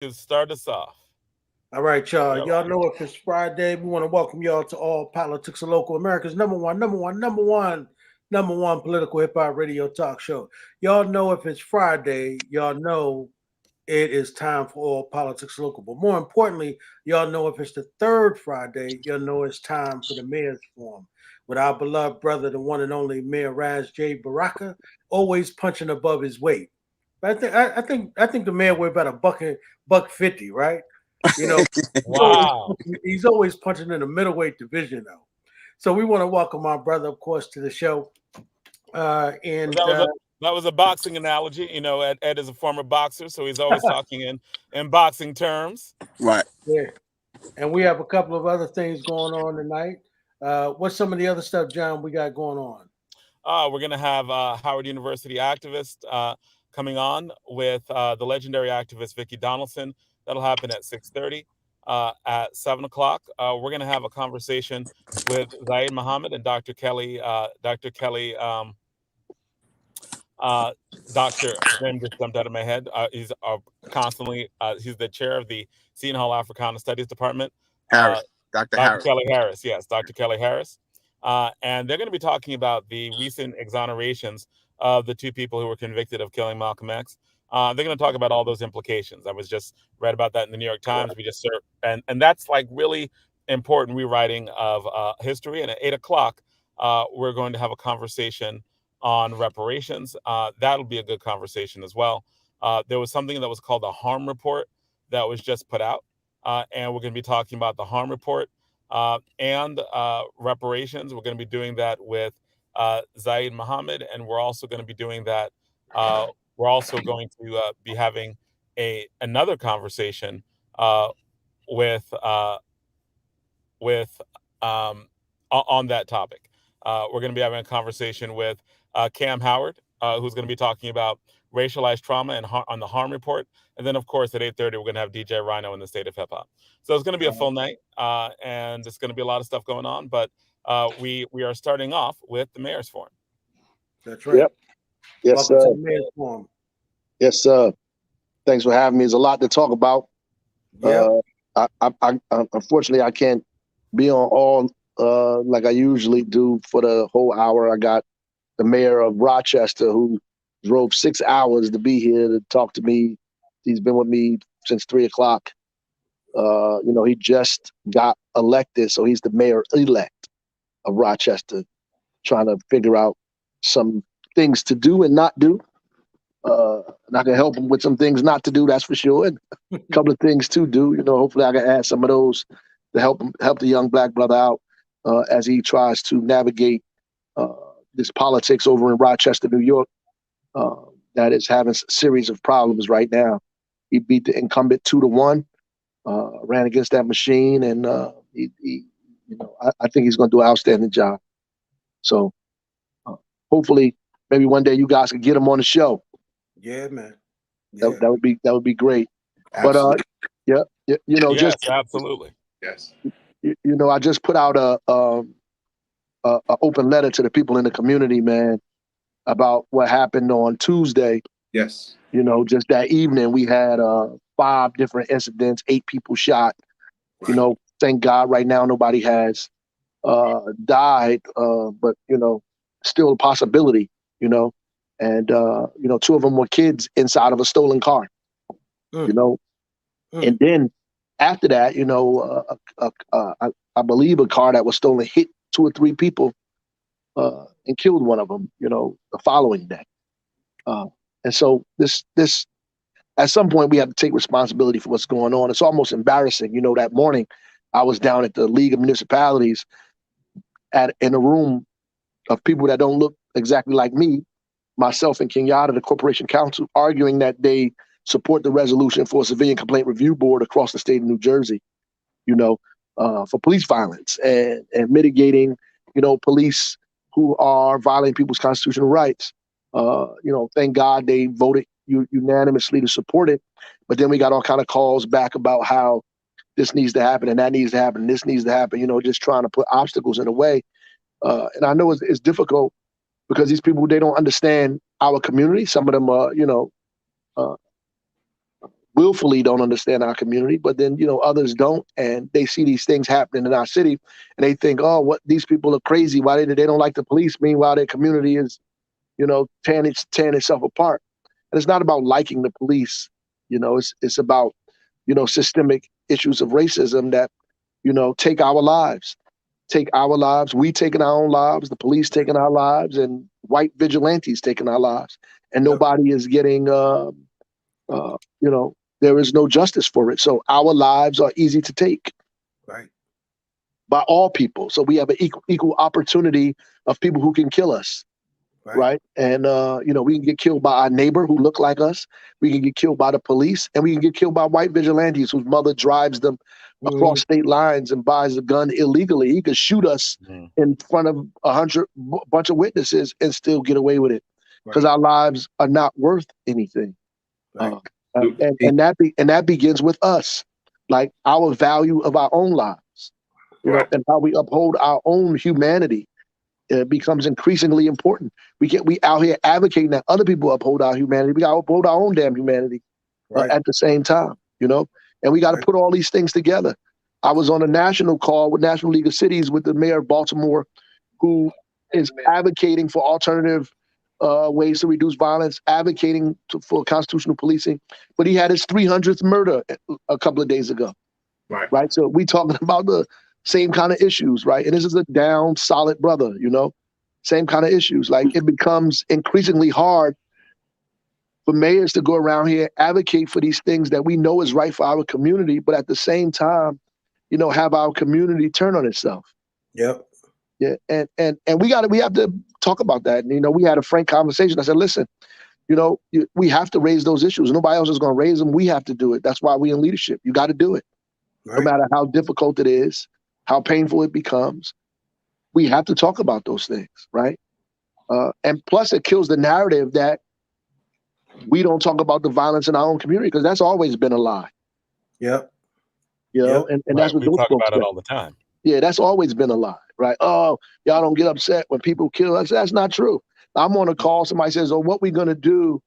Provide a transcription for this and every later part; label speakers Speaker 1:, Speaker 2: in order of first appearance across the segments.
Speaker 1: To start us off.
Speaker 2: All right, y'all. Y'all know if it's Friday, we want to welcome y'all to All Politics and Local America's number one political hip hop radio talk show. Y'all know if it's Friday, y'all know it is time for All Politics Local. But more importantly, y'all know if it's the third Friday, y'all know it's time for the Mayor's Forum with our beloved brother, the one and only Mayor Raz J. Baraka, always punching above his weight. I think the mayor weighed about buck 50, right? You know,
Speaker 1: Wow.
Speaker 2: he's always punching in the middleweight division though. So we want to welcome our brother, of course, to the show. And
Speaker 1: That was a that was a boxing analogy. Ed is a former boxer, so he's always talking in boxing terms.
Speaker 3: Right.
Speaker 2: Yeah, and we have a couple of other things going on tonight. What's some of the other stuff, John, we got going on?
Speaker 1: We're going to have Howard University activist coming on with the legendary activist Vicki Donaldson. That'll happen at 6:30. At 7 o'clock, we're going to have a conversation with Zaid Muhammad and Dr. Kelly. Uh, Doctor, his name just jumped out of my head. He's the chair of the Seton Hall Africana Studies Department.
Speaker 3: Harris. Dr.
Speaker 1: Dr.
Speaker 3: Harris.
Speaker 1: Kelly Harris, yes, Dr. Kelly Harris. And they're going to be talking about the recent exonerations of the two people who were convicted of killing Malcolm X. They're going to talk about all those implications. I was just read about that in the New York Times. We just served, and that's like really important rewriting of history. And at 8 o'clock, we're going to have a conversation on reparations. That'll be a good conversation as well. There was something that was called a harm report that was just put out, and we're going to be talking about the harm report and reparations. We're going to be doing that with Zaid Muhammad, and we're also going to be doing that. We're also going to be having another conversation with on that topic. We're going to be having a conversation with Cam Howard, who's going to be talking about racialized trauma and on the harm report. And then, of course, at 8:30, we're going to have DJ Rhino in the State of Hip Hop. So it's going to be a full night, and it's going to be a lot of stuff going on. But we are starting off with the Mayor's Forum.
Speaker 2: That's right.
Speaker 4: Yep. Yes,
Speaker 2: Welcome
Speaker 4: sir.
Speaker 2: to the Mayor's Forum.
Speaker 4: Yes, sir. Thanks for having me. There's a lot to talk about.
Speaker 2: Yeah.
Speaker 4: I unfortunately I can't be on all like I usually do for the whole hour. I got the mayor of Rochester who drove 6 hours to be here to talk to me. He's been with me since 3 o'clock. He just got elected, so he's the mayor-elect of Rochester, trying to figure out some things to do and not do. And I can help him with some things not to do, that's for sure. And a couple of things to do. Hopefully I can add some of those to help the young black brother out as he tries to navigate this politics over in Rochester, New York, that is having a series of problems right now. He beat the incumbent 2-1, ran against that machine, and I think he's going to do an outstanding job. So hopefully, maybe one day you guys can get him on the show.
Speaker 2: Yeah, man. Yeah.
Speaker 4: That would be great.
Speaker 2: Absolutely.
Speaker 4: But
Speaker 1: Yes, absolutely.
Speaker 3: Yes.
Speaker 4: I just put out a open letter to the people in the community, man, about what happened on Tuesday.
Speaker 3: Yes.
Speaker 4: Just that evening we had 5 different incidents, 8 people shot.
Speaker 3: Right.
Speaker 4: Thank God right now nobody has died, but still a possibility. And 2 of them were kids inside of a stolen car. And then after that, I believe a car that was stolen hit 2 or 3 people and killed one of them. The following day. And so this at some point we have to take responsibility for what's going on. It's almost embarrassing. That morning I was down at the League of Municipalities in a room of people that don't look exactly like me, myself and Kenyatta, the Corporation Council, arguing that they support the resolution for a civilian complaint review board across the state of New Jersey, for police violence and mitigating, police who are violating people's constitutional rights. Thank God they voted unanimously to support it. But then we got all kind of calls back about how this needs to happen and that needs to happen and this needs to happen, just trying to put obstacles in the way. And I know it's difficult because these people, they don't understand our community. Some of them are, willfully don't understand our community, but then, others don't, and they see these things happening in our city, and they think, oh, what, these people are crazy. Why they don't like the police? Meanwhile, their community is, tearing itself apart. And it's not about liking the police. It's about, systemic issues of racism that, take our lives. We taking our own lives, the police taking our lives, and white vigilantes taking our lives. And nobody is getting, there is no justice for it. So our lives are easy to take.
Speaker 2: Right.
Speaker 4: By all people. So we have an equal opportunity of people who can kill us. Right. And, we can get killed by our neighbor who look like us. We can get killed by the police, and we can get killed by white vigilantes whose mother drives them across state lines and buys a gun illegally. He could shoot us in front of a bunch of witnesses and still get away with it because our lives are not worth anything.
Speaker 2: Right.
Speaker 4: And that begins with us, like our value of our own lives, and how we uphold our own humanity. It becomes increasingly important. We out here advocating that other people uphold our humanity. We got to uphold our own damn humanity at the same time, and we got to put all these things together. I was on a national call with National League of Cities with the mayor of Baltimore, who is advocating for alternative ways to reduce violence, advocating for constitutional policing. But he had his 300th murder a couple of days ago. Right. So we talking about the same kind of issues, right? And this is a down, solid brother, same kind of issues. Like, it becomes increasingly hard for mayors to go around here, advocate for these things that we know is right for our community, but at the same time, have our community turn on itself.
Speaker 2: Yep.
Speaker 4: Yeah. And we have to talk about that. And, we had a frank conversation. I said, listen, we have to raise those issues. Nobody else is going to raise them. We have to do it. That's why we in leadership. You got to do it. No matter how difficult it is, how painful it becomes, we have to talk about those things, right? And plus, it kills the narrative that we don't talk about the violence in our own community, because that's always been a lie.
Speaker 2: Yep.
Speaker 4: And that's what
Speaker 1: we
Speaker 4: those
Speaker 1: talk
Speaker 4: folks
Speaker 1: about
Speaker 4: say.
Speaker 1: it all the time.
Speaker 4: Yeah, that's always been a lie, right? Oh, y'all don't get upset when people kill us. That's not true. I'm on a call. Somebody says, "Oh, what we gonna do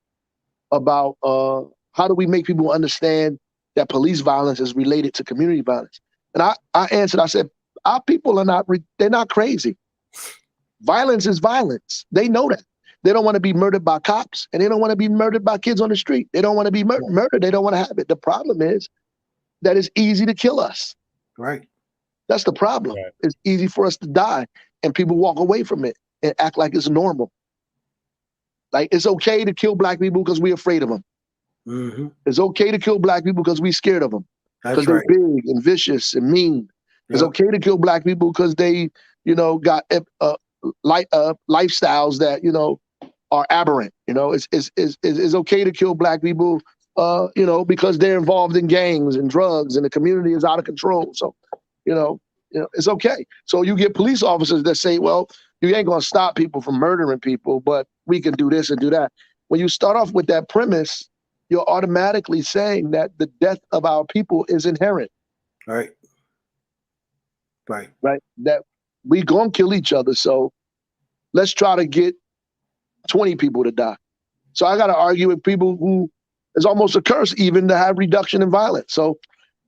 Speaker 4: about how do we make people understand that police violence is related to community violence?" And I answered, I said, our people are they're not crazy. Violence is violence. They know that. They don't want to be murdered by cops, and they don't want to be murdered by kids on the street. They don't want to be murdered. They don't want to have it. The problem is that it's easy to kill us.
Speaker 2: Right.
Speaker 4: That's the problem. Right. It's easy for us to die, and people walk away from it and act like it's normal. Like, it's okay to kill black people because we're afraid of them.
Speaker 2: Mm-hmm.
Speaker 4: It's okay to kill black people because we're scared of them. Because they're big and vicious and mean. It's okay to kill black people because they, got lifestyles that, are aberrant. It's okay to kill black people, because they're involved in gangs and drugs and the community is out of control. So, it's okay. So you get police officers that say, well, you ain't going to stop people from murdering people, but we can do this and do that. When you start off with that premise, you're automatically saying that the death of our people is inherent.
Speaker 2: Right.
Speaker 4: That we gonna kill each other. So let's try to get 20 people to die. So I got to argue with people who it's almost a curse even to have reduction in violence. So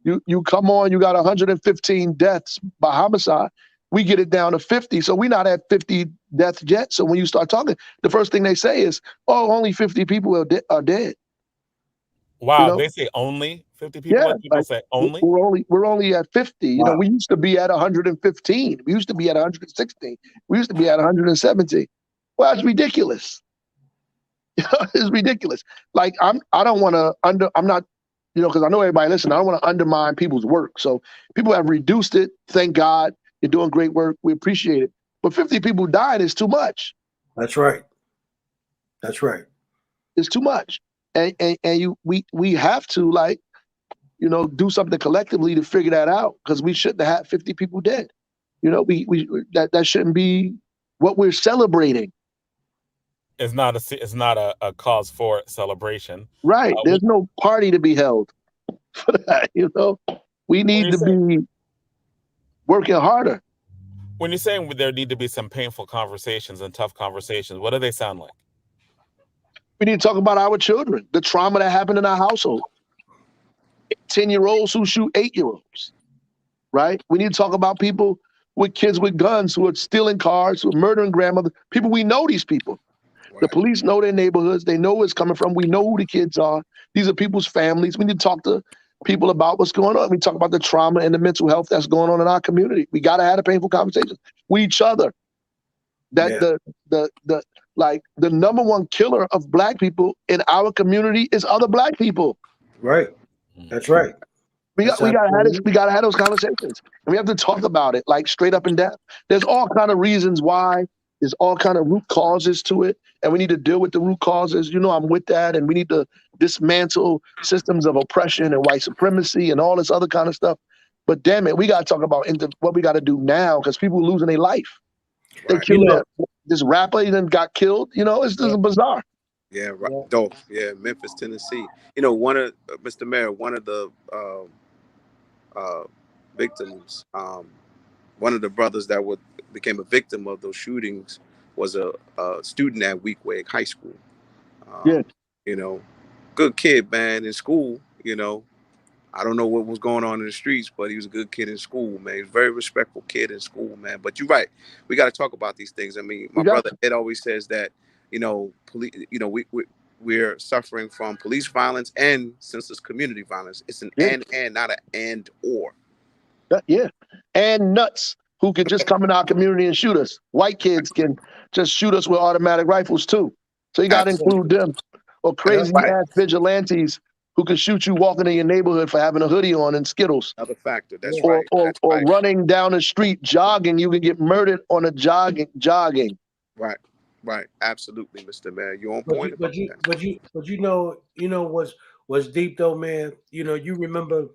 Speaker 4: you come on, you got 115 deaths by homicide. We get it down to 50. So we're not at 50 deaths yet. So when you start talking, the first thing they say is, oh, only 50 people are dead.
Speaker 1: Wow, they say only 50 people?
Speaker 4: Yeah,
Speaker 1: People say only?
Speaker 4: We're only at 50.
Speaker 2: Wow.
Speaker 4: We used to be at 115. We used to be at 116. We used to be at 170. Well, it's ridiculous. It's ridiculous. Like, I'm not, because I know everybody listening, I don't want to undermine people's work. So people have reduced it. Thank God. You're doing great work. We appreciate it. But 50 people dying is too much.
Speaker 2: That's right.
Speaker 4: It's too much. And we have to, do something collectively to figure that out, because we shouldn't have had 50 people dead. That shouldn't be what we're celebrating.
Speaker 1: It's not a cause for celebration.
Speaker 4: Right. There's no party to be held for that. We need to be working harder.
Speaker 1: When you're saying there need to be some painful conversations and tough conversations, what do they sound like?
Speaker 4: We need to talk about our children, the trauma that happened in our household. 10-year-olds who shoot 8-year-olds, right? We need to talk about people with kids with guns who are stealing cars, who are murdering grandmothers. People, we know these people.
Speaker 3: Right.
Speaker 4: The police know their neighborhoods. They know where it's coming from. We know who the kids are. These are people's families. We need to talk to people about what's going on. We talk about the trauma and the mental health that's going on in our community. We got to have a painful conversation with each other. That the number one killer of Black people in our community is other Black people.
Speaker 2: Right. That's right.
Speaker 4: We gotta have those conversations, and we have to talk about it like straight up and down. There's all kind of reasons why. There's all kind of root causes to it, and we need to deal with the root causes. You know, I'm with that, and we need to dismantle systems of oppression and white supremacy and all this other kind of stuff. But damn it, we gotta talk about what we gotta do now because people are losing their life. They killed this rapper, he then got killed. You know, it's just bizarre.
Speaker 3: Yeah, right. Dope. Yeah, Memphis, Tennessee. You know, one of Mr. Mayor, one of the victims, one of the brothers that became a victim of those shootings was a student at Weequahic High School. You know, good kid, man, in school. You know, I don't know what was going on in the streets, but he was a good kid in school, man. He was a very respectful kid in school, man. But you're right. We got to talk about these things. I mean, my brother Ed always says that, you know, we're suffering from police violence and senseless community violence. It's an and, not an and or.
Speaker 4: Yeah. And nuts who could just come in our community and shoot us. White kids can just shoot us with automatic rifles too. So you got to include them. Or crazy ass vigilantes who can shoot you walking in your neighborhood for having a hoodie on and Skittles.
Speaker 3: Another factor. That's right.
Speaker 4: Or running down the street jogging. You can get murdered on a jogging.
Speaker 3: Right. Right. Absolutely, Mr. Mayor. You're on point.
Speaker 2: But you know what's deep though, man. You know, you remember,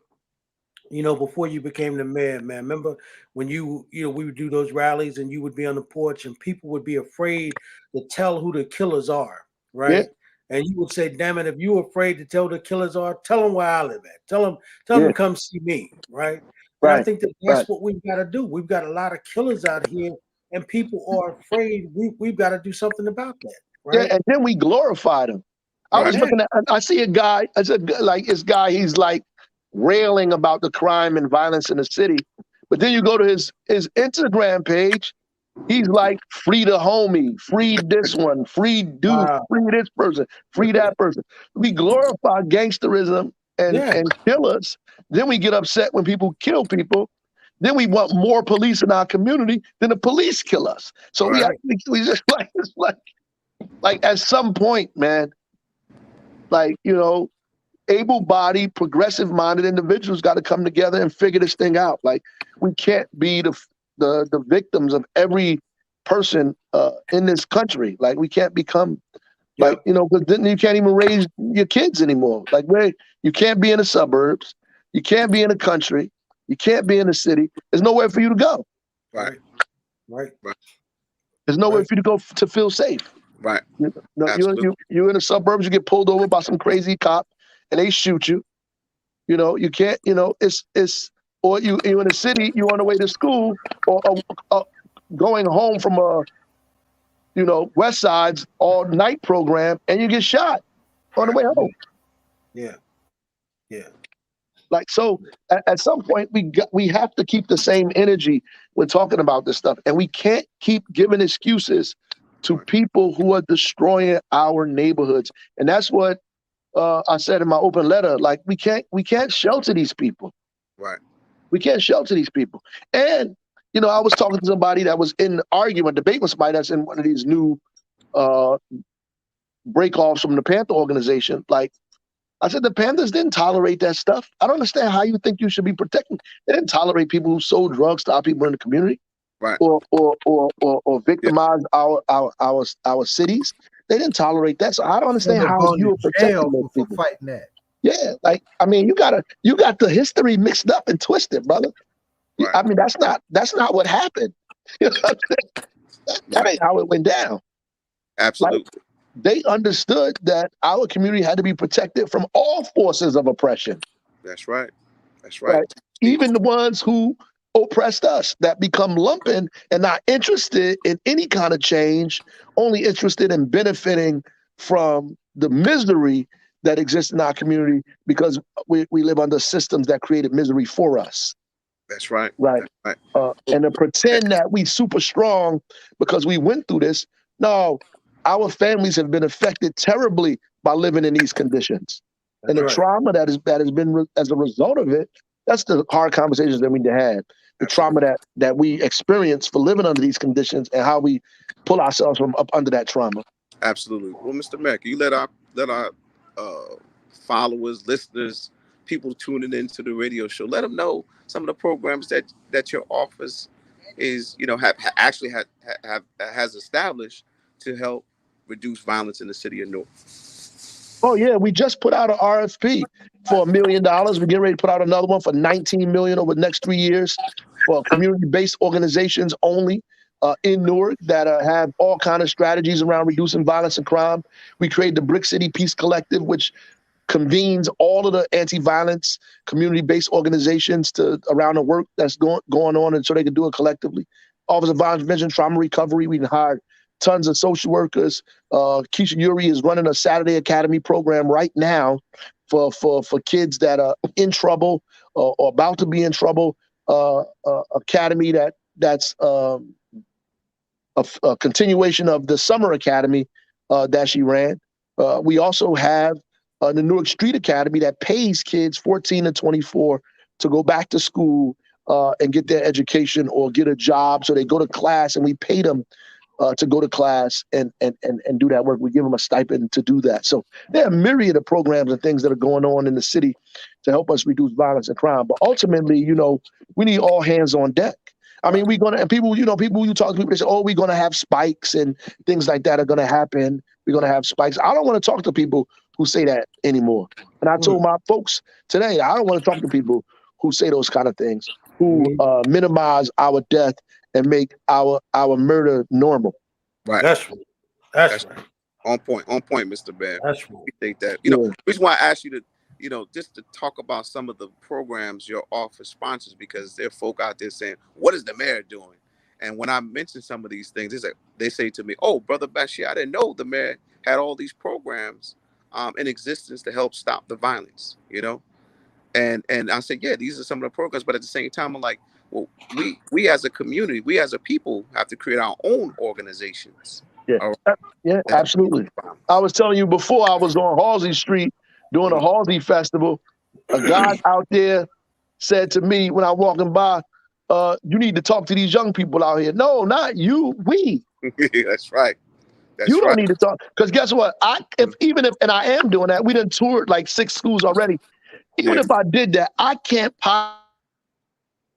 Speaker 2: you know, before you became the mayor, man. Remember when we would do those rallies and you would be on the porch and people would be afraid to tell who the killers are, right?
Speaker 4: Yeah.
Speaker 2: And you would say, "Damn it! If you're afraid to tell the killers are, tell them where I live at. Tell them to come see me, right?" And I think that's what we've got to do. We've got a lot of killers out here, and people are afraid. We've got to do something about that, right?
Speaker 4: Yeah, and then we glorify them. I was looking at. I see a guy. I said, like this guy. He's like railing about the crime and violence in the city, but then you go to his Instagram page. He's like, free the homie, free this one, free dude, free this person, free that person. We glorify gangsterism and killers. Then we get upset when people kill people. Then we want more police in our community than the police kill us. So we just like at some point, man, like, you know, able-bodied, progressive-minded individuals got to come together and figure this thing out. Like, we can't be the victims of every person in this country. Like, we can't become like, you know, because then you can't even raise your kids anymore. Like, you can't be in the suburbs, you can't be in the country, you can't be in the city. There's nowhere for you to go.
Speaker 3: Right.
Speaker 4: There's nowhere for you to go to feel safe.
Speaker 3: Right.
Speaker 4: You're in the suburbs, you get pulled over by some crazy cop and they shoot you. You know, you can't, you know, or you're in the city, you're on the way to school or going home from a, you know, West Side's all night program and you get shot on the way home.
Speaker 2: Yeah.
Speaker 4: Like, so at some point we have to keep the same energy when talking about this stuff. And we can't keep giving excuses to people who are destroying our neighborhoods. And that's what I said in my open letter. Like, we can't shelter these people.
Speaker 3: Right.
Speaker 4: We can't shelter these people. And, you know, I was talking to somebody that was in argument, debate with somebody that's in one of these new break-offs from the Panther organization. Like, I said, the Panthers didn't tolerate that stuff. I don't understand how you think you should be protecting. They didn't tolerate people who sold drugs to our people in the community,
Speaker 3: right?
Speaker 4: Or victimize our cities. They didn't tolerate that. So I don't understand how you were protecting those people.
Speaker 5: For fighting that.
Speaker 4: Yeah, like, I mean, you got the history mixed up and twisted, brother. Right. I mean, that's not what happened. You know what I'm saying? That ain't how it went down.
Speaker 3: Absolutely.
Speaker 4: Like, they understood that our community had to be protected from all forces of oppression.
Speaker 3: That's right. Right?
Speaker 4: Even the ones who oppressed us, that become lumpen and not interested in any kind of change, only interested in benefiting from the misery that exist in our community because we live under systems that created misery for us.
Speaker 3: That's right.
Speaker 4: Right.
Speaker 3: That's right.
Speaker 4: And to pretend that we super strong because we went through this. No, our families have been affected terribly by living in these conditions.
Speaker 2: That's
Speaker 4: and the
Speaker 2: right.
Speaker 4: trauma that has been as a result of it, that's the hard conversations that we need to have. The
Speaker 3: Absolutely.
Speaker 4: trauma that we experience for living under these conditions and how we pull ourselves from up under that trauma.
Speaker 3: Absolutely. Well, Mr. Mack, you let our followers, listeners, people tuning into the radio show, let them know some of the programs that your office is, has established to help reduce violence in the city of Newark.
Speaker 4: Oh yeah, we just put out an RFP for $1 million. We're getting ready to put out another one for $19 million over the next 3 years for community-based organizations only in Newark that have all kind of strategies around reducing violence and crime. We created the Brick City Peace Collective, which convenes all of the anti-violence community-based organizations around the work that's going on, and so they can do it collectively. Office of Violence Prevention, Trauma Recovery. We hired tons of social workers. Keisha Uri is running a Saturday Academy program right now for kids that are in trouble or about to be in trouble. Academy that's a continuation of the summer academy that she ran. We also have the Newark Street Academy that pays kids 14 to 24 to go back to school and get their education or get a job. So they go to class and we pay them to go to class and do that work. We give them a stipend to do that. So there are a myriad of programs and things that are going on in the city to help us reduce violence and crime. But ultimately, we need all hands on deck. I mean, people you talk to people, they say, oh, we're going to have spikes and things like that are going to happen. We're going to have spikes. I don't want to talk to people who say that anymore. And I told my folks today, I don't want to talk to people who say those kind of things, who minimize our death and make our murder normal.
Speaker 3: Right.
Speaker 2: That's right.
Speaker 3: On point, Mr. Bear.
Speaker 2: That's right.
Speaker 3: Appreciate that. The reason why I asked you to, just to talk about some of the programs your office sponsors, because there are folk out there saying, what is the mayor doing? And when I mention some of these things, they say to me, oh, Brother Bashir, I didn't know the mayor had all these programs in existence to help stop the violence, And I said, yeah, these are some of the programs. But at the same time, I'm like, well, we as a community, we as a people have to create our own organizations.
Speaker 4: Yeah, absolutely. I was telling you before, I was on Halsey Street doing a Halsey festival. A guy out there said to me when I was walking by, you need to talk to these young people out here. No, not you, we.
Speaker 3: That's right.
Speaker 4: You don't need to talk. Because guess what? Even if I am doing that, we done toured like 6 schools already. Even if I did that, I can't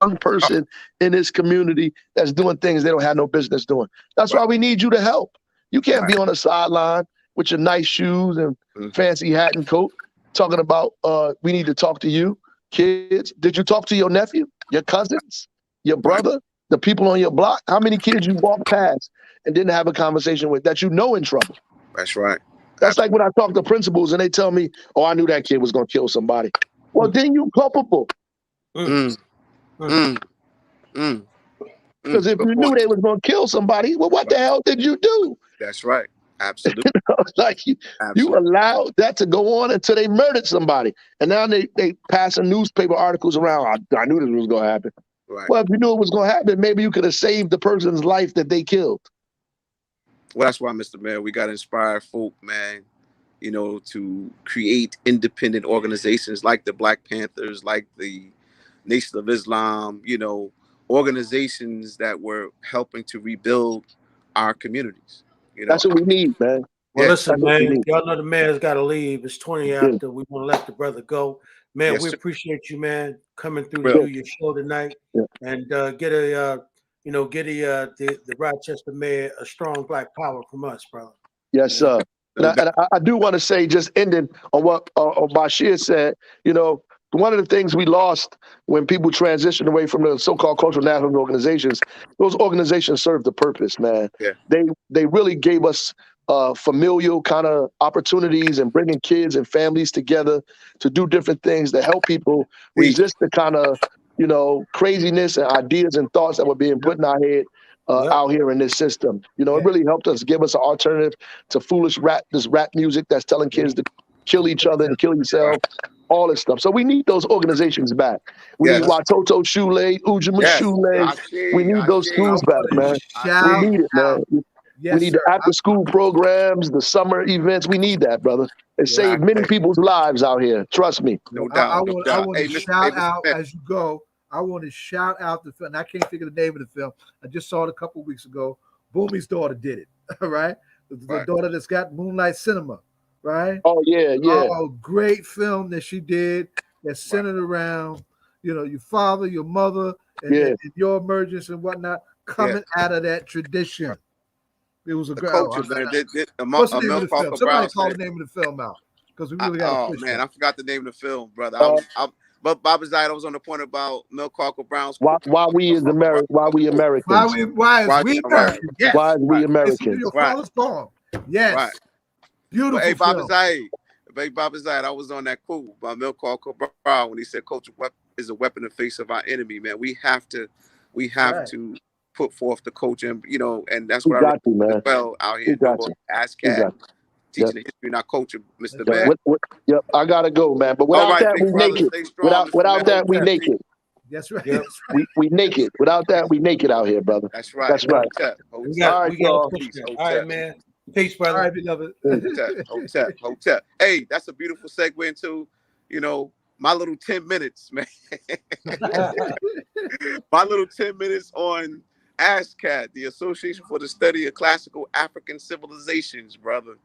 Speaker 4: young person in this community that's doing things they don't have no business doing. That's why we need you to help. You can't be on the sideline with your nice shoes and fancy hat and coat talking about we need to talk to you. Kids, did you talk to your nephew, your cousins, your brother, the people on your block? How many kids you walked past and didn't have a conversation with that in trouble?
Speaker 3: That's right.
Speaker 4: That's like when I talk to principals and they tell me, oh, I knew that kid was going to kill somebody. Well, then you culpable. Because if you knew they was going to kill somebody, well, what the hell did you do?
Speaker 3: That's right. Absolutely.
Speaker 4: Like you allowed that to go on until they murdered somebody. And now they passing newspaper articles around. I knew this was going to happen.
Speaker 3: Right.
Speaker 4: Well, if you knew it was going to happen, maybe you could have saved the person's life that they killed.
Speaker 3: Well, that's why, Mr. Mayor, we got to inspire folk, man, to create independent organizations like the Black Panthers, like the Nation of Islam, organizations that were helping to rebuild our communities.
Speaker 4: That's what we need, man.
Speaker 2: Well, listen, man, y'all know the mayor's got to leave. It's 20 after. We want to let the brother go. Man, we appreciate you, man, coming through to do your show tonight and get the Rochester mayor a strong Black power from us, brother.
Speaker 4: Yes, sir. And I do want to say, just ending on what Bashir said, one of the things we lost when people transitioned away from the so-called cultural national organizations, those organizations served the purpose, man.
Speaker 3: Yeah.
Speaker 4: They really gave us familial kind of opportunities and bringing kids and families together to do different things to help people resist the kind of, craziness and ideas and thoughts that were being put in our head out here in this system. It really helped us give us an alternative to foolish rap music that's telling kids to kill each other and kill yourself, all this stuff. So we need those organizations back. We need
Speaker 3: Yes.
Speaker 4: Watoto Shule, Ujima
Speaker 3: Yes.
Speaker 4: Shule. We need those
Speaker 3: Ashe.
Speaker 4: schools back, man. We need it, man.
Speaker 2: Yes,
Speaker 4: We need
Speaker 2: sir.
Speaker 4: the after-school programs, the summer events. We need that, brother. It saved many people's lives out here. Trust me.
Speaker 3: No
Speaker 2: I
Speaker 3: doubt. No
Speaker 2: want
Speaker 3: doubt.
Speaker 2: to shout
Speaker 3: Mr.
Speaker 2: out
Speaker 3: Smith.
Speaker 2: as you go. I want to shout out the film. And I can't think of the name of the film. I just saw it a couple of weeks ago. Boomy's daughter did it. All right. The daughter that's got Moonlight Cinema. Right.
Speaker 4: Oh, yeah.
Speaker 2: Oh, great film that she did that's centered around, your father, your mother, and your emergence and whatnot coming out of that tradition. It was a great
Speaker 3: culture, man.
Speaker 2: What's the name of the film? Somebody call the name of the film out because we really got to push
Speaker 3: man,
Speaker 2: that.
Speaker 3: I forgot the name of the film, brother. But Baba Zayed, I was on the point about Mel Carter Brown's.
Speaker 4: Why we Americans?
Speaker 2: Why is we Americans? Yes.
Speaker 4: Why is we Americans?
Speaker 2: Your father's gone. Yes.
Speaker 3: Right.
Speaker 2: Beautiful.
Speaker 3: But, hey, Baba Zayed, I was on that quote by Mel Carter Brown when he said, "Culture is a weapon in the face of our enemy." Man, we have to put forth the culture, and that's what I read as well out here. ASCAP, teaching the history and our culture, Mr. Man.
Speaker 4: I gotta go, man. But without that, we naked. Without that, we naked.
Speaker 2: That's right.
Speaker 4: Yep. We naked. Without that, we naked out here, brother.
Speaker 3: That's right.
Speaker 4: That's right.
Speaker 2: All right, y'all. All right, man. Peace, brother. All right, beloved.
Speaker 3: Hotep. Hey, that's a beautiful segue into, my little 10 minutes, man. My little 10 minutes on ASCAT, the Association for the Study of Classical African Civilizations, brother.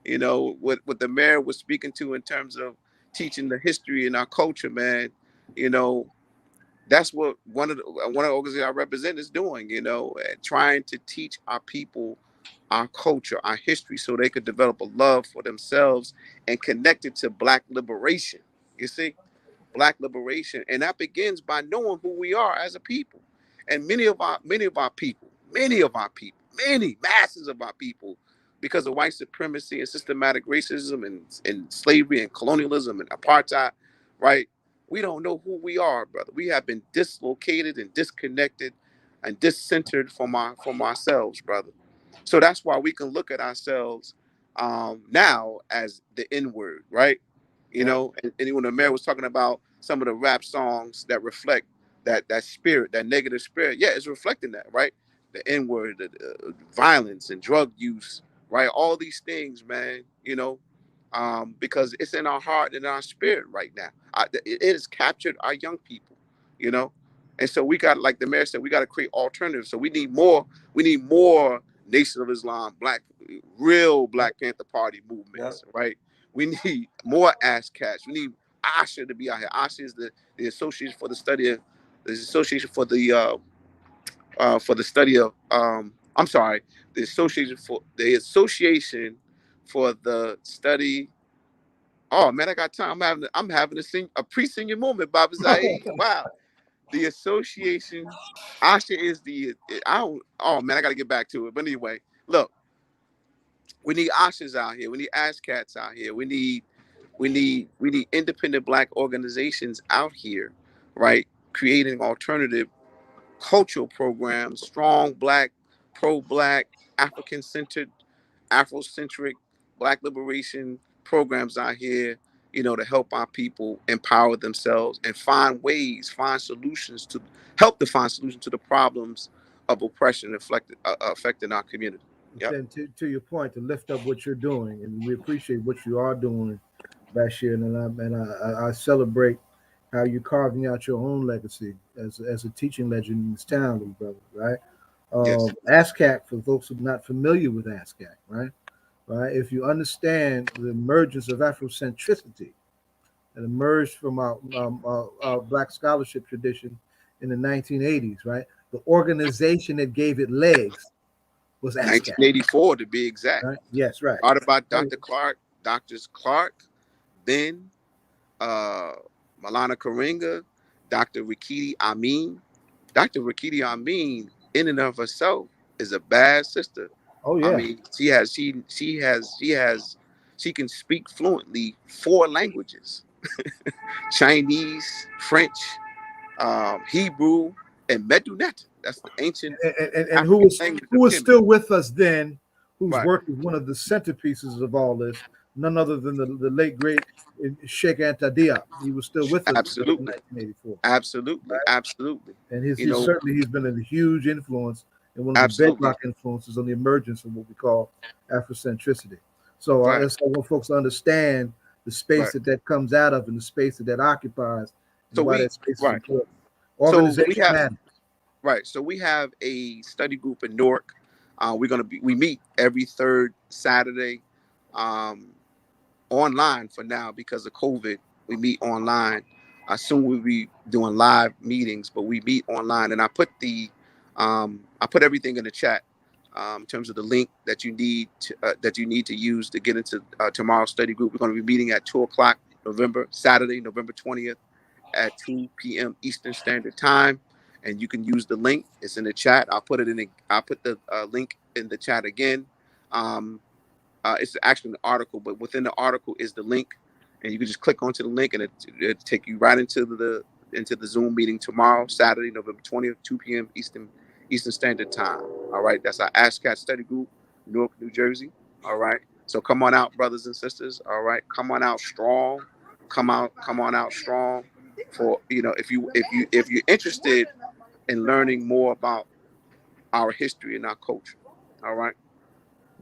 Speaker 3: What the mayor was speaking to in terms of teaching the history in our culture, man. That's what one of the organizations I represent is doing, and trying to teach our people our culture, our history, so they could develop a love for themselves and connect it to Black liberation. You see, Black liberation, and that begins by knowing who we are as a people. And many masses of our people, because of white supremacy and systematic racism and slavery and colonialism and apartheid, right? We don't know who we are, brother. We have been dislocated and disconnected and discentered from ourselves, brother. So that's why we can look at ourselves now as the N-word, right? And when the mayor was talking about some of the rap songs that reflect that spirit, that negative spirit, it's reflecting that, right? The N-word, the violence and drug use, right? All these things, man, because it's in our heart and in our spirit right now. It has captured our young people, and so we got, like the mayor said, we got to create alternatives. So we need more Nation of Islam, real Black Panther Party movements, right? We need more ASCATs. We need ASHA to be out here. ASHA is the Association for the Study of the Association for the Study of the Association for the Study. Oh man, I got time. I'm having a pre-senior moment, Baba Zayed. Wow. The association, ASHA is oh man, I got to get back to it. But anyway, look, we need ASHAs out here. We need ASCATs out here. We need independent Black organizations out here, right? Creating alternative cultural programs, strong Black, pro-Black, African-centered, Afrocentric Black liberation programs out here, to help our people empower themselves and find solutions to the problems of oppression affecting our community. Yep.
Speaker 2: And to your point, to lift up what you're doing, and we appreciate what you are doing, Bashir, and I celebrate how you're carving out your own legacy as a teaching legend in this town, little brother, right?
Speaker 3: Yes.
Speaker 2: ASCAP, for folks who are not familiar with ASCAP, right? If you understand the emergence of Afrocentricity that emerged from our Black scholarship tradition in the 1980s, right? The organization that gave it legs was ASCAP.
Speaker 3: 1984 to be exact.
Speaker 2: Right? Yes, right.
Speaker 3: Started by Doctors Clark, Ben, Malana Karinga, Dr. Rikiti Amin. Dr. Rikiti Amin, in and of herself, is a bad sister.
Speaker 2: Oh yeah.
Speaker 3: I mean, she can speak fluently 4 languages: Chinese, French, Hebrew, and Medunet. That's the ancient
Speaker 2: and who was still with us then, who's working one of the centerpieces of all this,
Speaker 5: none other than the late great Sheikh Anta Diop. He was still with us in
Speaker 3: Absolutely.
Speaker 5: 1984.
Speaker 3: Absolutely.
Speaker 5: Right?
Speaker 3: Absolutely.
Speaker 5: And he's
Speaker 3: You know,
Speaker 5: certainly he's been a huge influence and one of the
Speaker 3: absolutely.
Speaker 5: bedrock influences on the emergence of what we call Afrocentricity. So
Speaker 3: Right.
Speaker 5: that's I want folks to understand the space
Speaker 3: Right.
Speaker 5: that comes out of and the space that occupies and
Speaker 3: So
Speaker 5: why
Speaker 3: we
Speaker 5: that space is
Speaker 3: right.
Speaker 5: important.
Speaker 3: So we
Speaker 5: Organization
Speaker 3: have
Speaker 5: matters.
Speaker 3: right. So we have a study group in Newark. We meet every third Saturday, um, online for now because of COVID. We meet online. Soon we'll be doing live meetings, but we meet online. And I put everything in the chat in terms of the link that you need to use to get into tomorrow's study group. We're going to be meeting at 2 o'clock Saturday, November 20th at 2 p.m. Eastern Standard Time. And you can use the link. It's in the chat. I'll put the link in the chat again. It's actually an article, but within the article is the link, and you can just click onto the link, and it take you right into the Zoom meeting tomorrow, Saturday, November 20th, 2 p.m. Eastern Standard Time. All right, that's our ASCAT study group, Newark, New Jersey. All right, so come on out, brothers and sisters. All right, come on out strong. Come on out strong. For if you're interested in learning more about our history and our culture. All right.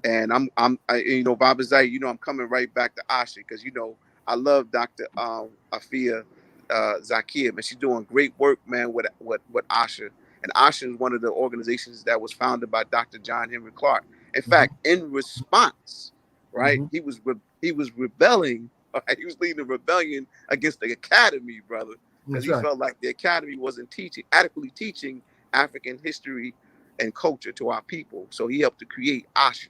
Speaker 3: And Baba Zay, I'm coming right back to Asha because I love Dr. Afia Zakia, man. She's doing great work, man, with Asha. And Asha is one of the organizations that was founded by Dr. John Henry Clark. In fact, in response, right, he was rebelling. Right? He was leading a rebellion against the academy, brother, because he felt like the academy wasn't adequately teaching African history and culture to our people. So he helped to create Asha.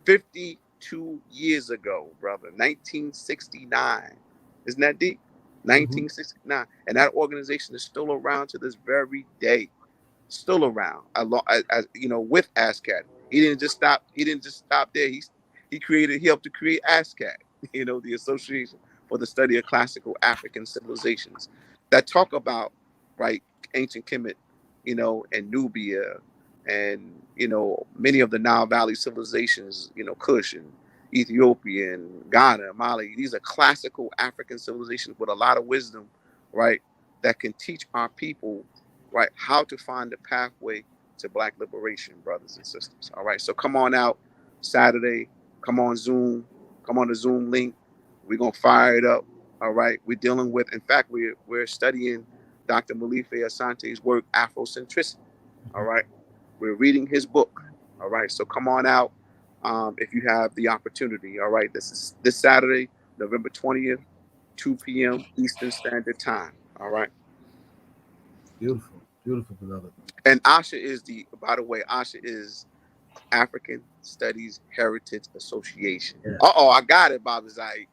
Speaker 3: 52 years ago, brother, 1969. Isn't that deep? 1969. And that organization is still around to this very day. Still around, as with ASCAT. He didn't just stop there. He helped to create ASCAT, the Association for the Study of Classical African Civilizations, that talk about, right, ancient Kemet, and Nubia, and many of the Nile Valley civilizations, Kush and Ethiopia and Ghana, Mali. These are classical African civilizations with a lot of wisdom, right, that can teach our people, right, how to find the pathway to Black liberation, brothers and sisters. All right, so come on out Saturday, come on Zoom, come on the Zoom link. We're gonna fire it up. All right, we're dealing with, in fact, we're studying Dr. Malife Asante's work, Afrocentricity. All right, we're reading his book. All right, so come on out if you have the opportunity. All right, this is this Saturday, November 20th, 2 p.m. Eastern Standard Time. All right.
Speaker 5: Beautiful, beautiful, beloved.
Speaker 3: And Asha is African Studies Heritage Association. Yeah. I got it, Bob Zai.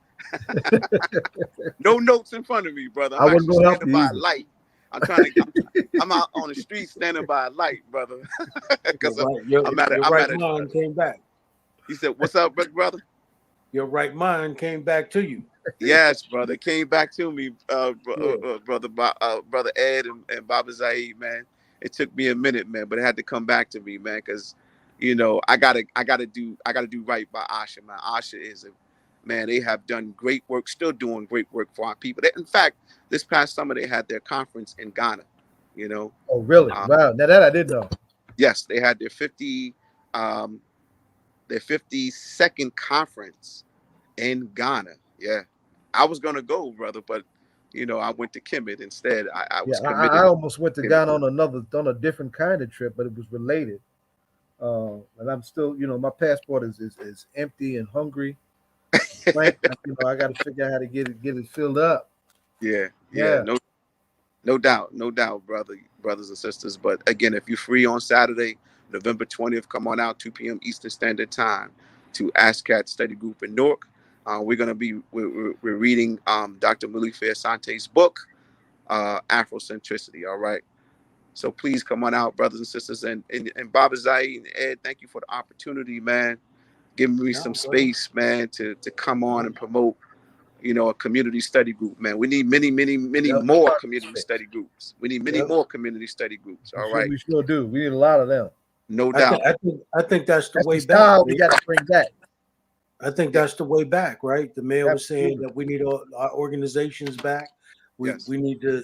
Speaker 3: No notes in front of me, brother. I'm actually standing by a light. I'm out on the street standing by a light, brother. Because
Speaker 2: your right mind came back.
Speaker 3: He said, "What's up, brother?"
Speaker 2: Your right mind came back to you.
Speaker 3: Yes, brother, it came back to me, brother Ed and Baba Zaid, man. It took me a minute, man, but it had to come back to me, man, because I gotta do right by Asha, man. Asha is they have done great work, still doing great work for our people. In fact, this past summer they had their conference in Ghana.
Speaker 5: Oh, really? Wow. Now that I did know.
Speaker 3: Yes, they had their 52nd conference in Ghana. Yeah. I was gonna go, brother, but I went to Kemet instead. I was committed.
Speaker 5: I almost went to Ghana on a different kind of trip, but it was related. And I'm still, my passport is empty and hungry. I got to figure out how to get it filled up.
Speaker 3: Yeah. No doubt, brothers and sisters. But again, if you're free on Saturday, November 20th, come on out 2 p.m. Eastern Standard Time to ASCAT Study Group in Newark. We're reading Dr. Malife Asante's book, Afrocentricity. All right. So please come on out, brothers and sisters, and Baba Zaid and Ed, thank you for the opportunity, man. Giving me some space, man, to come on and promote, a community study group, man. We need many more community study groups. We need many more community study groups. All right.
Speaker 5: We sure do. We need a lot of them.
Speaker 3: No doubt.
Speaker 2: I think that's the way back.
Speaker 5: We got to bring back.
Speaker 2: I think that's the way back, right? The mayor was saying
Speaker 5: Absolutely.
Speaker 2: that we need our organizations back. We
Speaker 3: Yes.
Speaker 2: we need to,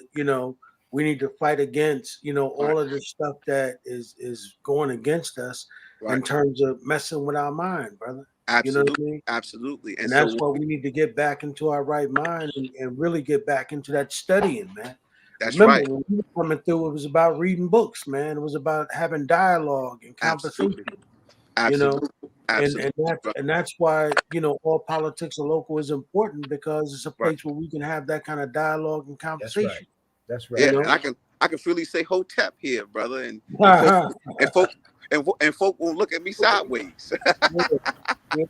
Speaker 2: we need to fight against,
Speaker 3: Right.
Speaker 2: all of this stuff that is going against us in
Speaker 3: Right.
Speaker 2: terms of messing with our mind, brother. You know what
Speaker 3: Absolutely.
Speaker 2: I mean?
Speaker 3: Absolutely.
Speaker 2: And
Speaker 3: And
Speaker 2: that's
Speaker 3: so
Speaker 2: what we need to get back into our right mind and really get back into that studying, man.
Speaker 3: that's
Speaker 2: Remember
Speaker 3: right.
Speaker 2: when we were coming through, it was about reading books, man. It was about having dialogue and conversation,
Speaker 3: Absolutely.
Speaker 2: you know.
Speaker 3: Absolutely.
Speaker 2: And
Speaker 3: Absolutely,
Speaker 2: that's
Speaker 3: brother.
Speaker 2: and that's why all politics are local is important because it's a
Speaker 3: Right.
Speaker 2: place where we can have that kind of dialogue and
Speaker 5: That's right.
Speaker 2: conversation.
Speaker 5: That's
Speaker 3: Yeah,
Speaker 5: right.
Speaker 2: You
Speaker 3: and
Speaker 2: know,
Speaker 3: I can freely say Hotep here, brother, and folk
Speaker 2: yeah,
Speaker 3: and folk and folk won't look at me sideways.
Speaker 5: Yeah.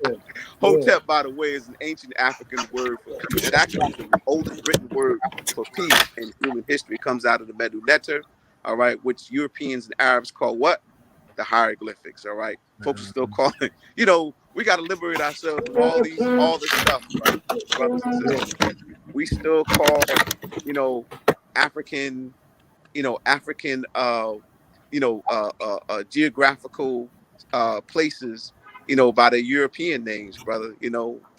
Speaker 3: Hotep, by the way, is an ancient African word for peace. It actually is the oldest written word for peace in human history. It comes out of the Medu Neter, all right, which Europeans and Arabs call what? The hieroglyphics, all right. Folks are still calling, we got to liberate ourselves from all this stuff, right, brothers and sisters. We still call, African, African, geographical places, by the European names, brother.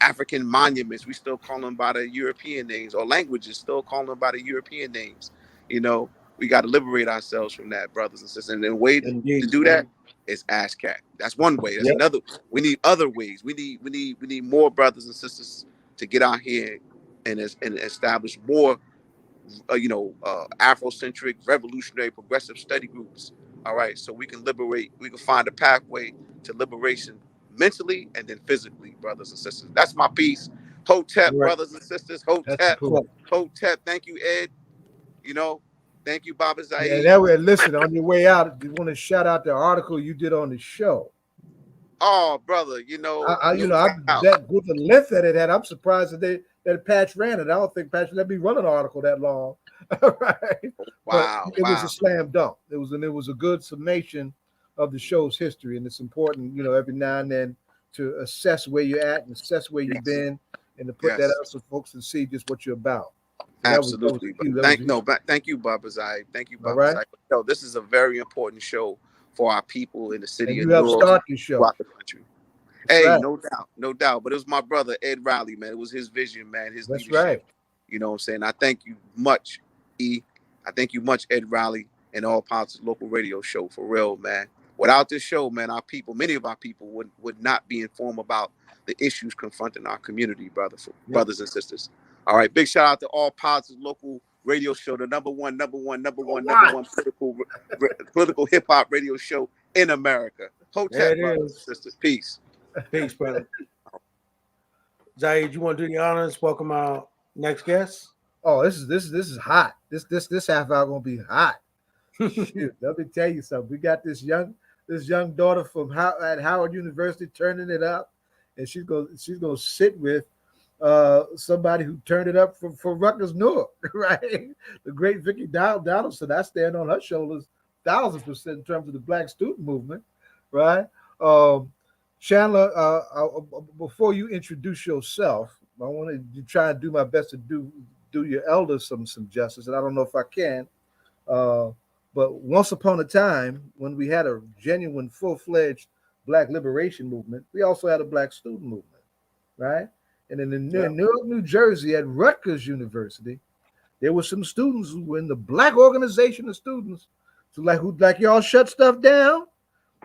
Speaker 3: African monuments, we still call them by the European names, or languages still call them by the European names. We got to liberate ourselves from that, brothers and sisters. And the way to
Speaker 2: indeed,
Speaker 3: do that
Speaker 2: man.
Speaker 3: is ASCAP. That's one way. That's
Speaker 2: Yep.
Speaker 3: another. We need other ways. We need more brothers and sisters to get out here and establish more Afrocentric, revolutionary, progressive study groups. All right, so we can find a pathway to liberation mentally and then physically, brothers and sisters. That's my piece. Hotep,
Speaker 2: Right.
Speaker 3: brothers and sisters.
Speaker 5: That's the
Speaker 3: Hotep,
Speaker 5: proof.
Speaker 3: Hotep. Thank you, Ed. Thank you, Baba
Speaker 5: Yeah, and
Speaker 3: Zaid.
Speaker 5: that way, listen, on your way out, you want to shout out the article you did on the show.
Speaker 3: Oh, brother, no doubt.
Speaker 5: That with the length that it had, I'm surprised that Patch ran it. I don't think Patch let me run an article that long, right? But
Speaker 3: Wow,
Speaker 5: it was a
Speaker 3: wow.
Speaker 5: slam dunk. It was a good summation of the show's history, and it's important, every now and then to assess where you're at and assess where you've
Speaker 3: Yes,
Speaker 5: been, and to put that
Speaker 3: yes.
Speaker 5: out so folks can see just what you're about. So that was
Speaker 3: Absolutely.
Speaker 5: huge. That was
Speaker 3: Thank
Speaker 5: huge.
Speaker 3: no, but thank you, Baba Zai. Thank you,
Speaker 5: All
Speaker 3: Baba
Speaker 5: right,
Speaker 3: Zai. No, this is a very important show for our people in the
Speaker 5: and
Speaker 3: city of
Speaker 5: you helped
Speaker 3: Newark,
Speaker 5: start the show.
Speaker 3: throughout the country.
Speaker 5: That's
Speaker 3: Hey,
Speaker 5: right.
Speaker 3: no doubt, no doubt. But it was my brother Ed Riley, man. It was his vision, man, his
Speaker 5: That's
Speaker 3: leadership.
Speaker 5: right.
Speaker 3: You know what I'm saying? I thank you much, E. I thank you much, Ed Riley, and All Politics Local Radio Show, for real, man. Without this show, man, many of our people would not be informed about the issues confronting our community,
Speaker 5: Yep.
Speaker 3: brothers and sisters. All right, big shout out to All Politics Local Radio Show, the number one political hip hop radio show in America.
Speaker 2: There
Speaker 3: Hotep,
Speaker 2: it
Speaker 3: brothers and
Speaker 2: is.
Speaker 3: sisters. Peace.
Speaker 2: Peace, brother. Zaid, you want to do the honors? Welcome our next guest.
Speaker 5: Oh, this is hot. This half hour gonna be hot. Shoot, let me tell you something. We got this young daughter from at Howard University turning it up, and she's gonna sit with somebody who turned it up for Rutgers Newark, right? The great Vicky Donaldson. I stand on her shoulders 1,000% in terms of the Black student movement, right? Chandler, before you introduce yourself, I want to try and do my best to do your elders some justice, and I don't know if I can. But once upon a time, when we had a genuine, full-fledged Black liberation movement, we also had a Black student movement, right? And in Newark, New Jersey, at Rutgers University, there were some students who were in the Black organization of students, so like y'all shut stuff down.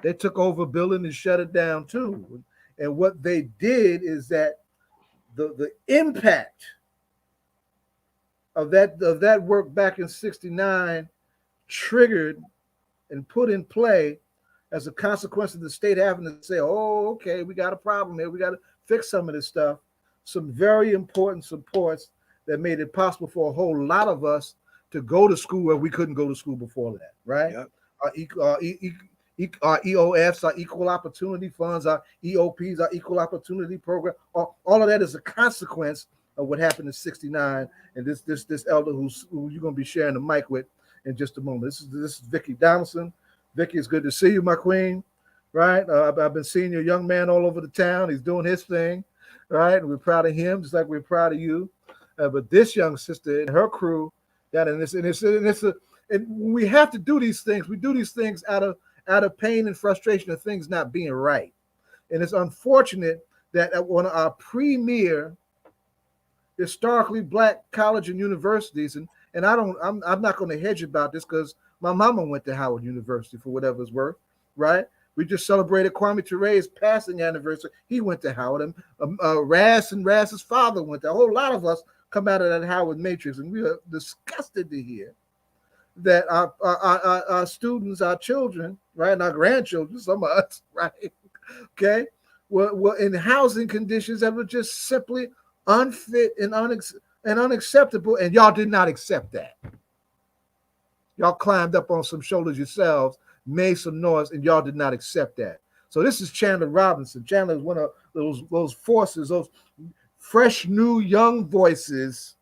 Speaker 5: They took over a building and shut it down too. And what they did is that the impact of that work back in '69 triggered and put in play as a consequence of the state having to say, oh, okay, we got a problem here. We got to fix some of this stuff. Some very important supports that made it possible for a whole lot of us to go to school where we couldn't go to school before that, right?
Speaker 2: Yep.
Speaker 5: Our EOFs, our equal opportunity funds, our EOPs, our equal opportunity program, all of that is a consequence of what happened in '69. And this elder who you're going to be sharing the mic with in just a moment. This is Vicky Donaldson. Vicky, it's good to see you, my queen. Right? I've been seeing your young man all over the town. He's doing his thing, right? And we're proud of him, just like we're proud of you. But this young sister and her crew, and we have to do these things. We do these things out of pain and frustration of things not being right. And it's unfortunate that at one of our premier historically black college and universities, and I'm not going to hedge about this because my mama went to Howard University for whatever it's worth, right? We just celebrated Kwame Ture's passing anniversary. He went to Howard, and Rass's father went there. A whole lot of us come out of that Howard matrix, and we are disgusted to hear that our students, our children, right, and our grandchildren, some of us, right, okay, were in housing conditions that were just simply unfit and unacceptable, and y'all did not accept that. Y'all climbed up on some shoulders yourselves, made some noise, and y'all did not accept that. So this is Chandler Robinson. Chandler is one of those forces, those fresh, new, young voices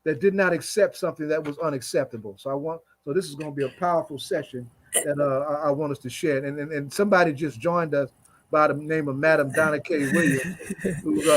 Speaker 5: that did not accept something that was unacceptable. So this is going to be a powerful session that I want us to share. And somebody just joined us by the name of Madam Donna K. Williams, who's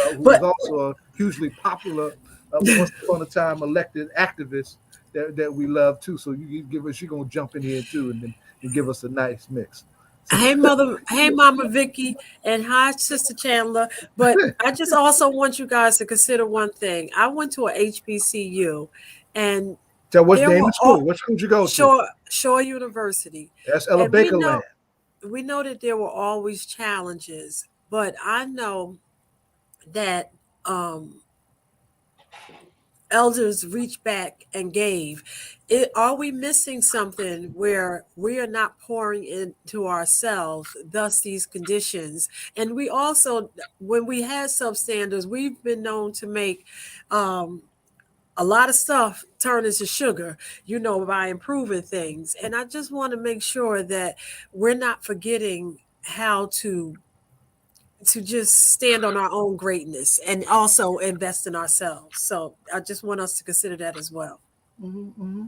Speaker 5: also a hugely popular, once upon a time elected activist that we love too. So you give us, she's gonna jump in here too, and give us a nice mix.
Speaker 6: Hey, Mama Vicky, and hi, Sister Chandler. But I just also want you guys to consider one thing. I went to a HBCU, and
Speaker 5: so what's the name of school? What school did you go
Speaker 6: to? Shore University.
Speaker 5: That's Ella Baker land.
Speaker 6: We know that there were always challenges, but I know that elders reached back and gave. Are we missing something where we are not pouring into ourselves, thus these conditions? And we also, when we had substandards, we've been known to make a lot of stuff turn into sugar, by improving things. And I just want to make sure that we're not forgetting how to just stand on our own greatness and also invest in ourselves. So I just want us to consider that as well.
Speaker 5: Mm-hmm.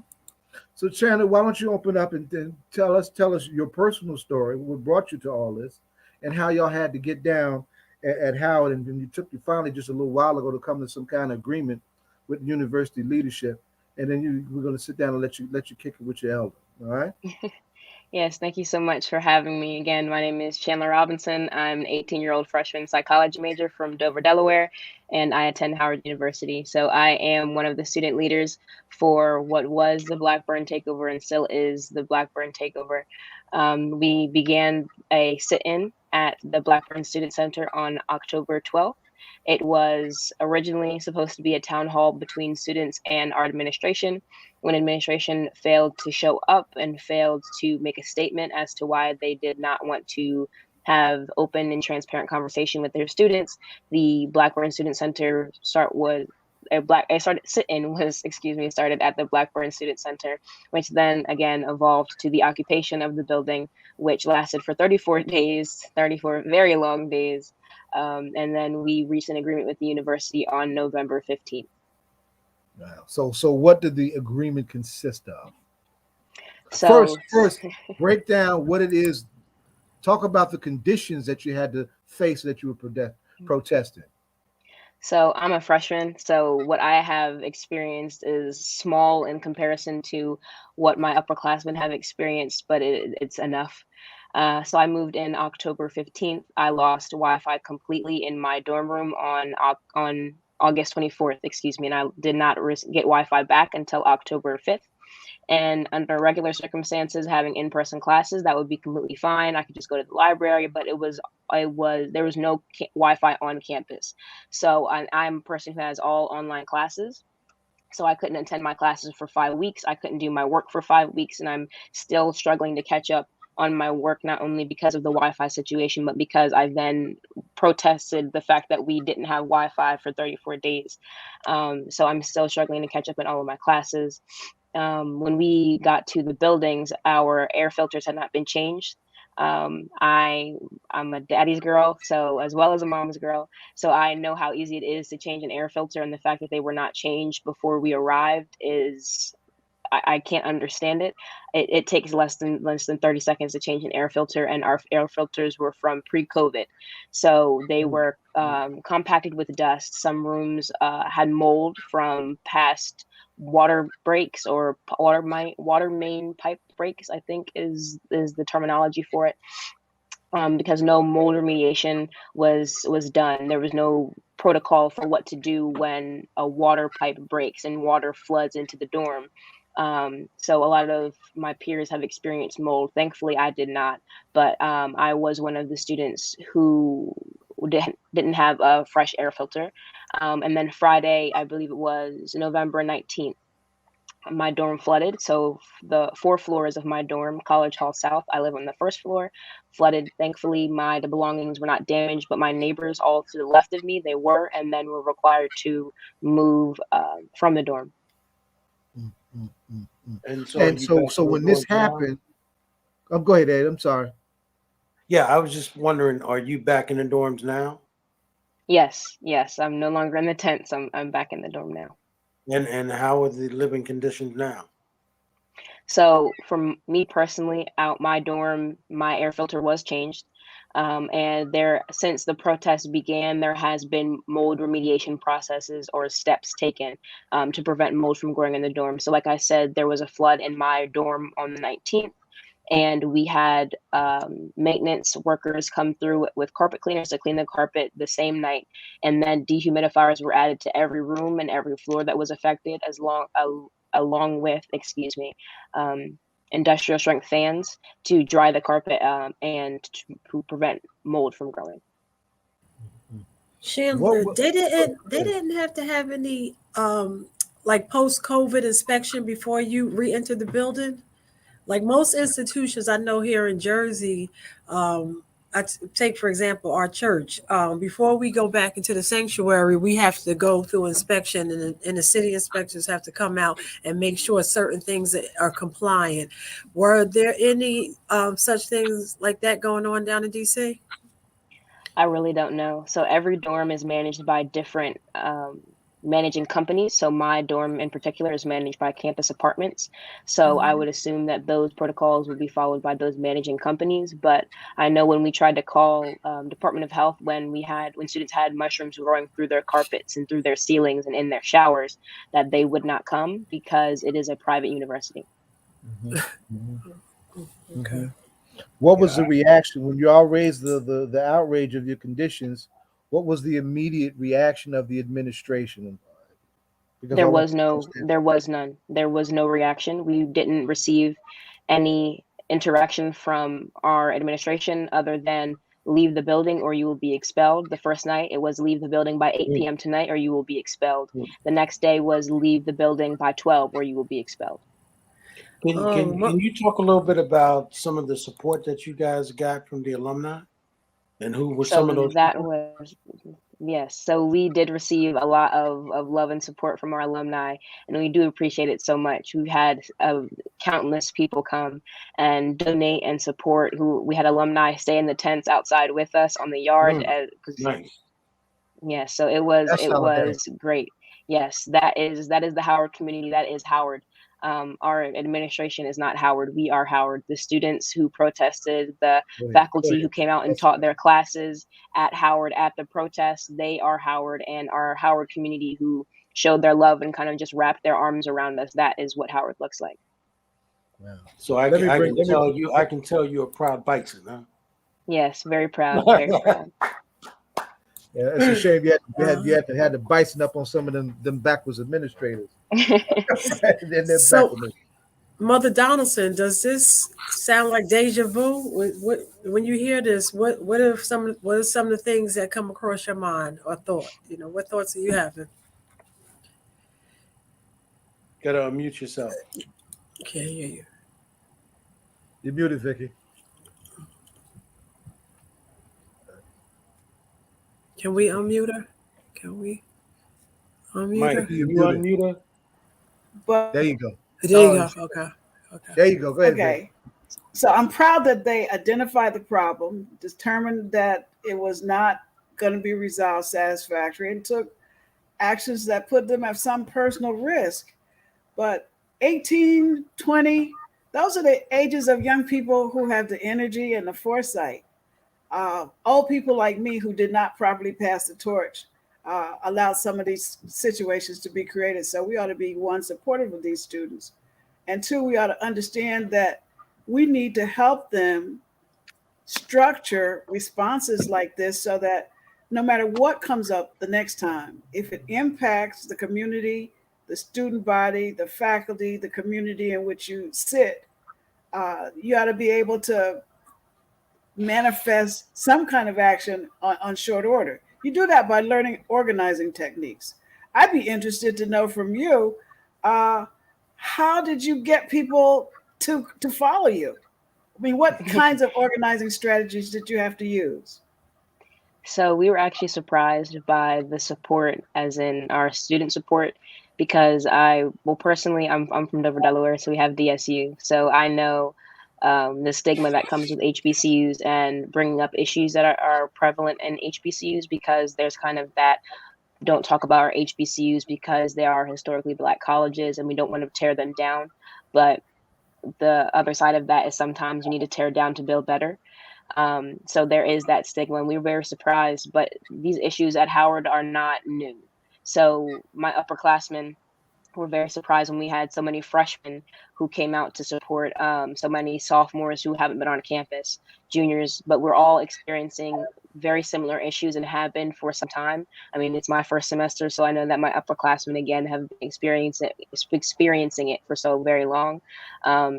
Speaker 5: So Chandler, why don't you open up and then tell us your personal story, what brought you to all this, and how y'all had to get down at Howard, and then you finally just a little while ago to come to some kind of agreement with university leadership, and then we're going to sit down and let you kick it with your elder. All right.
Speaker 7: Yes, thank you so much for having me again. My name is Chandler Robinson. I'm an 18-year-old freshman psychology major from Dover, Delaware, and I attend Howard University. So I am one of the student leaders for what was the Blackburn Takeover and still is the Blackburn Takeover. We began a sit-in at the Blackburn Student Center on October 12th. It was originally supposed to be a town hall between students and our administration. When administration failed to show up and failed to make a statement as to why they did not want to have open and transparent conversation with their students, the Blackburn Student Center started at the Blackburn Student Center, which then again evolved to the occupation of the building, which lasted for 34 days, 34 very long days. And then we reached an agreement with the university on November 15th.
Speaker 5: Wow. So what did the agreement consist of?
Speaker 7: So
Speaker 5: first, break down what it is. Talk about the conditions that you had to face that you were protesting.
Speaker 7: So I'm a freshman. So what I have experienced is small in comparison to what my upperclassmen have experienced, but it's enough. So I moved in October 15th. I lost Wi-Fi completely in my dorm room on August 24th, and I did not get Wi-Fi back until October 5th. And under regular circumstances, having in-person classes, that would be completely fine. I could just go to the library, but there was no Wi-Fi on campus. So I'm a person who has all online classes. So I couldn't attend my classes for 5 weeks. I couldn't do my work for 5 weeks, and I'm still struggling to catch up on my work, not only because of the Wi-Fi situation, but because I then protested the fact that we didn't have Wi-Fi for 34 days. So I'm still struggling to catch up in all of my classes. When we got to the buildings, our air filters had not been changed. I'm a daddy's girl, so as well as a mom's girl. So I know how easy it is to change an air filter, and the fact that they were not changed before we arrived is, I can't understand it. It takes less than 30 seconds to change an air filter, and our air filters were from pre-COVID. So they were compacted with dust. Some rooms had mold from past water breaks or water main pipe breaks, I think is the terminology for it. because no mold remediation was done. There was no protocol for what to do when a water pipe breaks and water floods into the dorm. So a lot of my peers have experienced mold. Thankfully, I did not, but I was one of the students who didn't have a fresh air filter. And then Friday, I believe it was November 19th, my dorm flooded. So the 4 floors of my dorm, College Hall South, I live on the first floor, flooded. Thankfully, the belongings were not damaged, but my neighbors all to the left of me, they were, and then were required to move from the dorm.
Speaker 2: And so,
Speaker 4: And
Speaker 2: when
Speaker 4: this happened, go ahead, Ed. I'm sorry.
Speaker 2: Yeah, I was just wondering, are you back in the dorms now?
Speaker 7: Yes. I'm no longer in the tents. I'm back in the dorm now.
Speaker 2: And how are the living conditions now?
Speaker 7: So for me personally, out my dorm, my air filter was changed. And since the protest began, there has been mold remediation processes or steps taken to prevent mold from growing in the dorm. So like I said, there was a flood in my dorm on the 19th. And we had maintenance workers come through with carpet cleaners to clean the carpet the same night. And then dehumidifiers were added to every room and every floor that was affected, along with, industrial strength fans to dry the carpet and to prevent mold from growing.
Speaker 6: Chandler, they didn't have to have any like post-COVID inspection before you re-enter the building. Like most institutions I know here in Jersey, I take for example our church. Before we go back into the sanctuary, we have to go through inspection, and the city inspectors have to come out and make sure certain things are compliant. Were there any such things like that going on down in DC?
Speaker 7: I really don't know. So every dorm is managed by different managing companies. So my dorm in particular is managed by Campus Apartments. So I would assume that those protocols would be followed by those managing companies. But I know when we tried to call Department of Health when students had mushrooms growing through their carpets and through their ceilings and in their showers, that they would not come because it is a private university.
Speaker 6: Okay.
Speaker 5: What was the reaction when you all raised the outrage of your conditions? What was the immediate reaction of the administration? Because
Speaker 7: There was none. There was no reaction. We didn't receive any interaction from our administration other than leave the building or you will be expelled. The first night it was leave the building by 8 p.m. tonight or you will be expelled. The next day was leave the building by 12 or you will be expelled.
Speaker 2: Can you talk a little bit about some of the support that you guys got from the alumni, and who were some of those?
Speaker 7: Yes. So we did receive a lot of love and support from our alumni, and we do appreciate it so much. We've had countless people come and donate and support. We had alumni stay in the tents outside with us on the yard.
Speaker 2: Nice.
Speaker 7: Yes. So it was great. Yes, that is the Howard community. That is Howard. Our administration is not Howard. We are Howard. The students who protested, the faculty who came out and taught their classes at Howard at the protest, they are Howard, and our Howard community who showed their love and kind of just wrapped their arms around us. That is what Howard looks like.
Speaker 2: Wow. So I can tell you're a proud Bison, huh?
Speaker 7: Yes, very proud. Very proud.
Speaker 5: Yeah, it's a shame you had to have the Bison up on some of them backwards administrators.
Speaker 6: So, Mother Donaldson, does this sound like deja vu? When you hear this, what are some of the things that come across your mind or thought? What thoughts are you having?
Speaker 2: Gotta unmute yourself.
Speaker 6: Can't hear you.
Speaker 5: You're muted, Vicky.
Speaker 6: Can we unmute her? Can we unmute
Speaker 2: Mike,
Speaker 6: her?
Speaker 2: you unmute her?
Speaker 8: But
Speaker 5: there you go.
Speaker 6: There you go. Okay.
Speaker 5: There you go. Go ahead.
Speaker 8: Okay. So I'm proud that they identified the problem, determined that it was not going to be resolved satisfactorily, and took actions that put them at some personal risk. But 18, 20, those are the ages of young people who have the energy and the foresight. Old people like me who did not properly pass the torch allowed some of these situations to be created. So we ought to be, one, supportive of these students, and two, we ought to understand that we need to help them structure responses like this so that no matter what comes up the next time, if it impacts the community, the student body, the faculty, the community in which you sit, you ought to be able to manifest some kind of action on short order. You do that by learning organizing techniques. I'd be interested to know from you, how did you get people to follow you? I mean, what kinds of organizing strategies did you have to use?
Speaker 7: So we were actually surprised by the support, as in our student support, because personally, I'm from Dover, Delaware, so we have DSU. So I know the stigma that comes with HBCUs and bringing up issues that are prevalent in HBCUs, because there's kind of that don't talk about our HBCUs because they are historically Black colleges and we don't want to tear them down. But the other side of that is sometimes you need to tear down to build better. So there is that stigma, and we were very surprised. But these issues at Howard are not new. So my upperclassmen were very surprised when we had so many freshmen who came out to support, so many sophomores who haven't been on campus, juniors, but we're all experiencing very similar issues and have been for some time. I mean, it's my first semester, so I know that my upperclassmen again have been experiencing it for so very long.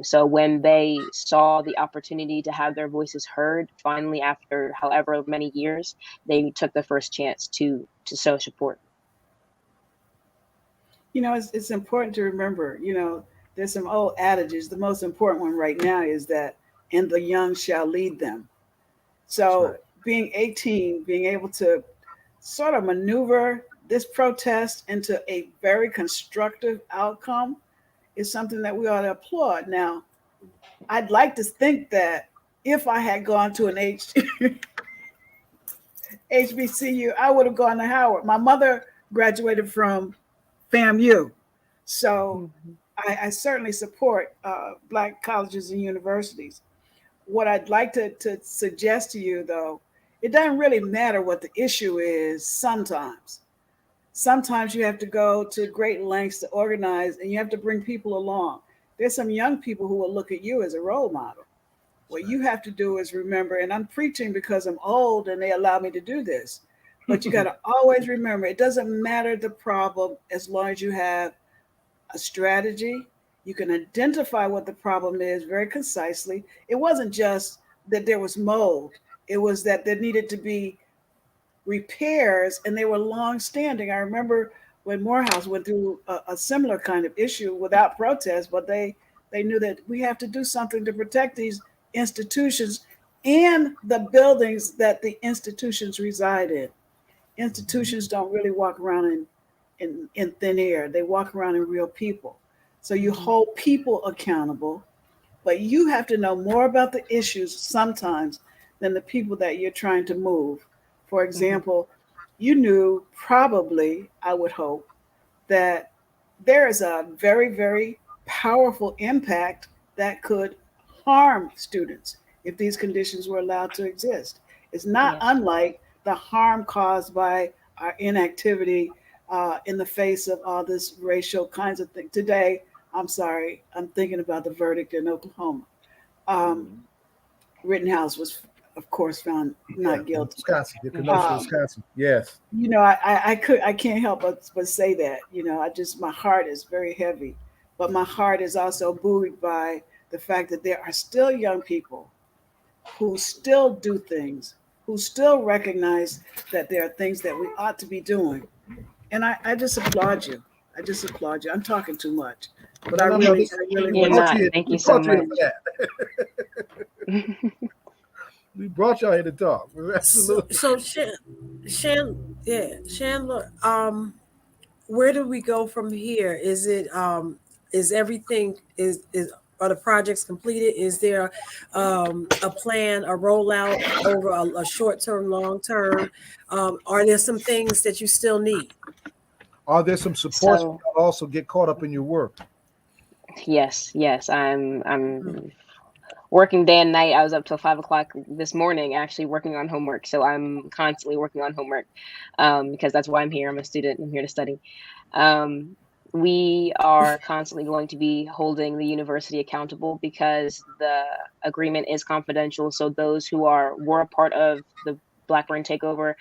Speaker 7: So when they saw the opportunity to have their voices heard, finally after however many years, they took the first chance to show support.
Speaker 8: You know, it's important to remember, you know, there's some old adages. The most important one right now is that, and the young shall lead them. So right. Being 18, being able to sort of maneuver this protest into a very constructive outcome is something that we ought to applaud. Now, I'd like to think that if I had gone to an HBCU, I would have gone to Howard. My mother graduated from FAMU. So I certainly support Black colleges and universities. What I'd like to suggest to you, though, it doesn't really matter what the issue is sometimes. Sometimes you have to go to great lengths to organize, and you have to bring people along. There's some young people who will look at you as a role model. What you have to do is remember, and I'm preaching because I'm old and they allow me to do this, but you got to always remember, it doesn't matter the problem as long as you have a strategy. You can identify what the problem is very concisely. It wasn't just that there was mold. It was that there needed to be repairs, and they were long-standing. I remember when Morehouse went through a similar kind of issue without protest, but they knew that we have to do something to protect these institutions and the buildings that the institutions reside in. Institutions don't really walk around in thin air. They walk around in real people. So you hold people accountable, but you have to know more about the issues sometimes than the people that you're trying to move. For example, you knew probably, I would hope, that there is a very, very powerful impact that could harm students if these conditions were allowed to exist. It's not unlike the harm caused by our inactivity in the face of all this racial kinds of things. Today, I'm sorry, I'm thinking about the verdict in Oklahoma. Rittenhouse was, of course, found not guilty.
Speaker 5: Wisconsin, Wisconsin. Yes.
Speaker 8: You know, I can't help but say that. You know, my heart is very heavy, but my heart is also buoyed by the fact that there are still young people who still do things, who still recognize that there are things that we ought to be doing. And I just applaud you. I just applaud you. I'm talking too much, but I really
Speaker 7: thank you so much.
Speaker 5: We brought y'all here to talk. Absolutely.
Speaker 6: So Chandler, where do we go from here? Is it is everything are the projects completed? Is there a plan, a rollout over a short term, long term? Are there some things that you still need?
Speaker 5: Are there some supports that also get caught up in your work?
Speaker 7: Yes. I'm working day and night. I was up till 5 o'clock this morning, actually working on homework. So I'm constantly working on homework because that's why I'm here. I'm a student. I'm here to study. We are constantly going to be holding the university accountable because the agreement is confidential. So those who were a part of the Blackburn takeover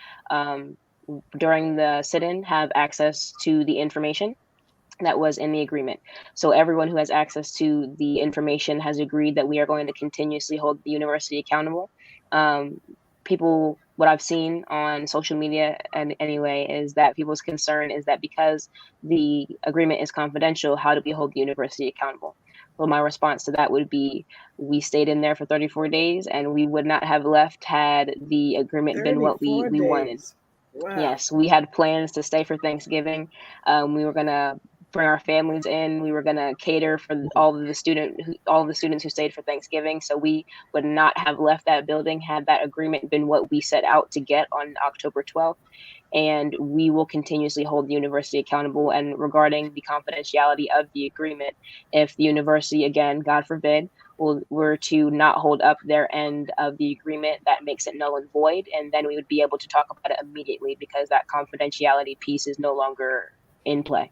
Speaker 7: during the sit-in have access to the information that was in the agreement. So everyone who has access to the information has agreed that we are going to continuously hold the university accountable. What I've seen on social media and anyway is that people's concern is that because the agreement is confidential, how do we hold the university accountable? Well, my response to that would be we stayed in there for 34 days and we would not have left had the agreement been what
Speaker 8: 34
Speaker 7: we wanted.
Speaker 8: days. Wow.
Speaker 7: Yes, we had plans to stay for Thanksgiving. We were gonna bring our families in. We were gonna cater for all the students who stayed for Thanksgiving. So we would not have left that building had that agreement been what we set out to get on October 12th. And we will continuously hold the university accountable. And regarding the confidentiality of the agreement, if the university, again, God forbid, were to not hold up their end of the agreement, that makes it null and void. And then we would be able to talk about it immediately because that confidentiality piece is no longer in play.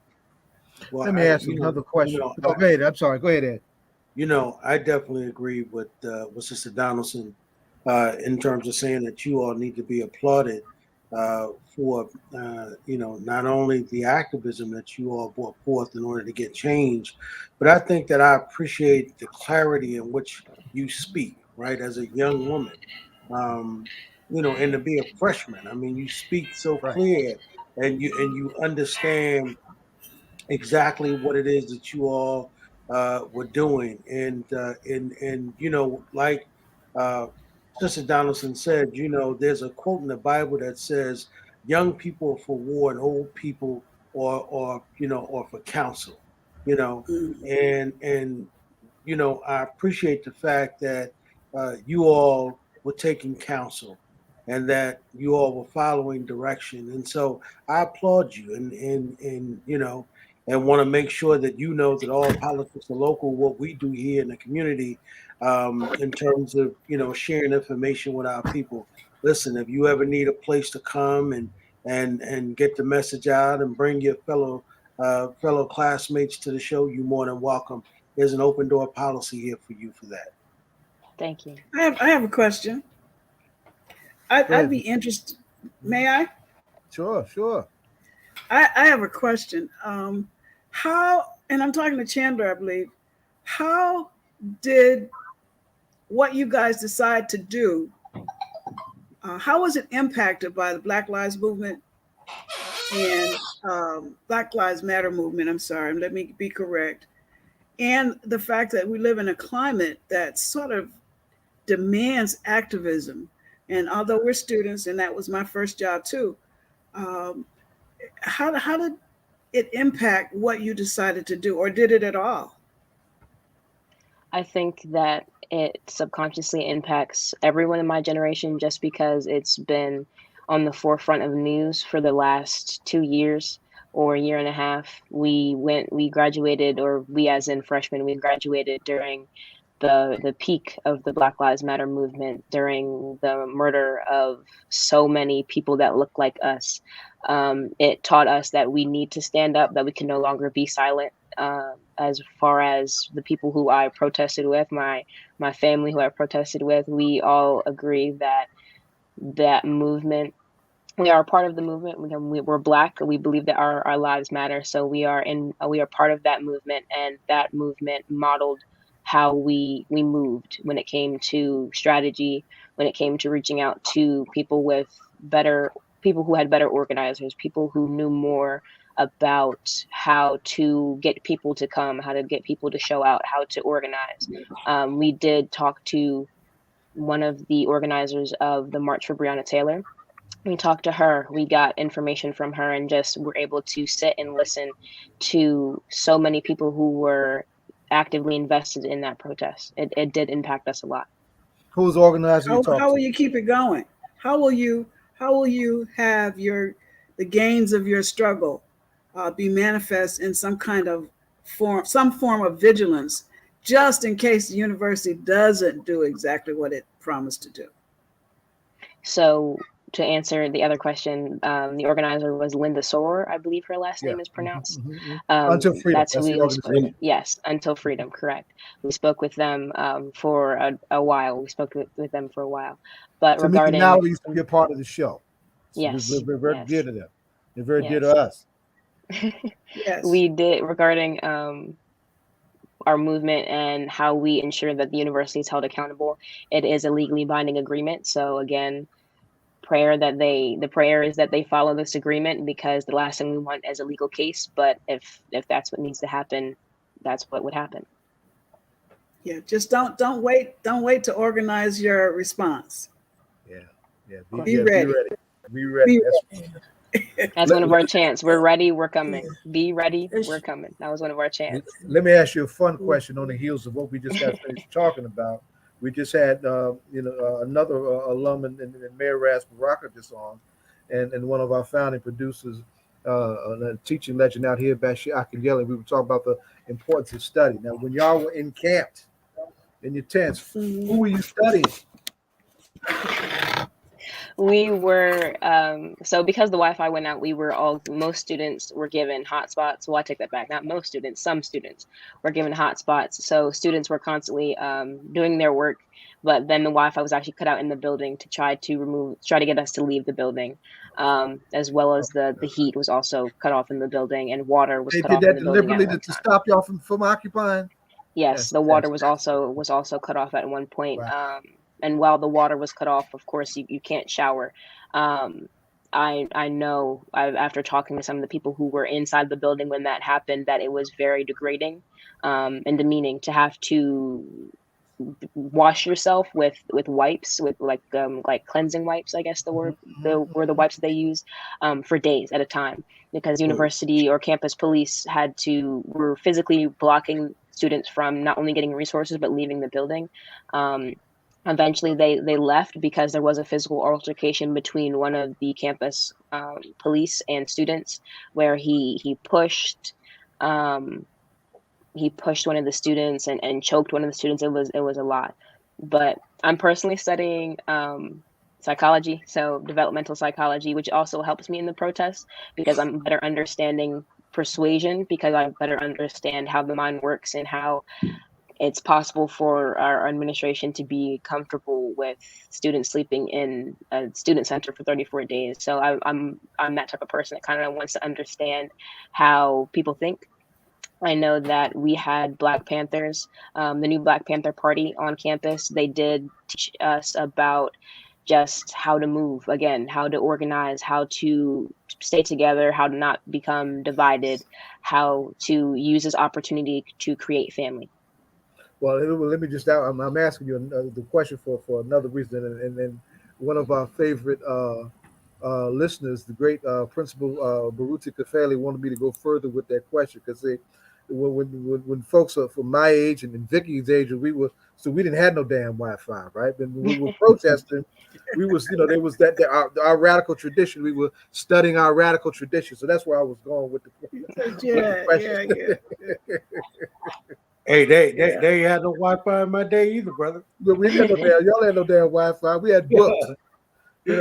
Speaker 2: Well,
Speaker 5: Let me ask you another question. Go ahead. I'm sorry. Go ahead, Ed.
Speaker 2: I definitely agree with Sister Donaldson in terms of saying that you all need to be applauded for not only the activism that you all brought forth in order to get change, but I think that I appreciate the clarity in which you speak, right, as a young woman, and to be a freshman. I mean, you speak so clear, and you understand exactly what it is that you all were doing, and like Sister Donaldson said, there's a quote in the Bible that says, "Young people are for war, and old people or for counsel." And I appreciate the fact that you all were taking counsel and that you all were following direction. And so I applaud you and want to make sure that that all politics are local, what we do here in the community in terms of, sharing information with our people. Listen, if you ever need a place to come and get the message out and bring your fellow classmates to the show, you're more than welcome. There's an open door policy here for you for that.
Speaker 7: Thank you.
Speaker 8: I have a question. I'd be interested. May I?
Speaker 5: Sure.
Speaker 8: I have a question. How, and I'm talking to Chandler, I believe, how did what you guys decide to do, how was it impacted by the Black Lives Movement and Black Lives Matter movement? I'm sorry, let me be correct. And the fact that we live in a climate that sort of demands activism. And although we're students, and that was my first job too, how did it impact what you decided to do, or did it at all?
Speaker 7: I think that it subconsciously impacts everyone in my generation just because it's been on the forefront of news for the last 2 years or a year and a half. We graduated, or we as in freshmen, we graduated during the peak of the Black Lives Matter movement, during the murder of so many people that look like us. It taught us that we need to stand up, that we can no longer be silent. As far as the people who I protested with, my family who I protested with, we all agree that movement, we are a part of the movement. We're Black. We believe that our lives matter. So we are part of that movement, and that movement modeled how we moved when it came to strategy, when it came to reaching out to people who had better organizers, people who knew more about how to get people to come, how to get people to show out, how to organize. We did talk to one of the organizers of the March for Breonna Taylor. We talked to her, we got information from her, and just were able to sit and listen to so many people who were actively invested in that protest. It did impact us a lot.
Speaker 5: Who's organizing?
Speaker 8: How will you keep it going? How will you have the gains of your struggle be manifest in some form of vigilance, just in case the university doesn't do exactly what it promised to do?
Speaker 7: So to answer the other question, the organizer was Linda Sorer, I believe her last name is pronounced.
Speaker 5: Until Freedom.
Speaker 7: That's who we spoke. Yes, Until Freedom, correct. We spoke with them for a while. We spoke with them for a while. But regarding
Speaker 5: now used to be a part of the show. So
Speaker 7: yes,
Speaker 5: we're very dear to them. They're very dear to us.
Speaker 8: Yes.
Speaker 7: We did regarding our movement and how we ensure that the university is held accountable. It is a legally binding agreement. So again, the prayer is that they follow this agreement, because the last thing we want is a legal case. But if that's what needs to happen, that's what would happen.
Speaker 8: Yeah, just don't wait to organize your response.
Speaker 5: Yeah.
Speaker 8: Be ready.
Speaker 5: Be ready.
Speaker 7: That's one of our chants. We're ready, we're coming. Be ready, we're coming. That was one of our chants.
Speaker 5: Let me ask you a fun question on the heels of what we just got finished talking about. We just had another alum in Mayor Baraka just on, and one of our founding producers, a teaching legend out here, Bashir Akanyeli. We were talking about the importance of study. Now, when y'all were encamped in your tents, who were you studying?
Speaker 7: We were so because the Wi-Fi went out, most students were given hotspots. Well, I take that back. Not most students, some students were given hotspots. So students were constantly doing their work, but then the Wi-Fi was actually cut out in the building to try to get us to leave the building, as well as the heat was also cut off in the building, and water was cut off in the building.
Speaker 5: They did that deliberately to stop y'all from occupying?
Speaker 7: Yes, the water was also cut off at one point. Wow. And while the water was cut off, of course, you can't shower. I know after talking to some of the people who were inside the building when that happened, that it was very degrading and demeaning to have to wash yourself with wipes, with like cleansing wipes, I guess were the wipes that they used for days at a time, because university or campus police were physically blocking students from not only getting resources but leaving the building. Eventually they left because there was a physical altercation between one of the campus police and students, where he pushed one of the students and choked one of the students. It was a lot. But I'm personally studying psychology, so developmental psychology, which also helps me in the protest, because I'm better understanding persuasion, because I better understand how the mind works and how it's possible for our administration to be comfortable with students sleeping in a student center for 34 days. So I'm that type of person that kind of wants to understand how people think. I know that we had Black Panthers, the new Black Panther Party on campus. They did teach us about just how to move, again, how to organize, how to stay together, how to not become divided, how to use this opportunity to create family.
Speaker 5: Well, let me just I'm asking you the question for another reason, and then one of our favorite listeners, the great Principal Baruti Kafali, wanted me to go further with that question, because when folks are from my age and Vicky's age, we didn't have no damn Wi-Fi, right? And when we were protesting, we was there was our radical tradition. We were studying our radical tradition, so that's where I was going with the question.
Speaker 8: Yeah.
Speaker 2: Hey, they had no Wi-Fi in my day either, brother.
Speaker 5: But we had y'all had no damn Wi-Fi. We had books. We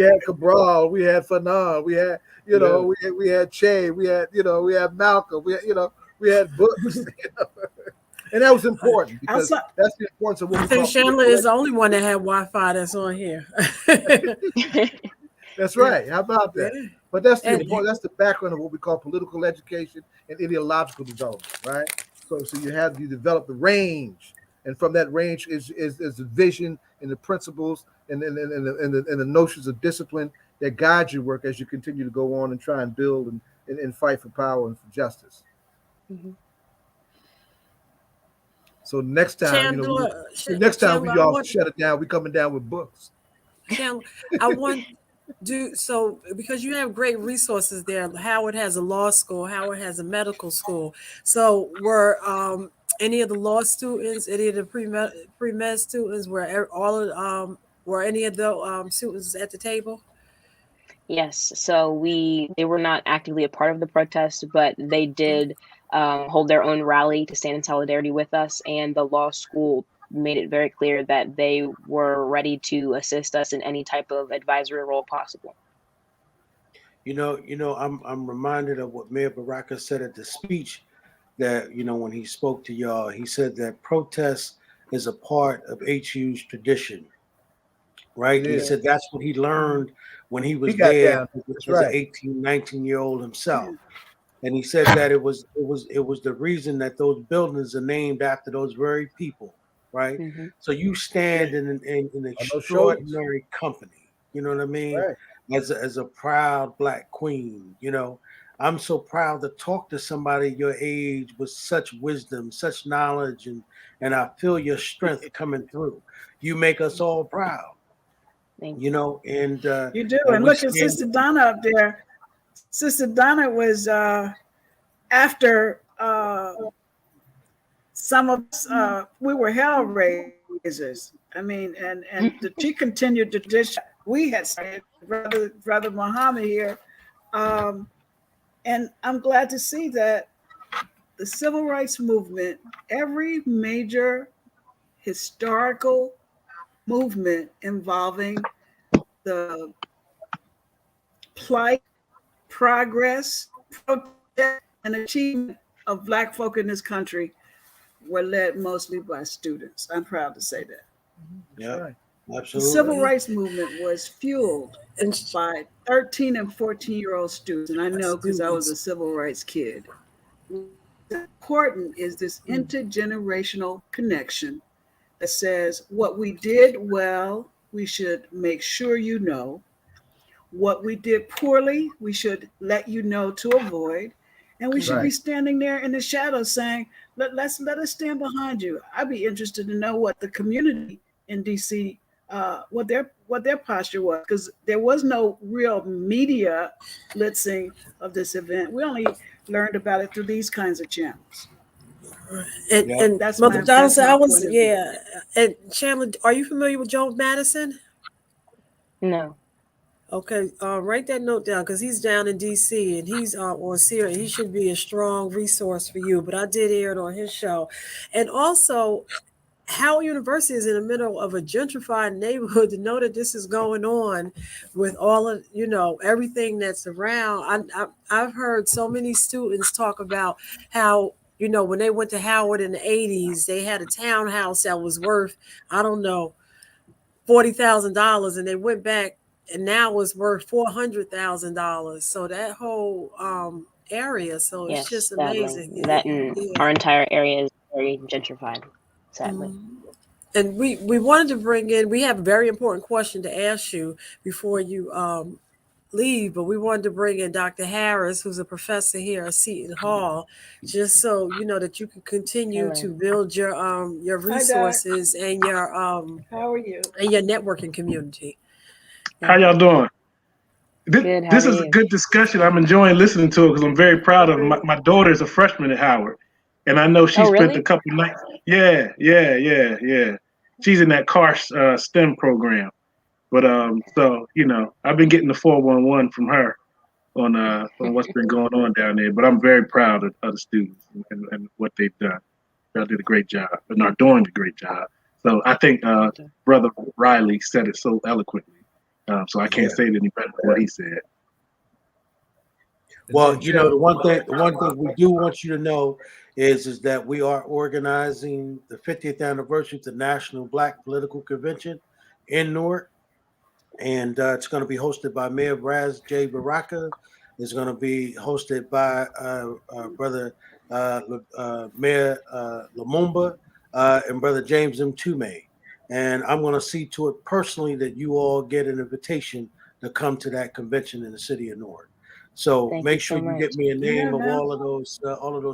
Speaker 5: had Cabral, we had Fanon, we had we had Che, we had Malcolm, we had books. And that was important, because that's the importance of what
Speaker 6: I think Chandler is the only one that had Wi-Fi that's on here.
Speaker 5: That's right. How about that? Yeah. But that's the background of what we call political education and ideological development, right? So you develop the range, and from that range is the vision and the principles and the notions of discipline that guide your work as you continue to go on and try and build and fight for power and for justice. Mm-hmm. So next time, Chandler, we all shut it down. We coming down with books.
Speaker 6: Chandler, because you have great resources there. Howard has a law school. Howard has a medical school. So were any of the law students, any of the pre-med students, were any of the students at the table?
Speaker 7: Yes. So they were not actively a part of the protest, but they did hold their own rally to stand in solidarity with us. And the law school made it very clear that they were ready to assist us in any type of advisory role possible.
Speaker 2: I'm reminded of what Mayor Baraka said at the speech that, when he spoke to y'all. He said that protest is a part of HU's tradition, right?
Speaker 5: Yeah.
Speaker 2: He said that's what he learned when he was
Speaker 5: got
Speaker 2: there
Speaker 5: down.
Speaker 2: as an 18, 19-year-old himself. And he said that it was the reason that those buildings are named after those very people, right?
Speaker 7: Mm-hmm.
Speaker 2: So you stand in an extraordinary company, you know what I mean?
Speaker 5: Right.
Speaker 2: As a proud Black queen, I'm so proud to talk to somebody your age with such wisdom, such knowledge, and I feel your strength coming through. You make us all proud,
Speaker 7: Thank
Speaker 2: you. And
Speaker 8: you do.
Speaker 2: and
Speaker 8: And
Speaker 2: we
Speaker 8: look at
Speaker 2: stand.
Speaker 8: Sister Donna up there. Sister Donna was after some of us, we were hell raisers. I mean, and she continued the tradition we had started, Brother Muhammad here. And I'm glad to see that the civil rights movement, every major historical movement involving the plight, progress, protest, and achievement of Black folk in this country were led mostly by students. I'm proud to say that.
Speaker 2: Yeah,
Speaker 5: Right.
Speaker 2: absolutely.
Speaker 8: The civil rights movement was fueled by 13 and 14-year-old students, and I know because I was a civil rights kid. What's important is this intergenerational connection that says what we did well, we should make sure you know. What we did poorly, we should let you know to avoid. And we should be standing there in the shadows saying, let us stand behind you. I'd be interested to know what the community in DC, what their posture was, because there was no real media blitzing of this event. We only learned about it through these kinds of channels.
Speaker 6: And
Speaker 8: that's
Speaker 6: Mother Donaldson, I was,
Speaker 8: point of view.
Speaker 6: And Chandler, are you familiar with Joe Madison?
Speaker 7: No.
Speaker 6: Okay, write that note down because he's down in DC and he's on Syria. He should be a strong resource for you. But I did hear it on his show, and also Howard University is in the middle of a gentrified neighborhood. To know that this is going on with all of everything that's around. I've heard so many students talk about how when they went to Howard in the 80s, they had a townhouse that was worth $40,000, and they went back. And now it's worth $400,000. So that whole area, so it's just amazing.
Speaker 7: Our entire area is very gentrified, sadly.
Speaker 6: And we wanted to bring in. We have a very important question to ask you before you leave, but we wanted to bring in Dr. Harris, who's a professor here at Seton Hall, just so that you can continue to build your resources and your
Speaker 8: how are you
Speaker 6: and your networking community.
Speaker 9: How y'all doing? This is a good discussion. I'm enjoying listening to it because I'm very proud of it. My daughter is a freshman at Howard, and I know she spent a couple nights. Yeah. She's in that car STEM program, but so I've been getting the 411 from her on what's been going on down there. But I'm very proud of the students and what they've done. They did a great job, and are doing a great job. So I think Brother Riley said it so eloquently. So I can't say it any better than what he said.
Speaker 2: Well, the one thing we do want you to know is that we are organizing the 50th anniversary of the National Black Political Convention in Newark, and it's going to be hosted by Mayor Raz J. Baraka. It's going to be hosted by Brother Mayor Lumumba and Brother James M. Tume. And I'm going to see to it personally that you all get an invitation to come to that convention in the city of Newark. So make sure you get me a name of all of those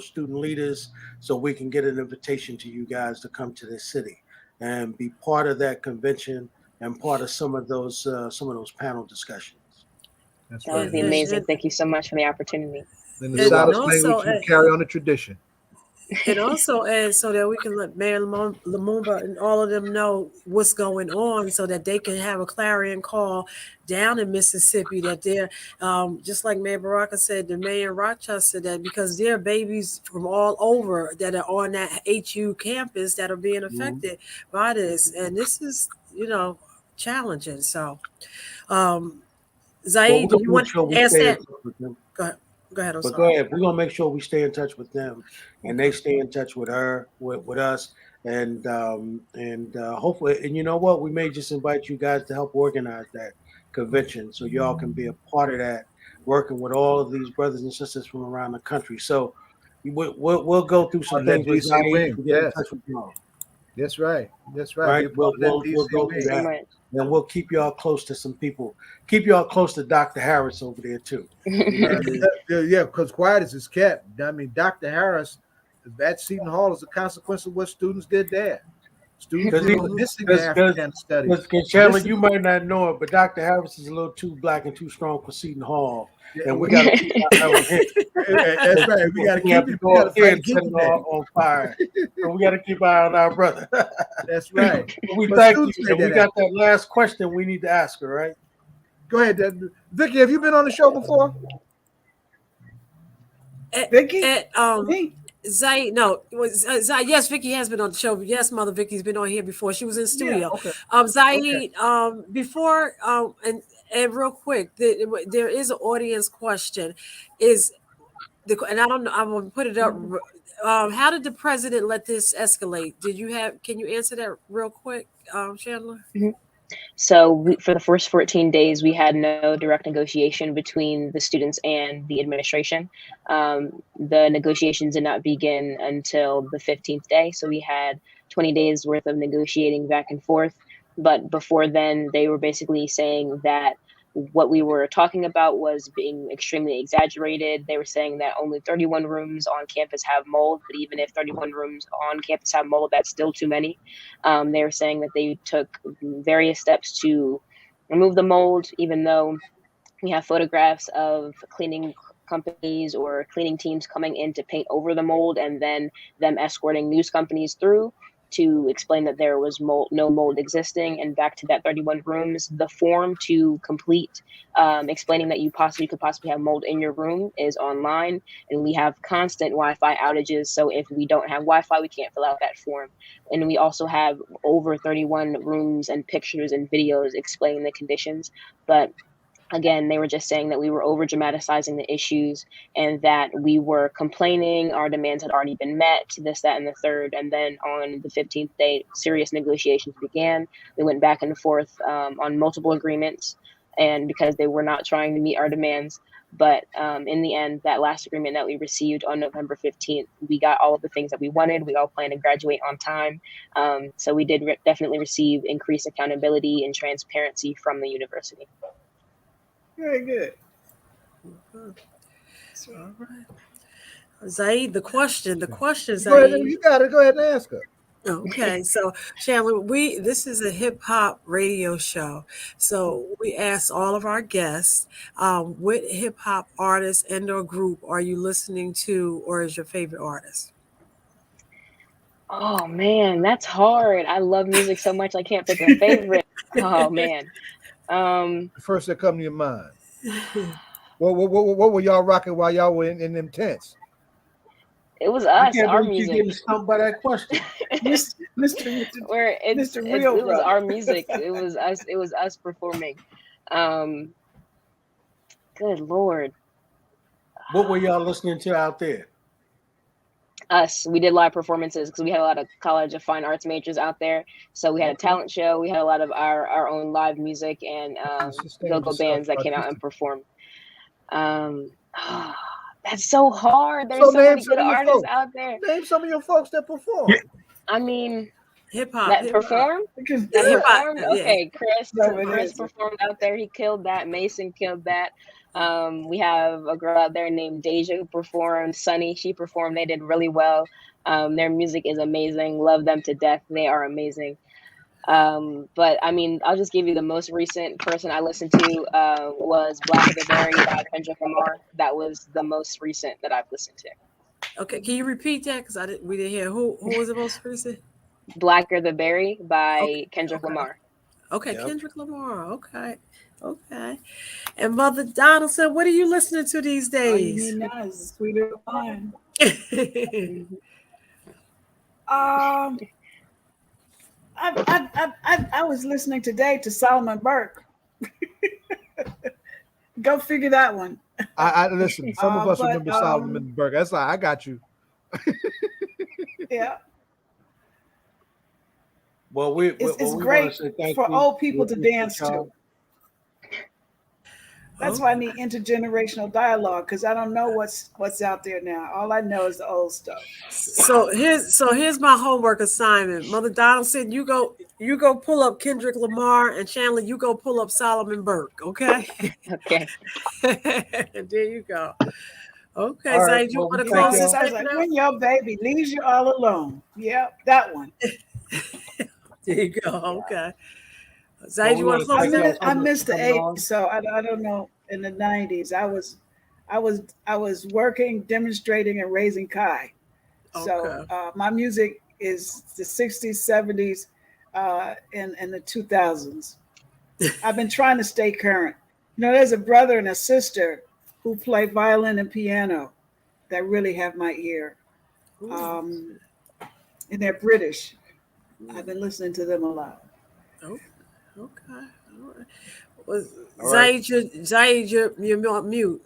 Speaker 2: student leaders, so we can get an invitation to you guys to come to this city and be part of that convention and part of some of those panel discussions.
Speaker 7: That would be amazing. Thank you so much for the opportunity.
Speaker 5: And the saddest thing we can carry on the tradition.
Speaker 6: And also, and so that we can let Mayor Lumumba and all of them know what's going on, so that they can have a clarion call down in Mississippi, that they're just like Mayor Baraka said, the mayor in Rochester, that because there are babies from all over that are on that HU campus that are being affected by this, and this is challenging. So, Zaid, do you want to ask that? Go ahead. Go ahead.
Speaker 2: But go ahead. We're gonna make sure we stay in touch with them, and they stay in touch with her, with us, and hopefully, and you know what, we may just invite you guys to help organize that convention, so y'all can be a part of that, working with all of these brothers and sisters from around the country. So we'll go through some things with Zaid to get in touch with y'all.
Speaker 5: That's right. That's right.
Speaker 2: Right. We'll go through that. And we'll keep y'all close to some people. Keep y'all close to Dr. Harris over there too.
Speaker 5: Yeah, because Quietus is kept. I mean, Dr. Harris at Seton Hall is a consequence of what students did there. Students missing the African studies.
Speaker 2: Because Chandler, you might not know it, but Dr. Harris is a little too black and too strong for Seton Hall. And we got to keep our
Speaker 5: That's right. We got to keep
Speaker 2: it on fire. So we got to keep our eye on our brother.
Speaker 5: That's right.
Speaker 2: We thank you. And we got that last question we need to ask her, right?
Speaker 5: Go ahead, Vicky. Have you been on the show before?
Speaker 8: Vicky?
Speaker 6: Zaid, no. Zaid, yes, Vicky has been on the show. Yes, Mother Vicky's been on here before. She was in studio.
Speaker 8: Yeah, okay.
Speaker 6: Zaid, before and real quick, there is an audience question. And I don't know, I'm gonna put it up. How did the president let this escalate? Can you answer that real quick, Chandler?
Speaker 7: Mm-hmm. So for the first 14 days, we had no direct negotiation between the students and the administration. The negotiations did not begin until the 15th day. So we had 20 days worth of negotiating back and forth. But before then, they were basically saying that what we were talking about was being extremely exaggerated. They were saying that only 31 rooms on campus have mold, but even if 31 rooms on campus have mold, that's still too many. They were saying that they took various steps to remove the mold, even though we have photographs of cleaning companies or cleaning teams coming in to paint over the mold and then them escorting news companies through to explain that there was no mold existing. And back to that 31 rooms, the form to complete explaining that you could possibly have mold in your room is online, and we have constant Wi-Fi outages. So if we don't have Wi-Fi, we can't fill out that form. And we also have over 31 rooms and pictures and videos explaining the conditions. But again, they were just saying that we were over dramatizing the issues and that we were complaining, our demands had already been met, this, that, and the third. And then on the 15th day, serious negotiations began. We went back and forth on multiple agreements, and because they were not trying to meet our demands. But in the end, that last agreement that we received on November 15th, we got all of the things that we wanted. We all planned to graduate on time. So we did definitely receive increased accountability and transparency from the university.
Speaker 8: Very good.
Speaker 6: All right. Zaid, the question, Zaid.
Speaker 5: You got to go ahead and ask her.
Speaker 6: Okay, so Chandler, this is a hip hop radio show. So we ask all of our guests, what hip hop artist and or group are you listening to, or is your favorite artist?
Speaker 7: Oh man, that's hard. I love music so much I can't pick a favorite. Oh man.
Speaker 5: First that come to your mind. What were y'all rocking while y'all were in them tents?
Speaker 7: It was us, our music.
Speaker 2: You getting stumped by that question,
Speaker 8: Mr.
Speaker 7: It was our music. It was us. It was us performing. Good Lord.
Speaker 2: What were y'all listening to out there?
Speaker 7: Us. We did live performances because we had a lot of College of Fine Arts majors out there. So we had a talent show. We had a lot of our own live music and go-go bands that came out and performed. That's so hard. There's so many good artists out there.
Speaker 5: Name some of your folks that perform.
Speaker 7: Yeah. I mean,
Speaker 6: hip hop.
Speaker 7: That performed? Okay, Chris performed out there. He killed that. Mason killed that. We have a girl out there named Deja who performed. Sunny, she performed. They did really well. Their music is amazing. Love them to death. They are amazing. But I mean, I'll just give you the most recent person I listened to was Black of the Berry by Kendrick Lamar. That was the most recent that I've listened to.
Speaker 6: Okay, can you repeat that? Because we didn't hear who was the most recent?
Speaker 7: Blacker the Berry by Kendrick Lamar.
Speaker 6: Okay, yep. Kendrick Lamar. Okay. And Mother Donaldson, what are you listening to these days?
Speaker 8: All you need now is Sweeter Wine. I was listening today to Solomon Burke. Go figure that one.
Speaker 5: I listen. Some of us remember Solomon Burke. That's like I got you.
Speaker 8: Yeah.
Speaker 2: Well,
Speaker 8: it's great for old people to dance to. That's why I need intergenerational dialogue, because I don't know what's out there now. All I know is the old stuff.
Speaker 6: So here's my homework assignment. Mother Donaldson, you go pull up Kendrick Lamar, and Chandler, you go pull up Solomon Burke. Okay.
Speaker 7: Okay.
Speaker 6: There you go. Okay, so right, you want to close this?
Speaker 8: I was like, when your baby leaves you all alone. Yeah, that one.
Speaker 6: There you go. Okay. Zaid, you want to close?
Speaker 8: I missed the 80s, so I don't know. In the 90s, I was working, demonstrating, and raising Kai. Okay. So my music is the 60s, 70s, and the 2000s. I've been trying to stay current. You know, there's a brother and a sister who play violin and piano that really have my ear, and they're British. I've been listening to them a lot.
Speaker 6: Oh. Okay. All right. Zaid, you're mute.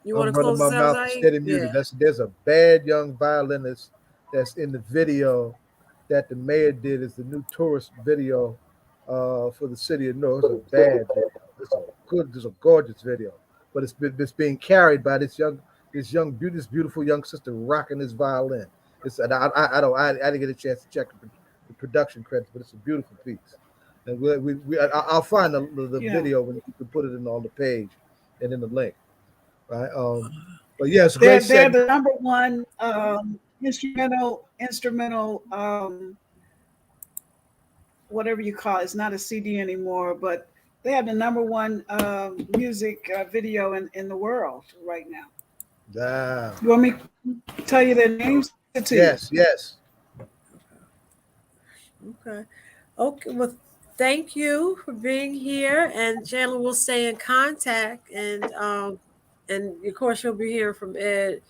Speaker 6: You want to close this out, Zaid?
Speaker 5: Yeah. There's a bad young violinist that's in the video that the mayor did. It's the new tourist video for the city of Newark. It's a bad video. It's a gorgeous video, but it's being carried by this beautiful young sister rocking this violin. I didn't get a chance to check the production credits, but it's a beautiful piece. And I'll find the video when you can put it in on the page and in the link, right? But yes,
Speaker 8: they're the number one instrumental, whatever you call it. It's not a CD anymore, but they have the number one music video in the world right now.
Speaker 5: Yeah.
Speaker 8: You want me to tell you their names?
Speaker 5: Yes.
Speaker 6: Okay. Well, thank you for being here, and Chandler will stay in contact, and of course you'll be hearing from Ed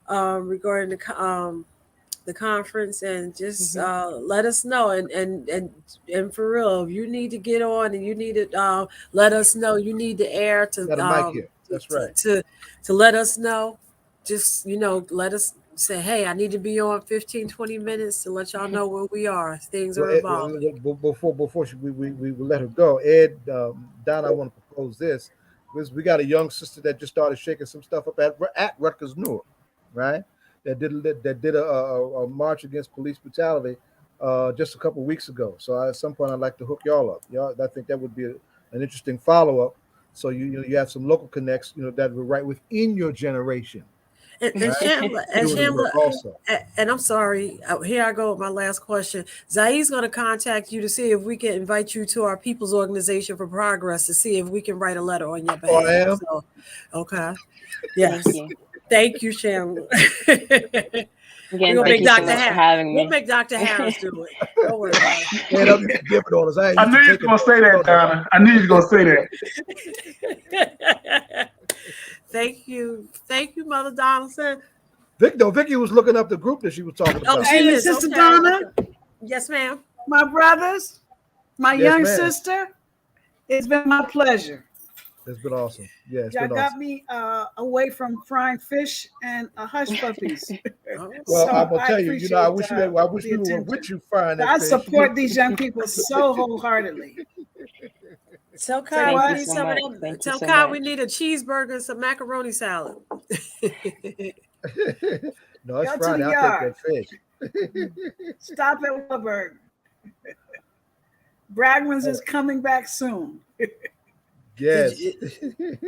Speaker 6: regarding the conference, and just let us know, and for real, if you need to get on and you need to let us know, you need the air to
Speaker 5: that's right,
Speaker 6: to let us know. Just let us say, hey, I need to be on 15-20 minutes to let y'all know where we are. Things are evolving.
Speaker 5: Before we let her go, Ed, Don, I want to propose this. We got a young sister that just started shaking some stuff up at Rutgers Newark, right? That did a march against police brutality just a couple of weeks ago. So at some point, I'd like to hook y'all up. I think that would be an interesting follow-up. So you have some local connects, that were right within your generation.
Speaker 6: And Chandler, and I'm sorry, here I go with my last question. Zaid's going to contact you to see if we can invite you to our People's Organization for Progress to see if we can write a letter on your behalf.
Speaker 5: Oh, I am?
Speaker 6: So, okay. Yes. Thank you, Chandler.
Speaker 7: Again, thank you so much for having me.
Speaker 6: We'll make Dr. Harris do it. Don't worry about it.
Speaker 9: Man, I'm giving on us. I knew you were going to say that, Donna. I knew you were going to say
Speaker 6: that. Thank you, Mother Donaldson.
Speaker 5: Vicky was looking up the group that she was talking about.
Speaker 8: Oh, hey, Sister Donna.
Speaker 6: Yes, ma'am.
Speaker 8: My brothers, my young sister. It's been my pleasure.
Speaker 5: It's been awesome. Yeah,
Speaker 8: y'all got me away from frying fish and hush puppies.
Speaker 5: Well, so I'm gonna tell you, I wish we were with you frying that fish.
Speaker 8: I support these young people so wholeheartedly.
Speaker 6: Tell Kai we need some of them. Tell Kai we need a cheeseburger and some macaroni salad.
Speaker 5: No, it's Friday. I'll take that fish.
Speaker 8: Stop at Wahlberg. Bragman's is coming back soon.
Speaker 5: Yes.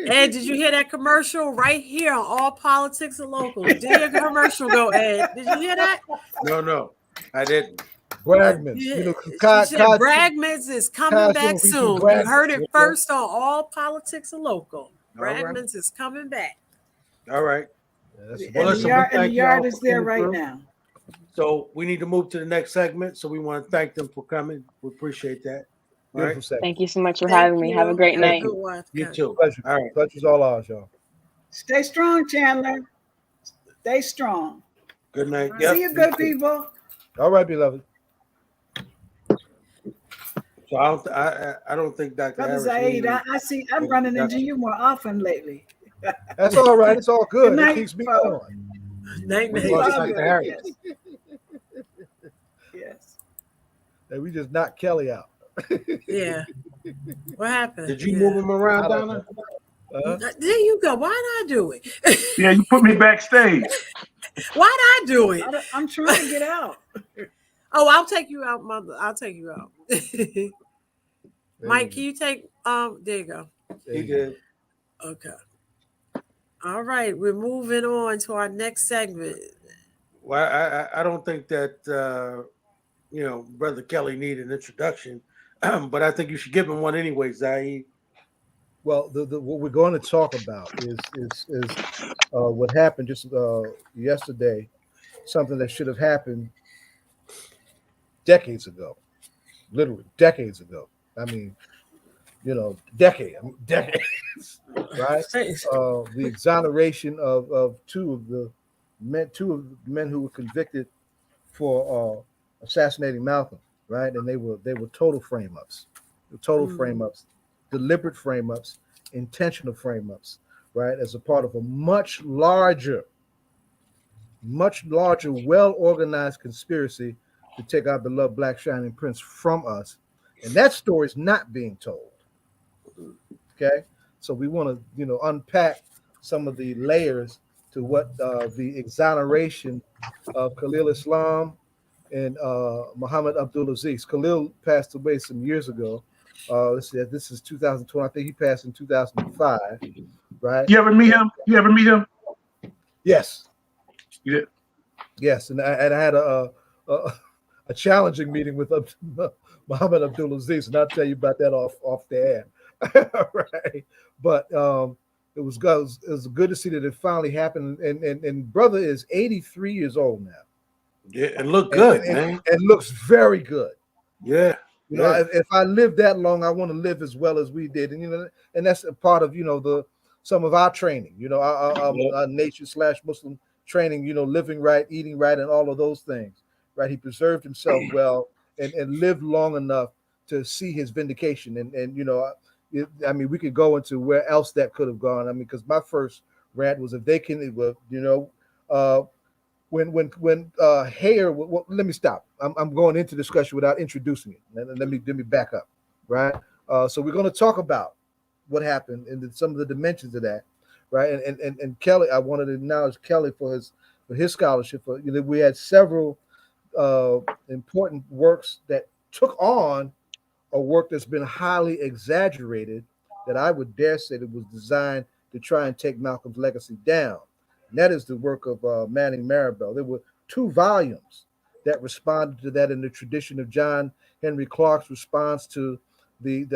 Speaker 6: Ed, did you hear that commercial right here on All Politics and Local? Did you hear the commercial go, Ed? Did you hear that?
Speaker 2: No, I didn't.
Speaker 5: Bragman's.
Speaker 6: Bragman's is coming back soon. You heard it first on All Politics and Local. Bragman's is coming back.
Speaker 2: All right. Well, listen,
Speaker 8: the yard is there right now.
Speaker 2: So we need to move to the next segment. So we want to thank them for coming. We appreciate that. All right.
Speaker 7: Thank you so much for having me. Have a great night.
Speaker 2: You too.
Speaker 5: Pleasure.
Speaker 2: All right.
Speaker 5: Pleasure's all ours, y'all.
Speaker 8: Stay strong, Chandler. Stay strong.
Speaker 2: Good night.
Speaker 8: See you, good people.
Speaker 5: All right, beloved.
Speaker 2: So I don't think Dr.
Speaker 8: Brother
Speaker 2: Harris
Speaker 8: Zaid, I see I'm running into you more often lately.
Speaker 5: That's all right. It's all good.
Speaker 8: Good
Speaker 5: It keeps me on.
Speaker 6: Night,
Speaker 2: Dr. Harris.
Speaker 8: Yes.
Speaker 5: And we just knocked Kelly out.
Speaker 6: Yeah. What happened?
Speaker 2: Did you move him around, Donna?
Speaker 6: There you go. Why'd I do it?
Speaker 9: Yeah, you put me backstage.
Speaker 6: Why'd I do it?
Speaker 8: I'm trying to get out.
Speaker 6: Oh, I'll take you out, mother. I'll take you out. Mike, can you take there you go.
Speaker 2: He did.
Speaker 6: Okay. All right, we're moving on to our next segment.
Speaker 2: Well, I don't think that Brother Kelly needed an introduction, but I think you should give him one anyway, Zaid.
Speaker 5: Well, what we're going to talk about is what happened just yesterday, something that should have happened decades ago, literally decades ago. I mean, decades, right? The exoneration of two of the men who were convicted for assassinating Malcolm, right? And they were total frame-ups, frame-ups, deliberate frame-ups, intentional frame-ups, right? As a part of a much larger, well-organized conspiracy to take our beloved Black Shining Prince from us. And that story is not being told. Okay, so we want to, unpack some of the layers to what the exoneration of Khalil Islam and Muhammad Abdulaziz. Khalil passed away some years ago. Let's see, this is 2020. I think he passed in 2005, right?
Speaker 9: You ever meet him?
Speaker 5: Yes.
Speaker 9: You did?
Speaker 5: Yes, and I had a challenging meeting with Muhammad Abdulaziz, and I'll tell you about that off the air. Right, but it was good to see that it finally happened. And brother is 83 years old now.
Speaker 2: Yeah, and look good, man.
Speaker 5: And looks very good.
Speaker 2: Yeah.
Speaker 5: If I live that long, I want to live as well as we did, and that's a part of some of our training. Our nation/Muslim training. Living right, eating right, and all of those things. Right, he preserved himself well and lived long enough to see his vindication. I mean, we could go into where else that could have gone. I mean, because my first rant was if they can, when Hayer. Well, let me stop. I'm going into discussion without introducing it. Let me back up. Right. So we're going to talk about what happened and some of the dimensions of that. Right. And Kelly, I wanted to acknowledge Kelly for his scholarship. We had several important works that took on a work that's been highly exaggerated, that I would dare say that was designed to try and take Malcolm's legacy down. And that is the work of Manning Marable. There were 2 volumes that responded to that in the tradition of John Henry Clark's response to the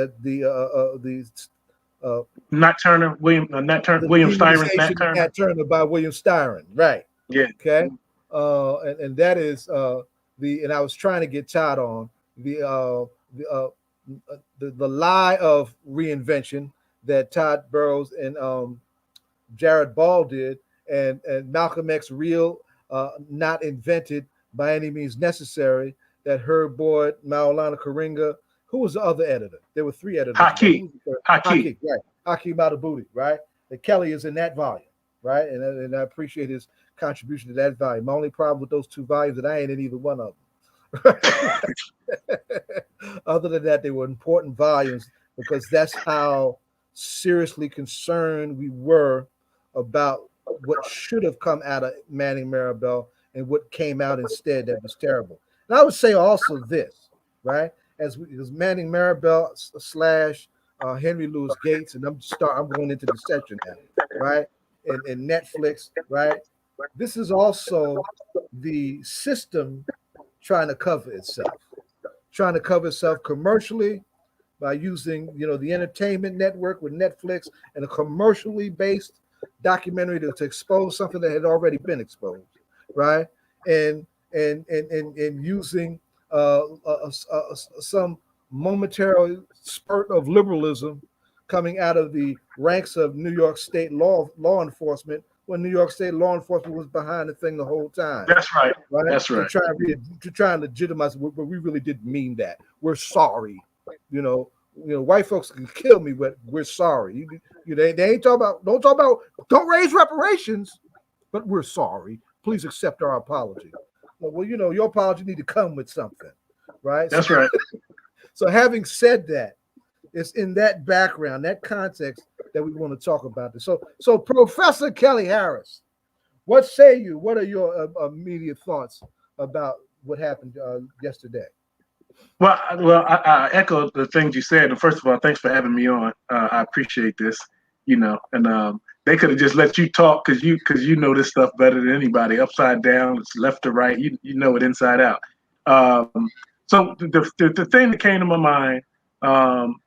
Speaker 9: Nat Turner, William Styron,
Speaker 5: Nat Turner by William Styron, right?
Speaker 9: Yeah.
Speaker 5: Okay. And that is and I was trying to get Todd on the lie of reinvention that Todd Burrows and Jared Ball did, and Malcolm X real, not invented by any means necessary, that Herb Boyd, Maulana Karinga, who was the other editor? There were 3 editors.
Speaker 9: Haki,
Speaker 5: right. Haki Matabuti, right? That Kelly is in that volume, right? And I appreciate his contribution to that volume. My only problem with those 2 volumes that I ain't in either one of them. Other than that, they were important volumes because that's how seriously concerned we were about what should have come out of Manning Marable and what came out instead that was terrible. And I would say also this, right? As Manning Marable / Henry Louis Gates, and I'm going into the section now, right? And Netflix, right? This is also the system trying to cover itself commercially by using, the entertainment network with Netflix and a commercially based documentary to expose something that had already been exposed, right? And using some momentary spurt of liberalism coming out of the ranks of New York State law enforcement, when New York State law enforcement was behind the thing the whole time.
Speaker 9: That's right. That's right.
Speaker 5: To try and legitimize it, but we really didn't mean that. We're sorry. White folks can kill me, but we're sorry. They ain't talking about. Don't raise reparations, but we're sorry. Please accept our apology. Well, your apology need to come with something, right?
Speaker 9: That's right.
Speaker 5: So having said that, it's in that background, that context, that we want to talk about this. So Professor Kelly Harris, what say you? What are your immediate thoughts about what happened yesterday?
Speaker 9: Well, I echo the things you said. And first of all, thanks for having me on. I appreciate this. And they could have just let you talk because you know this stuff better than anybody. Upside down, it's left to right. You know it inside out. So the thing that came to my mind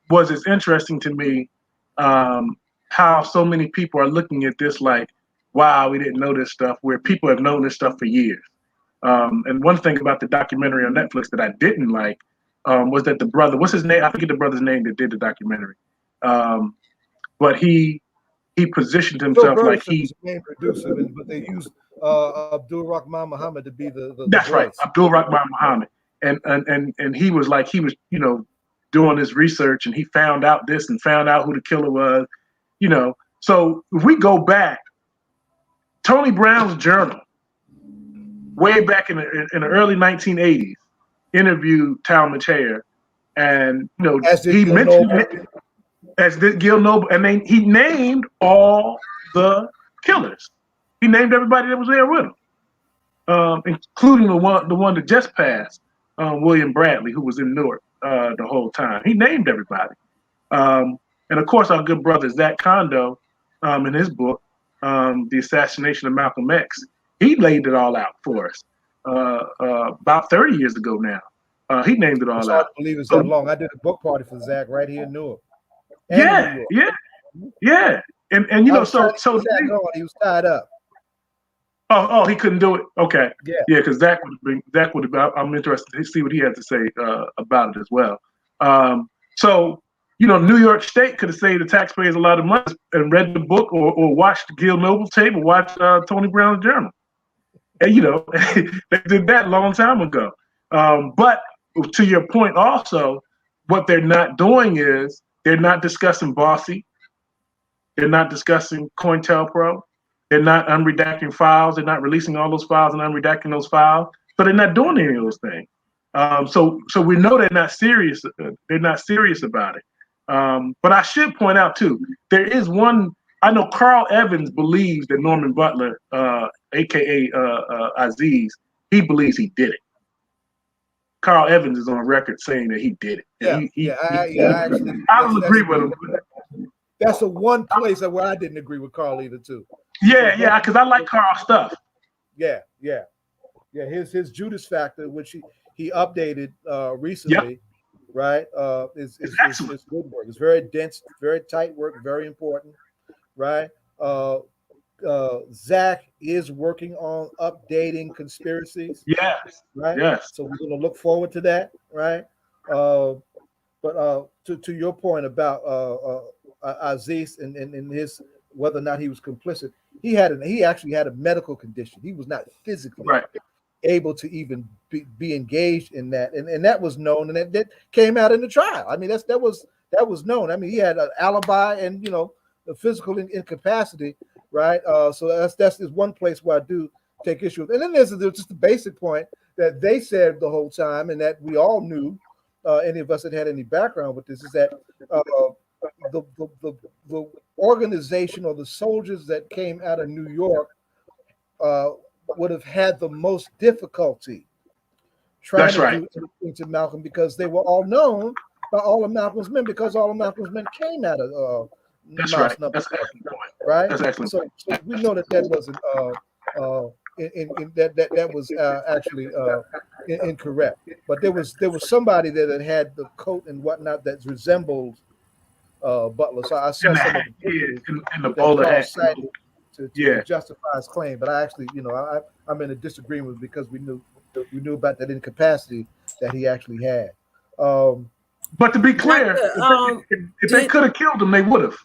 Speaker 9: was it's interesting to me how so many people are looking at this like, wow, we didn't know this stuff, where people have known this stuff for years. And one thing about the documentary on Netflix that I didn't like was that the brother, what's his name? I forget the brother's name that did the documentary. But he positioned himself like he's the main producer,
Speaker 5: but they used Abdul Rahman Muhammad to be the
Speaker 9: that's
Speaker 5: voice.
Speaker 9: Right, Abdul Rahman Muhammad, and he was like doing his research, and he found out this and found out who the killer was, So if we go back, Tony Brown's journal, way back in the early 1980s, interviewed Talmadge Hayer, and he mentioned it. As did Gil Noble, and then he named all the killers. He named everybody that was there with him, including the one that just passed, William Bradley, who was in Newark the whole time. He named everybody, and of course our good brother Zach Kondo, in his book, "The Assassination of Malcolm X," he laid it all out for us about 30 years ago now. He named it all out.
Speaker 5: I believe it's that long. I did a book party for Zach right here in Newark.
Speaker 9: Yeah. And so
Speaker 5: he was tied up.
Speaker 9: Oh, he couldn't do it. Okay. Yeah, because Zach would have. I'm interested to see what he had to say about it as well. So New York State could have saved the taxpayers a lot of money and read the book or watched Gil Noble's tape or watched Tony Brown's journal. And they did that a long time ago. But to your point, also, what they're not doing is they're not discussing Bossy. They're not discussing COINTELPRO. They're not unredacting files. They're not releasing all those files and unredacting those files. So they're not doing any of those things. So we know they're not serious. They're not serious about it. But I should point out too, there is one. I know Carl Evans believes that Norman Butler, aka Aziz, he believes he did it. Carl Evans is on record saying that he did it. I will agree with him.
Speaker 5: That's the one place where I didn't agree with Carl either, too.
Speaker 9: Yeah, because I like Carl's stuff.
Speaker 5: Yeah. His Judas Factor, which he updated recently, right? Is good work. It's very dense, very tight work, very important, right? Zach is working on updating conspiracies.
Speaker 9: Yes.
Speaker 5: Right.
Speaker 9: Yes.
Speaker 5: So we're going to look forward to that. Right. But to your point about Aziz and his whether or not he was complicit, he actually had a medical condition. He was not physically able to even be engaged in that, and that was known, and that came out in the trial. I mean, that was known. I mean, he had an alibi and the physical incapacity. Right. So that's one place where I do take issue with. And then there's just the basic point that they said the whole time, and that we all knew, any of us that had any background with this, is that the organization or the soldiers that came out of New York would have had the most difficulty trying to do anything to Malcolm, because they were all known by all of Malcolm's men, because all of Malcolm's men came out of
Speaker 9: That's right. That's excellent point.
Speaker 5: Right.
Speaker 9: That's excellent.
Speaker 5: So we know that wasn't that was actually incorrect. But there was somebody that had the coat and whatnot that resembled Butler. So I saw some of the
Speaker 9: in the bowler hat.
Speaker 5: to justify his claim. But I actually, I'm in a disagreement because we knew about that incapacity that he actually had.
Speaker 9: But to be clear, if they could have killed him, they would have.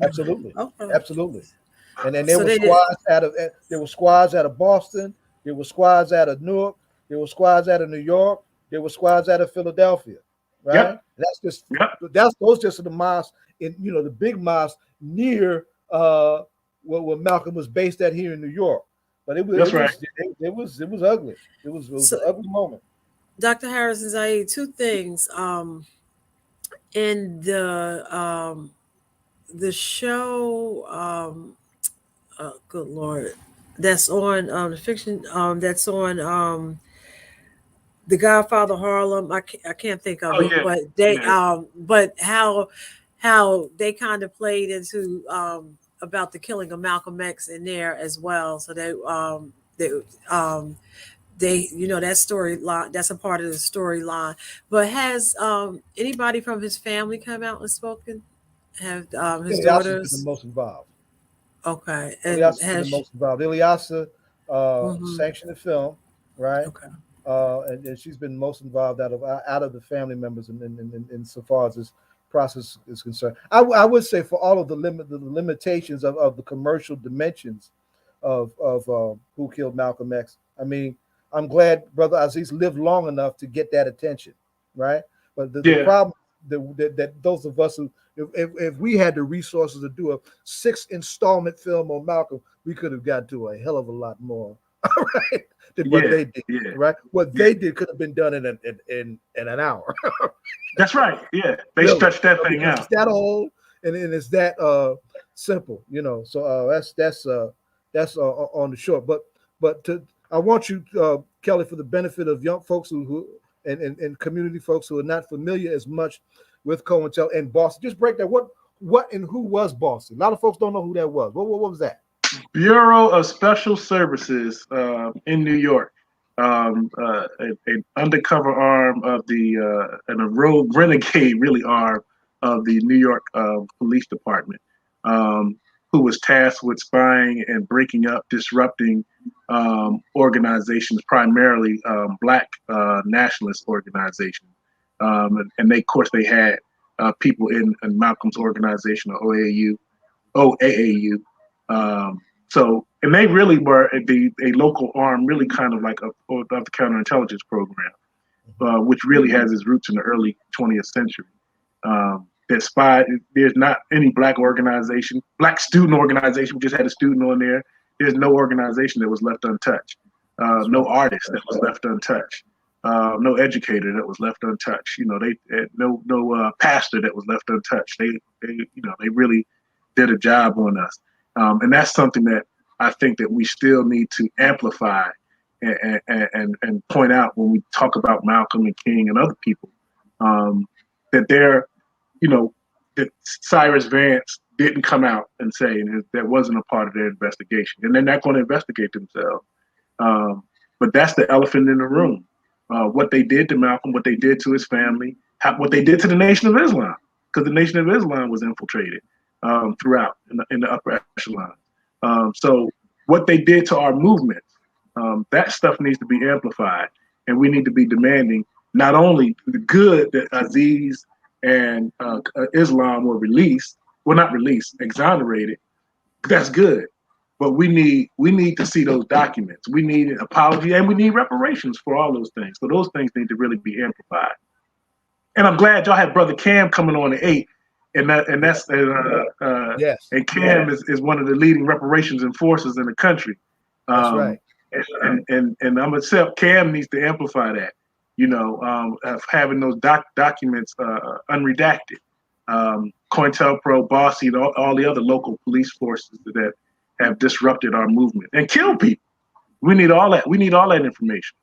Speaker 5: Absolutely, absolutely. And then there were squads out of Boston. There were squads out of Newark. There were squads out of New York. There were squads out of Philadelphia. Right.
Speaker 9: Yep.
Speaker 5: Those just are the mosques in the big mosques near where Malcolm was based at here in New York. But it was ugly. It was an ugly moment.
Speaker 6: Dr. Harris and Zaid, two things. In the show, good Lord, that's on the fiction that's on The Godfather Harlem. I can't think of it, but they but how they kind of played into about the killing of Malcolm X in there as well. So they that storyline, that's a part of the storyline. But has anybody from his family come out and spoken? Have his daughters
Speaker 5: been the most involved?
Speaker 6: Okay,
Speaker 5: and has been the most involved. Ilyasa sanctioned the film, right?
Speaker 6: Okay.
Speaker 5: And she's been most involved out of the family members in so far as this process is concerned. I would say for all of the limitations of the commercial dimensions of Who Killed Malcolm X. I mean, I'm glad Brother Aziz lived long enough to get that attention, right? But the problem that those of us who, if we had the resources to do a 6-installment film on Malcolm, we could have got to a hell of a lot more, right? Than what they did, right? What they did could have been done in an hour.
Speaker 9: That's right. Yeah, they stretched that thing out.
Speaker 5: It's that old, and it's that simple, So that's on the short. But I want you, Kelly, for the benefit of young folks who and community folks who are not familiar as much with COINTEL and Boston, just break that. What and who was Boston? A lot of folks don't know who that was. What was that?
Speaker 9: Bureau of Special Services in New York, an undercover arm of and a rogue renegade, really, arm of the New York Police Department, who was tasked with spying and breaking up, disrupting organizations, primarily Black nationalist organizations. And they, of course, they had people in Malcolm's organization, OAAU. And they really were a local arm, really kind of like of the counterintelligence program, which really has its roots in the early 20th century. That spied. There's not any Black organization, Black student organization. We just had a student on there. There's no organization that was left untouched. No artist that was left untouched. No educator that was left untouched. No pastor that was left untouched. They really did a job on us. And that's something that I think that we still need to amplify and point out when we talk about Malcolm and King and other people, that that Cyrus Vance didn't come out and say that wasn't a part of their investigation. And they're not going to investigate themselves. But that's the elephant in the room. What they did to Malcolm, what they did to his family, what they did to the Nation of Islam, because the Nation of Islam was infiltrated throughout in the upper echelon. So what they did to our movement, that stuff needs to be amplified, and we need to be demanding not only the good that Aziz and Islam were exonerated. That's good, but we need to see those documents. We need an apology, and we need reparations for all those things. So those things need to really be amplified. And I'm glad y'all had Brother Cam coming on at 8. And Cam is one of the leading reparations enforcers in the country.
Speaker 5: That's right.
Speaker 9: And I'm gonna say Cam needs to amplify that. Of having those documents unredacted. COINTELPRO, Bossy, and all the other local police forces that have disrupted our movement and killed people. We need all that. We need all that information.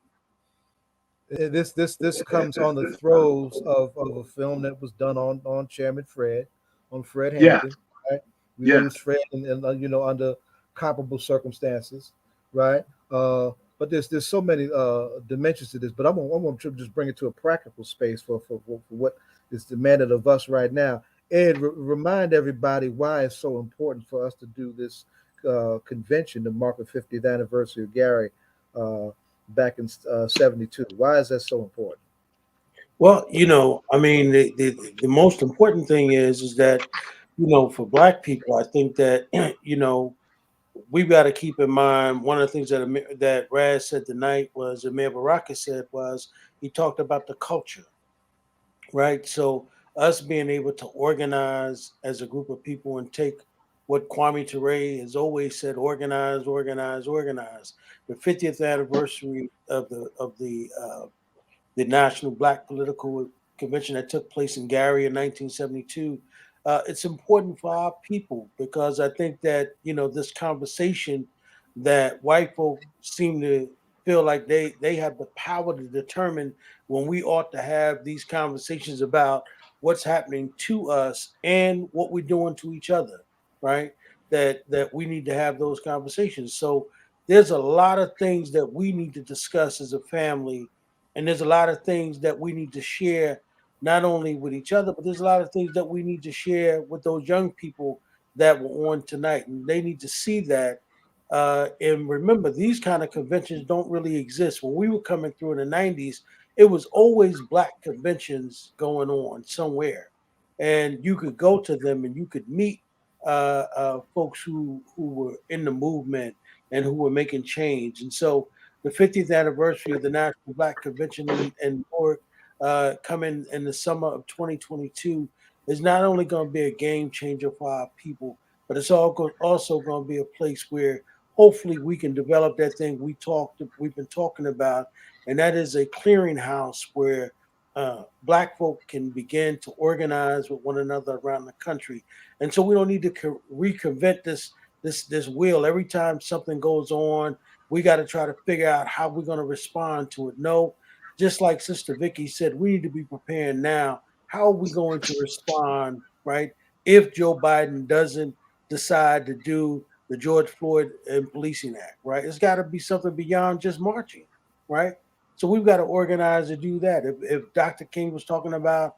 Speaker 5: This comes on the throes of a film that was done on Chairman Fred, on Fred Hampton. Right? We used Fred under comparable circumstances, right? But there's so many dimensions to this. But I'm going to just bring it to a practical space for what is demanded of us right now. And remind everybody why it's so important for us to do this convention to mark the 50th anniversary of Gary back in '72. Why is that so important?
Speaker 2: Well, I mean, the most important thing is that, for Black people, I think that, we've got to keep in mind one of the things that Raz said tonight was, Amir Baraka said was, he talked about the culture, right? So us being able to organize as a group of people and take what Kwame Ture has always said: organize, organize, organize. The 50th anniversary of the National Black Political Convention that took place in Gary in 1972. It's important for our people because I think that, this conversation that white folk seem to feel like they have the power to determine when we ought to have these conversations about what's happening to us and what we're doing to each other, right? That we need to have those conversations. So there's a lot of things that we need to discuss as a family, and there's a lot of things that we need to share, not only with each other, but there's a lot of things that we need to share with those young people that were on tonight. And they need to see that. And remember, these kind of conventions don't really exist. When we were coming through in the 90s, it was always Black conventions going on somewhere. And you could go to them and you could meet folks who were in the movement and who were making change. And so the 50th anniversary of the National Black Convention in Newark, coming in the summer of 2022, is not only going to be a game changer for our people, but it's also going to be a place where hopefully we can develop that thing we've been talking about, and that is a clearinghouse where Black folk can begin to organize with one another around the country. And so we don't need to reconvent this wheel every time something goes on. We got to try to figure out how we're going to respond to it. No, just like Sister Vicky said, we need to be prepared now. How are we going to respond, right? If Joe Biden doesn't decide to do the George Floyd and Policing Act, right? It's got to be something beyond just marching, right? So we've got to organize to do that. If Dr. King was talking about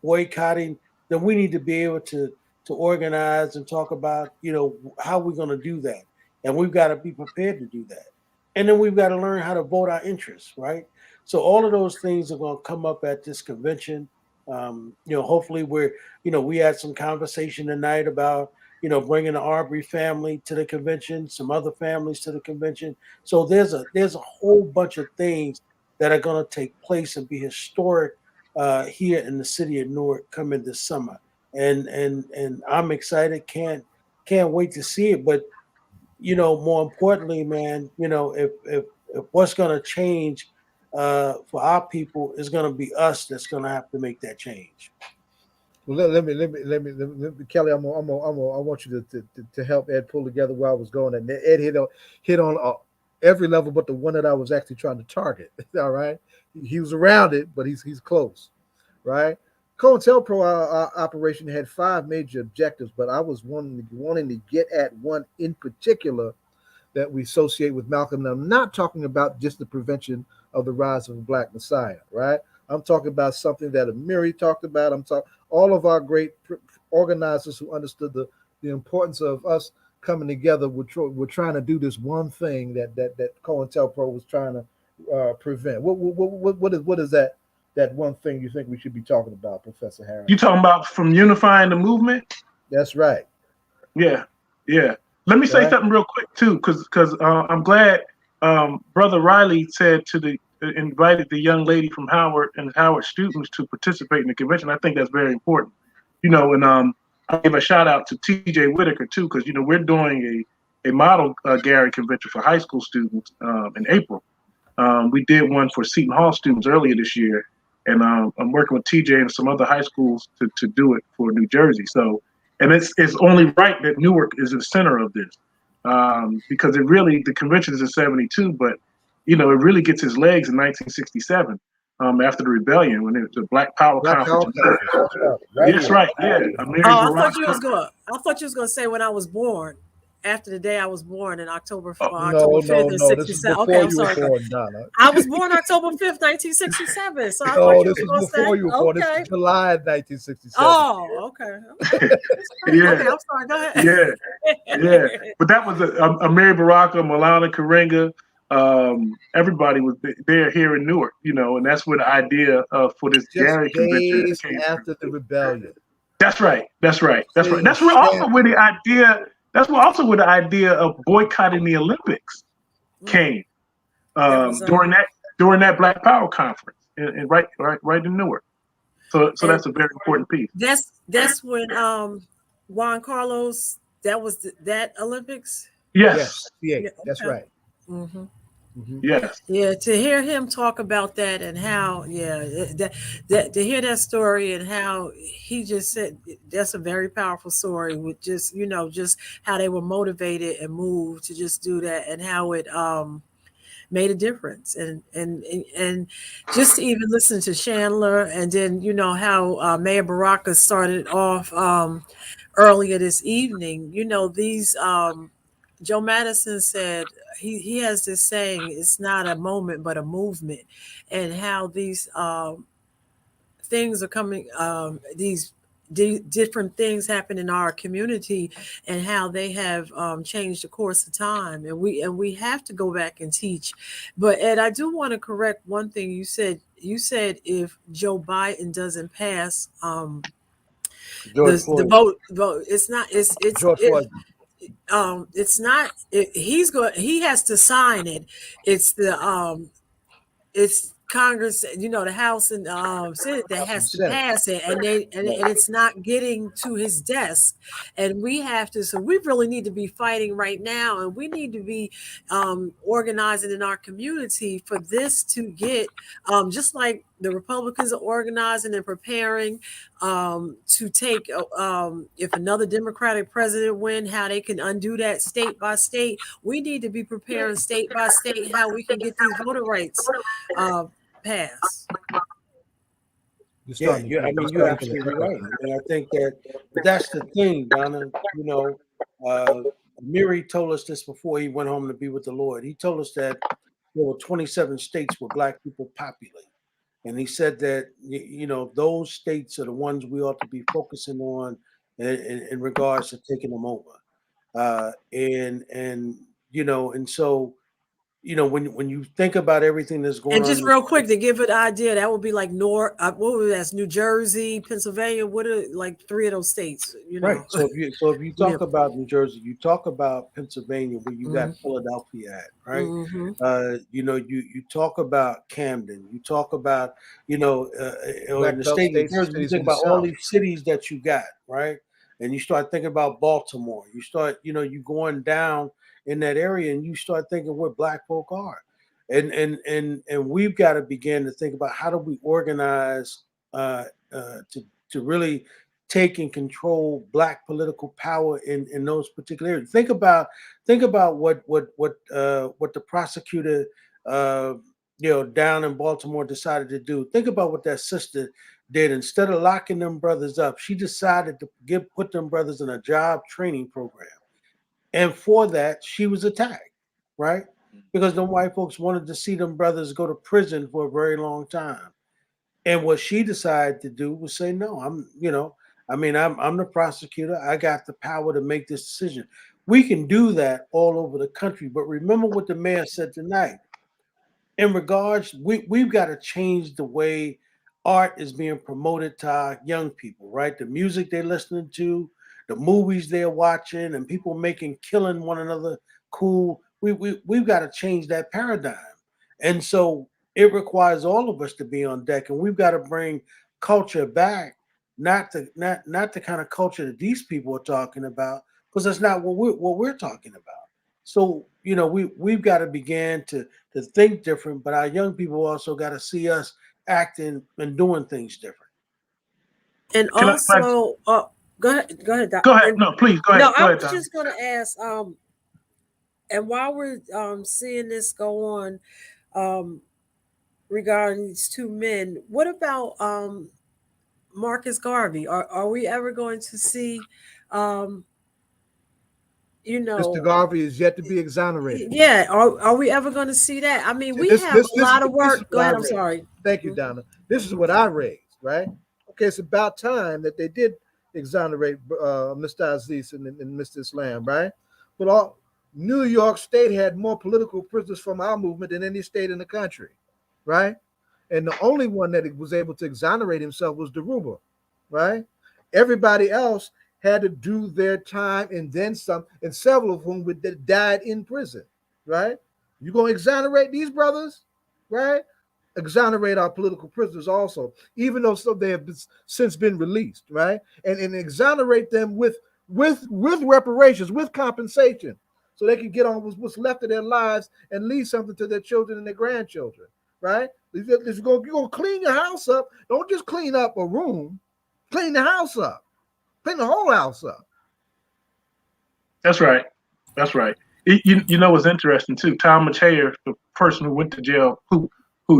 Speaker 2: boycotting, then we need to be able to organize and talk about, how we're going to do that. And we've got to be prepared to do that. And then we've got to learn how to vote our interests, right? So all of those things are going to come up at this convention. Hopefully we had some conversation tonight about, bringing the Arbery family to the convention, some other families to the convention. So there's a whole bunch of things that are going to take place and be historic here in the city of Newark coming this summer. And I'm excited. Can't wait to see it. But more importantly, man, if what's going to change for our people is going to be us that's going to have to make that change.
Speaker 5: Well, let me, Kelly. I want you to help Ed pull together where I was going, and Ed hit on every level, but the one that I was actually trying to target. All right, he was around it, but he's close, right? COINTELPRO operation had 5 major objectives, but I was wanting to get at one in particular that we associate with Malcolm. And I'm not talking about just the prevention of the rise of a Black Messiah, right? I'm talking about something that Amiri talked about. I'm talking all of our great organizers who understood the importance of us coming together. We're trying to do this one thing that COINTELPRO was trying to prevent. What is that one thing you think we should be talking about, Professor Harris?
Speaker 9: You talking about from unifying the movement?
Speaker 5: That's right.
Speaker 9: Yeah. Let me say something real quick too, because I'm glad Brother Riley invited the young lady from Howard and Howard students to participate in the convention. I think that's very important. And I give a shout out to TJ Whitaker too, because we're doing a model Gary convention for high school students in April. We did one for Seton Hall students earlier this year. And I'm working with TJ and some other high schools to do it for New Jersey. So, and it's only right that Newark is the center of this because the convention is in '72, but it really gets its legs in 1967 after the rebellion when it was a Black Power Conference. Right? Yes, right. Yeah.
Speaker 6: I thought you was going to say when I was born. after the day I was born in October
Speaker 5: No,
Speaker 6: 5th in
Speaker 5: no. This is
Speaker 6: 67. Okay,
Speaker 5: before
Speaker 6: I'm
Speaker 5: you were
Speaker 6: sorry.
Speaker 5: born, Donna.
Speaker 6: I was born October 5th, 1967. So I thought
Speaker 5: No,
Speaker 6: you
Speaker 5: this
Speaker 6: were
Speaker 5: is
Speaker 6: going to say,
Speaker 5: before you were born. This
Speaker 6: okay.
Speaker 5: is July 1967.
Speaker 6: Oh, okay.
Speaker 9: Yeah.
Speaker 6: Okay, I'm sorry. Go ahead.
Speaker 9: Yeah. But that was a Mary Baraka, Malala Karenga. Everybody was there here in Newark, and that's where the idea for this
Speaker 5: Just
Speaker 9: Gary convention
Speaker 5: days
Speaker 9: came
Speaker 5: after the rebellion.
Speaker 9: That's right. That's where the idea of boycotting the Olympics came during that Black Power conference, and right in Newark. So that's a very important piece.
Speaker 6: That's when Juan Carlos, that was that Olympics.
Speaker 9: Yes.
Speaker 5: Yeah, that's right.
Speaker 6: Mm-hmm.
Speaker 5: Mm-hmm.
Speaker 9: Yes.
Speaker 6: Yeah, to hear him talk about that and how, that to hear that story and how he just said that's a very powerful story with just just how they were motivated and moved to just do that and how it made a difference and just to even listen to Chandler and then how Mayor Baraka started off earlier this evening. These Joe Madison said he has this saying, it's not a moment but a movement, and how these things are coming, these different things happen in our community and how they have changed the course of time, and we have to go back and teach. But Ed, I do want to correct one thing you said. You said if Joe Biden doesn't pass the vote, it's not
Speaker 5: George Floyd.
Speaker 6: it's not he has to sign it. It's Congress, the House and Senate that has to pass it, and it's not getting to his desk, and we have to. So we really need to be fighting right now, and we need to be organizing in our community for this to get, just like the Republicans are organizing and preparing to take, if another Democratic president win, how they can undo that state by state. We need to be preparing state by state how we can get these voter rights passed.
Speaker 2: Yeah, I mean, you're absolutely right. I mean, I think that's the thing, Donna. Miri told us this before he went home to be with the Lord. He told us that there were 27 states where Black people populate. And he said that, those states are the ones we ought to be focusing on in regards to taking them over. And so, when you think about everything that's going on.
Speaker 6: And just real quick to give it an idea, that would be like Newark, that's New Jersey, Pennsylvania. What are like three of those states?
Speaker 2: Right. So if you talk about New Jersey, you talk about Pennsylvania, where you got Philadelphia at, right?
Speaker 6: Mm-hmm.
Speaker 2: You talk about Camden, you talk about in the state of New Jersey, you think about all these cities that you got, right? And you start thinking about Baltimore. You start, you going down in that area, and you start thinking where Black folk are, and we've got to begin to think about how do we organize to really take and control Black political power in those particular areas. Think about what the prosecutor down in Baltimore decided to do. Think about what that sister did. Instead of locking them brothers up, she decided to put them brothers in a job training program. And for that, she was attacked, right? Because the white folks wanted to see them brothers go to prison for a very long time. And what she decided to do was say, no, I'm the prosecutor. I got the power to make this decision. We can do that all over the country. But remember what the mayor said tonight. In regards, we've got to change the way art is being promoted to our young people, right? The music they're listening to, the movies they're watching, and people killing one another cool. We've got to change that paradigm. And so it requires all of us to be on deck, and we've got to bring culture back, not the kind of culture that these people are talking about, because that's not what we're talking about. So, we've got to begin to think different, but our young people also got to see us acting and doing things different.
Speaker 6: And also, go ahead.
Speaker 9: Go ahead. No, please go ahead.
Speaker 6: No, I was just going to ask, and while we're seeing this go on, regarding these two men, what about Marcus Garvey? Are we ever going to see you know,
Speaker 5: Mr. Garvey is yet to be exonerated.
Speaker 6: Yeah, are we ever going to see that? I mean, we have a lot of work. Go ahead. I'm sorry.
Speaker 5: Thank you, Donna. This is what I raised, right? Okay, it's about time that they did exonerate Mr. Aziz and Mr. Islam, right? But New York State had more political prisoners from our movement than any state in the country, right? And the only one that was able to exonerate himself was Deruba, right? Everybody else had to do their time and then some, and several of whom died in prison, right? You're going to exonerate these brothers, right? Exonerate our political prisoners also, even though some they have since been released, right? And exonerate them with reparations, with compensation, so they can get on with what's left of their lives and leave something to their children and their grandchildren, right? If you're going to clean your house up, don't just clean up a room, clean the house up. Clean the whole house up.
Speaker 9: That's right. That's right. You know what's interesting too? Tom Machayer, the person who went to jail, who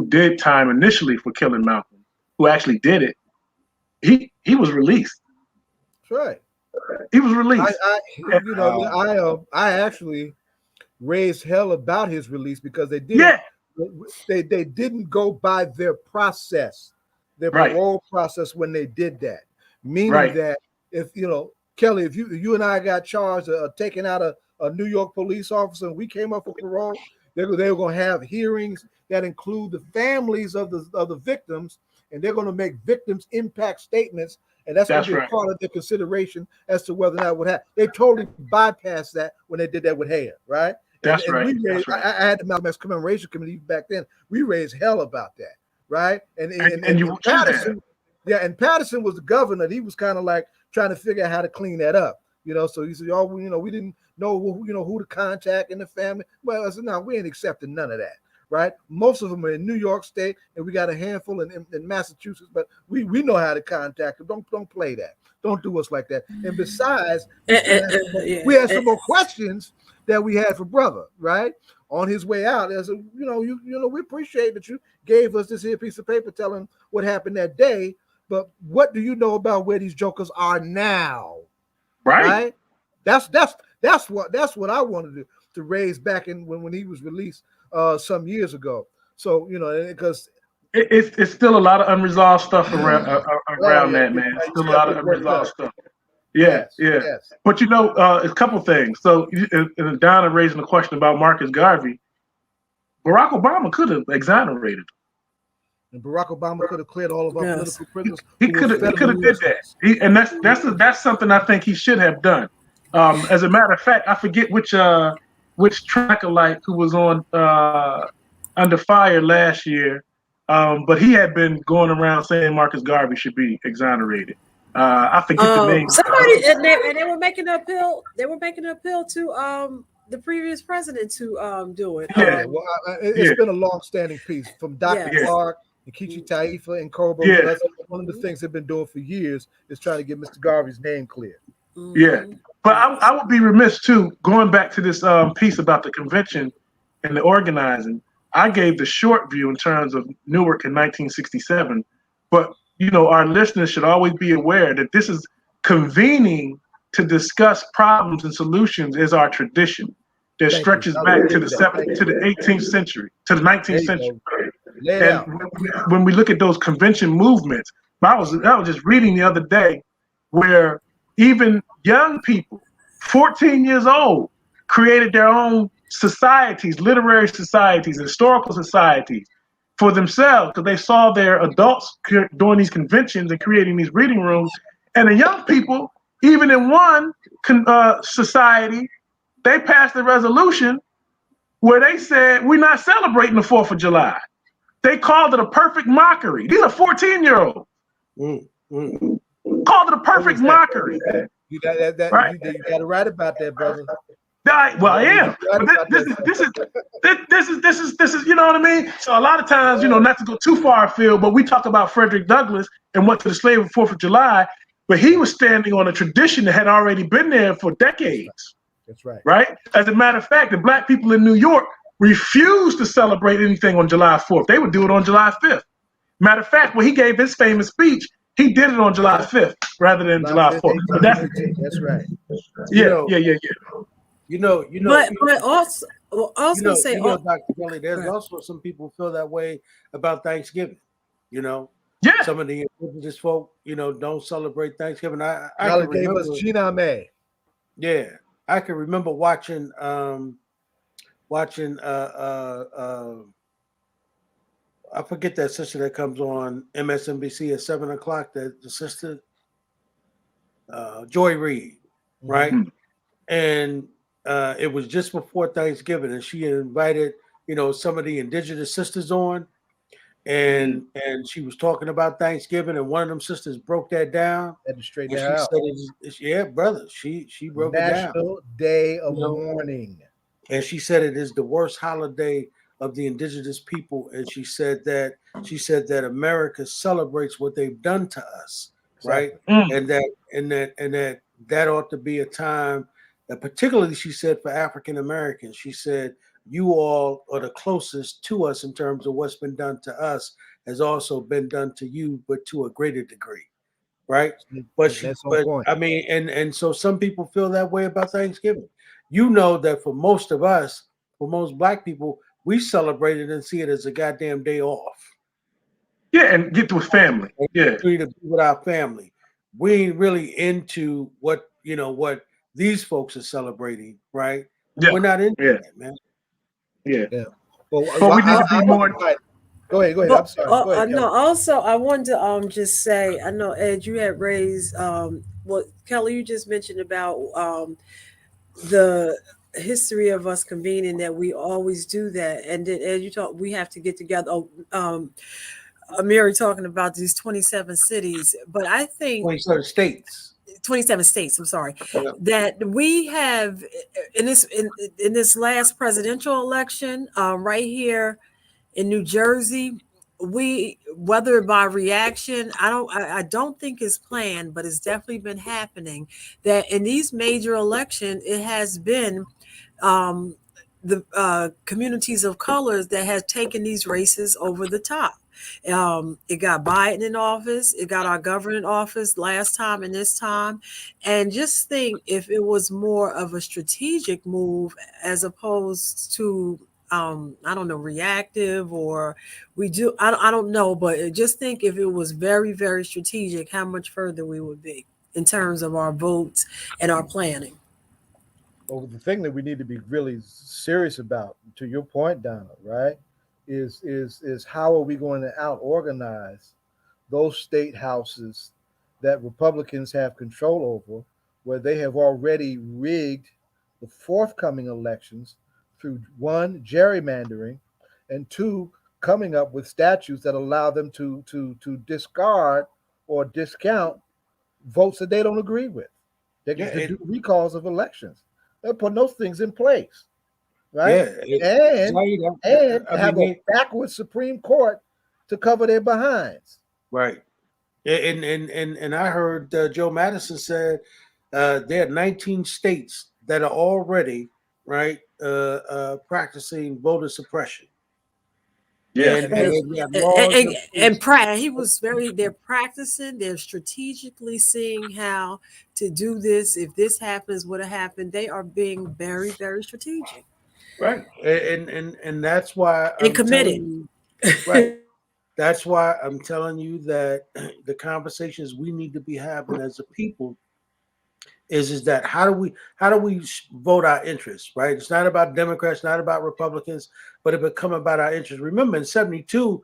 Speaker 9: did time initially for killing Malcolm, who actually did it, he was released.
Speaker 5: That's right.
Speaker 9: He was released.
Speaker 5: I actually raised hell about his release because they didn't. They didn't go by their process, their parole process when they did that. Meaning that. If Kelly, if you and I got charged of taking out a New York police officer and we came up for parole, they were going to have hearings that include the families of the victims, and they're going to make victims impact statements, and that's going to be a part of their consideration as to whether or not what happened. They totally bypassed that when they did that with Hare, right?
Speaker 9: That's right.
Speaker 5: I had the Malcolm X Commemoration Committee back then. We raised hell about that, right? And Patterson, and Patterson was the governor. He was kind of like trying to figure out how to clean that up, So he said, we didn't know, who to contact in the family. Well, I said, no, we ain't accepting none of that, right? Most of them are in New York State, and we got a handful in Massachusetts, but we know how to contact them. Don't play that. Don't do us like that. And besides, we had some more questions that we had for brother, right? On his way out, as we appreciate that you gave us this here piece of paper telling what happened that day. But what do you know about where these jokers are now? Right? That's what I wanted to raise back in when he was released some years ago. So because
Speaker 9: it's still a lot of unresolved stuff around that, man. It's still a lot of unresolved stuff. Yes. But a couple things. So Donna raising the question about Marcus Garvey, Barack Obama could have exonerated him.
Speaker 5: And Barack Obama could have cleared all of our political prisoners.
Speaker 9: He could have did that. And that's something I think he should have done. As a matter of fact, I forget which Trackerlight who was on Under Fire last year, but he had been going around saying Marcus Garvey should be exonerated. I forget the name.
Speaker 6: Somebody and they were making an appeal. They were making an appeal to the previous president to do it.
Speaker 5: Yeah, it's been a long-standing piece from Dr. Clark. And Kichi Taifa and Kobo. That's one of the things they've been doing for years is trying to get Mr. Garvey's name clear.
Speaker 9: Yeah, but I would be remiss too, going back to this piece about the convention and the organizing. I gave the short view in terms of Newark in 1967, but our listeners should always be aware that this is convening to discuss problems and solutions is our tradition that stretches back to the 18th century, to the 19th century. And when we look at those convention movements, I was just reading the other day where even young people, 14 years old, created their own societies, literary societies, historical societies for themselves because they saw their adults doing these conventions and creating these reading rooms. And the young people, even in one society, they passed a resolution where they said, we're not celebrating the 4th of July. They called it a perfect mockery. These are 14-year-olds. Called it a perfect mockery.
Speaker 5: You got to write about that, brother.
Speaker 9: Well, I am. But this is, you know what I mean? So a lot of times, not to go too far afield, but we talk about Frederick Douglass and went to the slave of 4th of July, but he was standing on a tradition that had already been there for decades.
Speaker 5: That's right.
Speaker 9: Right? As a matter of fact, the black people in New York refused to celebrate anything on July 4th. They would do it on July 5th. Matter of fact, when he gave his famous speech, he did it on July 5th rather than July 4th.
Speaker 5: That's right.
Speaker 9: Yeah.
Speaker 6: But also say,
Speaker 2: Dr. Kelly, there's also some people feel that way about Thanksgiving. Some of the indigenous folk, don't celebrate Thanksgiving. I can
Speaker 5: gave
Speaker 2: remember.
Speaker 5: us Gina May.
Speaker 2: Yeah, I can remember watching. I forget that sister that comes on MSNBC at 7:00. That the sister, Joy Reid, right?
Speaker 9: Mm-hmm.
Speaker 2: And it was just before Thanksgiving, and she invited, some of the indigenous sisters on, and she was talking about Thanksgiving, and one of them sisters broke that down.
Speaker 5: Had to straighten
Speaker 2: And
Speaker 5: that
Speaker 2: she
Speaker 5: out.
Speaker 2: said, "Yeah, brother, she broke it down."
Speaker 5: National Day of Mourning.
Speaker 2: And she said it is the worst holiday of the indigenous people, and she said that America celebrates what they've done to us, right? And that ought to be a time that, particularly, she said, for African Americans, she said, you all are the closest to us in terms of what's been done to us has also been done to you, but to a greater degree, right? But I mean, and so some people feel that way about Thanksgiving. That for most of us, for most Black people, we celebrate it and see it as a goddamn day off.
Speaker 9: Yeah, and get with family. Yeah,
Speaker 2: to be with our family. We ain't really into what these folks are celebrating, right?
Speaker 9: Yeah.
Speaker 2: We're not into that, man.
Speaker 9: Yeah.
Speaker 5: Well,
Speaker 9: we need to be more.
Speaker 5: Go ahead.
Speaker 6: But,
Speaker 5: I'm sorry. Go ahead,
Speaker 6: no, also I wanted to just say, I know, Ed, you had raised Kelly, you just mentioned about the history of us convening, that we always do that, and then Ed, you talk, we have to get together. Amiri talking about these 27 cities, but I think
Speaker 2: 27 states.
Speaker 6: 27 states. I'm sorry, that we have in this last presidential election, right here in New Jersey, whether by reaction, I don't think it's planned, but it's definitely been happening, that in these major elections, it has been the communities of colors that has taken these races over the top. It got Biden in office, it got our governor in office last time and this time. And just think if it was more of a strategic move as opposed to I don't know, reactive, or I don't know, but just think if it was very, very strategic, how much further we would be in terms of our votes and our planning.
Speaker 5: Well, the thing that we need to be really serious about, to your point, Donna, right, is how are we going to out organize those state houses that Republicans have control over, where they have already rigged the forthcoming elections through, one, gerrymandering, and two, coming up with statutes that allow them to discard or discount votes that they don't agree with. They can do recalls of elections. They're putting those things in place, right? And have a backwards Supreme Court to cover their behinds.
Speaker 2: Right. And I heard Joe Madison said there are 19 states that are already practicing voter suppression.
Speaker 6: Yeah, and he was they're practicing, they're strategically seeing how to do this. If this happens, what happened, they are being very, very strategic.
Speaker 2: Right. And that's why
Speaker 6: I'm committed.
Speaker 2: Right. That's why I'm telling you that the conversations we need to be having as a people is that how do we vote our interests, right? It's not about Democrats, not about Republicans, but it become about our interests. Remember in 72,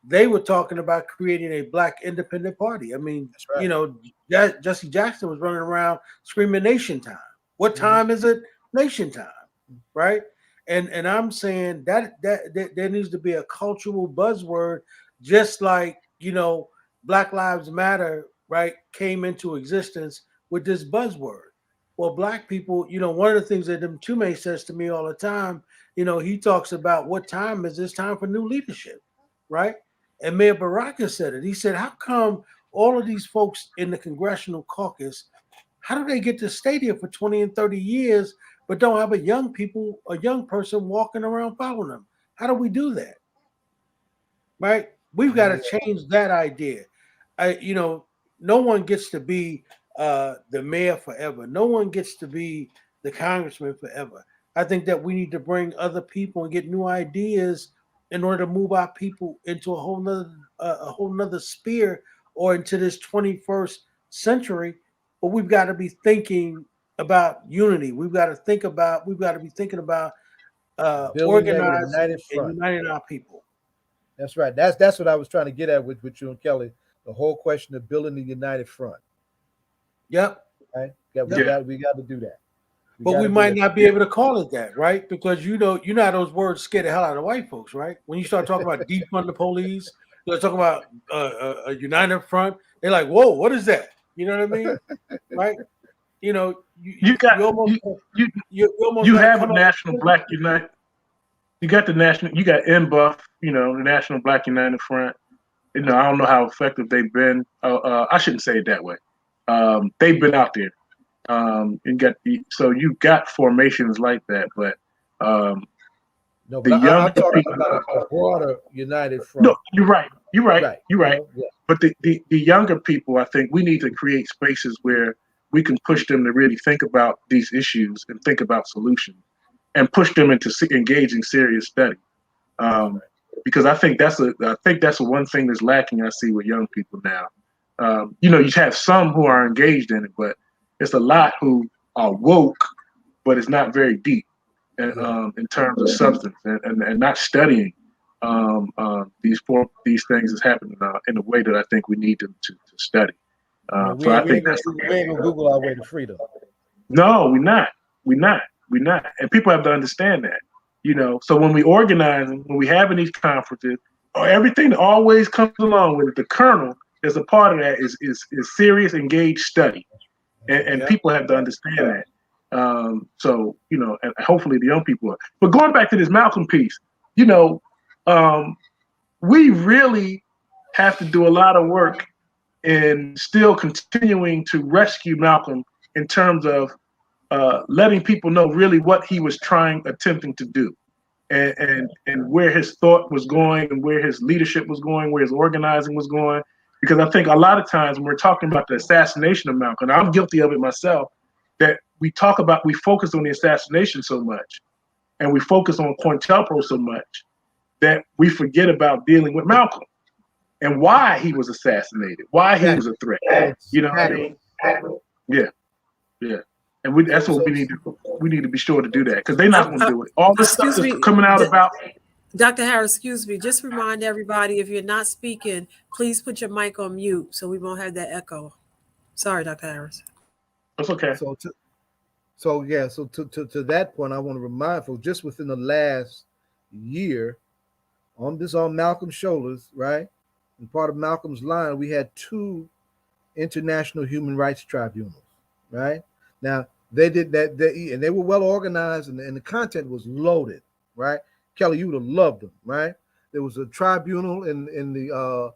Speaker 2: they were talking about creating a Black independent party. I mean, Jesse Jackson was running around screaming nation time. What time is it? Nation time, right? And I'm saying that there needs to be a cultural buzzword, just like, Black Lives Matter, right, came into existence with this buzzword. Well, Black people, one of the things that Mtume says to me all the time, he talks about what time is this time for new leadership, right? And Mayor Baraka said it. He said, how come all of these folks in the congressional caucus, how do they get to stay there for 20 and 30 years, but don't have a young person walking around following them? How do we do that? Right? We've got to change that idea. No one gets to be the mayor forever. No one gets to be the congressman forever. I think that we need to bring other people and get new ideas in order to move our people into a whole nother sphere or into this 21st century. But we've got to be thinking about unity. We've got to be thinking about
Speaker 5: building that
Speaker 2: organizing
Speaker 5: united
Speaker 2: and
Speaker 5: front.
Speaker 2: uniting our people.
Speaker 5: That's right. That's what I was trying to get at with you and Kelly. The whole question of building the united front.
Speaker 2: Yep.
Speaker 5: Right. We got to do that.
Speaker 2: But we might not be able to call it that, right? Because you know how those words scare the hell out of white folks, right? When you start talking about defund the police, you're talking about a united front. They're like, "Whoa, what is that?" You know what I mean, right? You know,
Speaker 9: you have a national Black Unite. You got the national. You got NBUF. You know, the National Black United Front. You know, I don't know how effective they've been. I shouldn't say it that way. They've been out there. So you've got formations like that, but
Speaker 5: no, but I'm talking about a broader united front.
Speaker 9: No, you're right. You're right. Yeah. But the younger people, I think we need to create spaces where we can push them to really think about these issues and think about solutions, and push them into engaging serious study. Because I think that's one thing that's lacking. I see with young people now. You know, you have some who are engaged in it, but it's a lot who are woke, but it's not very deep in terms of substance and not studying these things that's happening in a way that I think we need to study.
Speaker 5: We ain't gonna Google our way to freedom.
Speaker 9: No, we're not. And people have to understand that. You know, so when we organize, when we having these conferences, everything that always comes along with it, the kernel as a part of that is serious, engaged study, and people have to understand that. So you know, and hopefully the young people are. But going back to this Malcolm piece, you know, we really have to do a lot of work in still continuing to rescue Malcolm in terms of letting people know really what he was attempting to do, and where his thought was going, and where his leadership was going, where his organizing was going. Because I think a lot of times when we're talking about the assassination of Malcolm, and I'm guilty of it myself, that we focus on the assassination so much, and we focus on COINTELPRO so much, that we forget about dealing with Malcolm and why he was assassinated, why he was a threat. You know what I mean? Yeah. And that's what we need to. We need to be sure to do that, because they're not going to do it. All this stuff that's coming out about.
Speaker 6: Dr. Harris, excuse me. Just remind everybody, if you're not speaking, please put your mic on mute so we won't have that echo. Sorry, Dr. Harris.
Speaker 9: That's okay.
Speaker 5: So to that point, I want to remind folks, just within the last year, on Malcolm's shoulders, right, and part of Malcolm's line, we had 2 international human rights tribunals, right? Now they did that, and they were well organized, and the content was loaded, right? Kelly, you would have loved them, right? There was a tribunal in the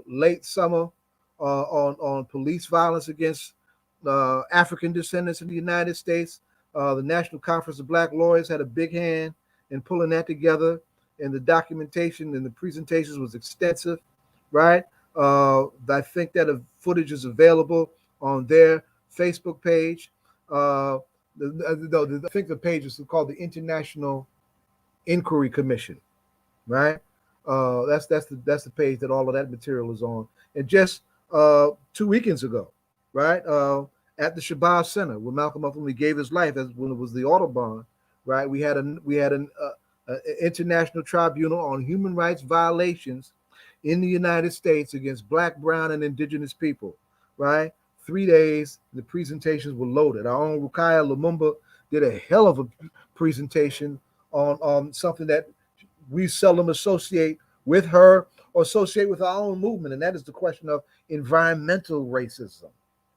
Speaker 5: late summer on police violence against African descendants in the United States. The National Conference of Black Lawyers had a big hand in pulling that together, and the documentation and the presentations was extensive, right? I think that footage is available on their Facebook page. I think the page is called the International Inquiry Commission, right? That's the page that all of that material is on. And just 2 weekends ago, right, at the Shabazz Center, where Malcolm ultimately gave his life, when it was the Audubon, right? We had an international tribunal on human rights violations in the United States against Black, Brown, and Indigenous people, right? 3 days, the presentations were loaded. Our own Rukiah Lumumba did a hell of a presentation on something that we seldom associate with her or associate with our own movement, and that is the question of environmental racism,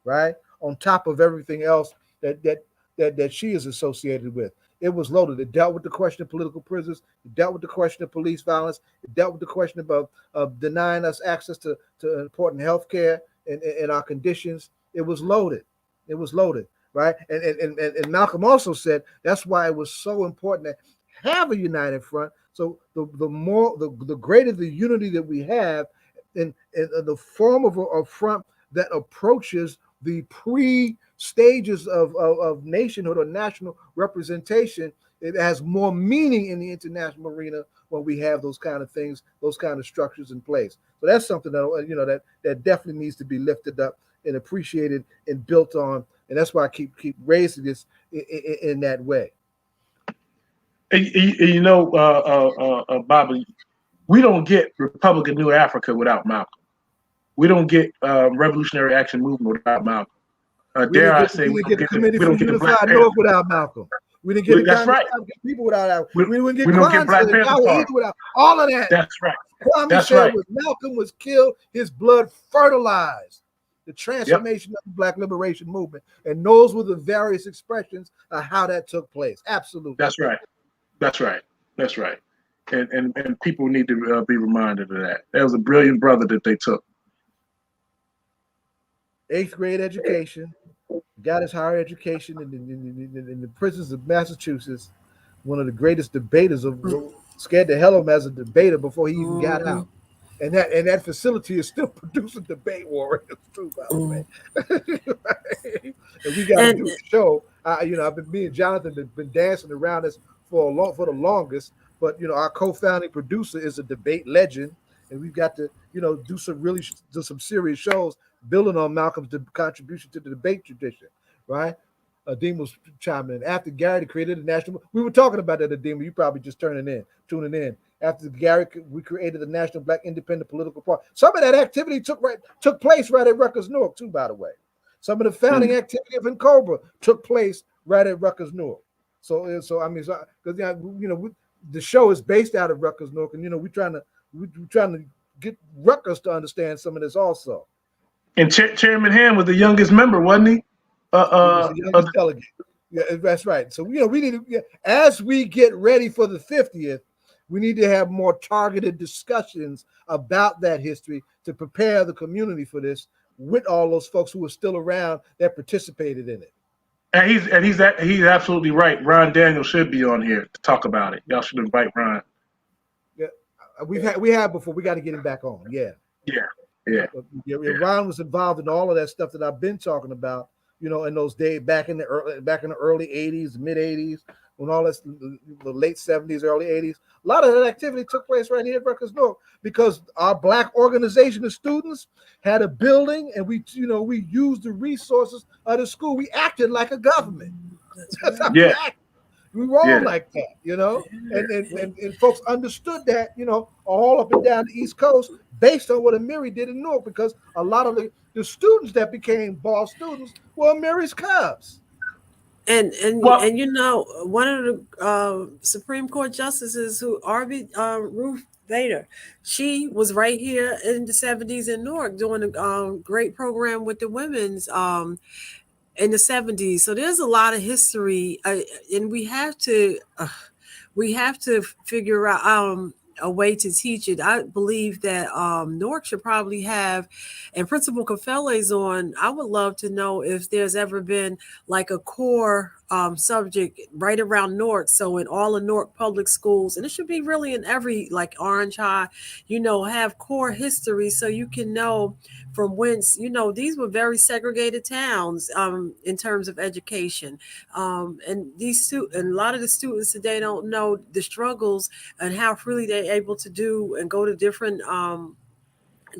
Speaker 5: right? On top of everything else that she is associated with. It was loaded. It dealt with the question of political prisoners. It dealt with the question of police violence. It dealt with the question of denying us access to important health care and our conditions. It was loaded. It was loaded, right? And Malcolm also said that's why it was so important to have a united front. So the greater the unity that we have in the form of a front that approaches the stages of nationhood or national representation, it has more meaning in the international arena when we have those kind of things, those kind of structures in place. So that's something that that definitely needs to be lifted up and appreciated and built on, and that's why I keep raising this in that way.
Speaker 9: Bobby, we don't get Republic of New Africa without Malcolm. We don't get Revolutionary Action Movement without Malcolm.
Speaker 5: We didn't get the Committee for Unified North without Malcolm. We didn't get the Congress of people without Malcolm. We didn't get Kwanzaa without all of that.
Speaker 9: That's right.
Speaker 5: Kwame said Malcolm was killed, his blood fertilized the transformation of the Black Liberation Movement. And those were the various expressions of how that took place. Absolutely.
Speaker 9: That's right. That's right. That's right. And people need to be reminded of that. That was a brilliant brother that they took.
Speaker 5: 8th grade education, got his higher education in the prisons of Massachusetts. One of the greatest debaters scared the hell of him as a debater before he even got out. And that facility is still producing debate warriors too, by the way. And we got to do a show. Me and Jonathan have been dancing around this for the longest. But our co-founding producer is a debate legend, and we've got to do some serious shows building on Malcolm's contribution to the debate tradition, right? Adim was chiming in. After Gary created the national, we were talking about that, Adim. You probably just tuning in. After Gary, we created the National Black Independent Political Party. Some of that activity took place right at Rutgers Newark too, by the way. Some of the founding activity of Cobra took place right at Rutgers Newark. So I mean, because the show is based out of Rutgers Newark, and we're trying to get Rutgers to understand some of this also.
Speaker 9: And Chairman Ham was the youngest member, wasn't he?
Speaker 5: He was the youngest delegate. Yeah, that's right. So we need to, as we get ready for the 50th, we need to have more targeted discussions about that history to prepare the community for this with all those folks who are still around that participated in it.
Speaker 9: And he's absolutely right. Ron Daniels should be on here to talk about it. Y'all should invite Ron.
Speaker 5: Yeah, we have before. We got to get him back on. Yeah. Ron was involved in all of that stuff that I've been talking about. In those days back in the early 80s, mid 80s, when all this, the late 70s, early 80s, a lot of that activity took place right here at Rutgers Newark because our Black organization of students had a building, and we used the resources of the school. We acted like a government. That's how we acted. We were all like that, and folks understood that, all up and down the East Coast based on what Amiri did in Newark, because a lot of the students that became ball students were Amiri's Cubs.
Speaker 6: And one of the Supreme Court justices Ruth Bader, she was right here in the 70s in Newark doing a great program with the women's in the 70s. So there's a lot of history, and we have to figure out a way to teach it. I believe that Newark should probably have, and Principal Kafele's on, I would love to know if there's ever been like a core subject right around Newark. So in all the Newark public schools, and it should be really in every, like Orange High, have core history so you can know from whence, these were very segregated towns in terms of education. And a lot of the students today don't know the struggles and how freely they're able to do and go to different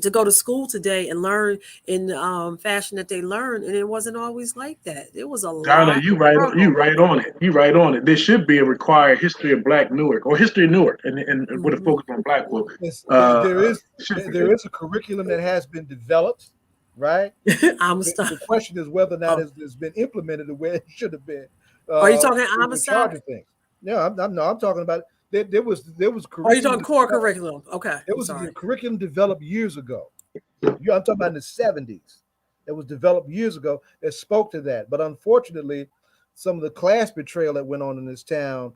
Speaker 6: to go to school today and learn in the fashion that they learn, and it wasn't always like that. It was a lot.
Speaker 9: You right on it. You right on it. There should be a required history of Black Newark or history of Newark, and with a focus on Black folk.
Speaker 5: There is a curriculum that has been developed, right? The question is whether or not it's been implemented the way it should have been.
Speaker 6: Are you talking homicide?
Speaker 5: No, I'm talking about it. There was.
Speaker 6: Are you talking core curriculum? Okay.
Speaker 5: There was a curriculum developed years ago. I'm talking about in the 70s. That was developed years ago that spoke to that. But unfortunately, some of the class betrayal that went on in this town,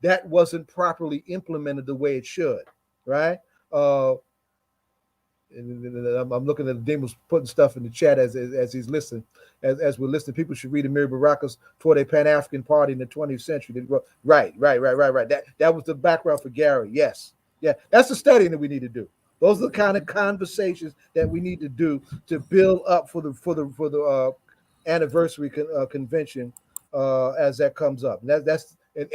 Speaker 5: that wasn't properly implemented the way it should, right? And I'm looking at Dean was putting stuff in the chat as he's listening. As we're listening, people should read Amiri Baraka's toward a Pan-African Party in the 20th century. Right. That was the background for Gary. Yes. Yeah, that's the studying that we need to do. Those are the kind of conversations that we need to do to build up for the anniversary convention as that comes up. And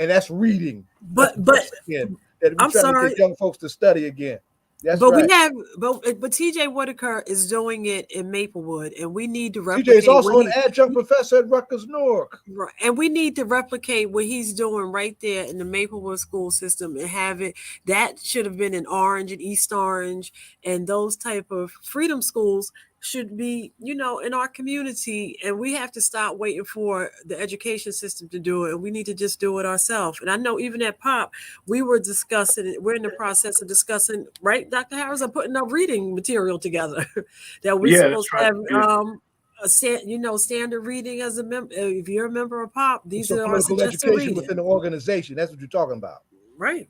Speaker 5: that's reading.
Speaker 6: But
Speaker 5: again, that we're
Speaker 6: I'm
Speaker 5: trying
Speaker 6: sorry,
Speaker 5: to get young folks to study again. That's
Speaker 6: but
Speaker 5: right.
Speaker 6: but TJ Whitaker is doing it in Maplewood, and we need to replicate.
Speaker 5: TJ is also an adjunct professor at Rutgers Newark.
Speaker 6: Right, and we need to replicate what he's doing right there in the Maplewood school system and have it. That should have been in Orange and East Orange, and those type of freedom schools should be, in our community, and we have to stop waiting for the education system to do it, and we need to just do it ourselves. And I know even at POP, we were discussing it. We're in the process of discussing, right, Dr. Harris, are putting up reading material together that we're supposed to have standard reading as a member. If you're a member of POP, these are our suggested
Speaker 5: education
Speaker 6: reading
Speaker 5: within the organization. That's what you're talking about,
Speaker 6: right?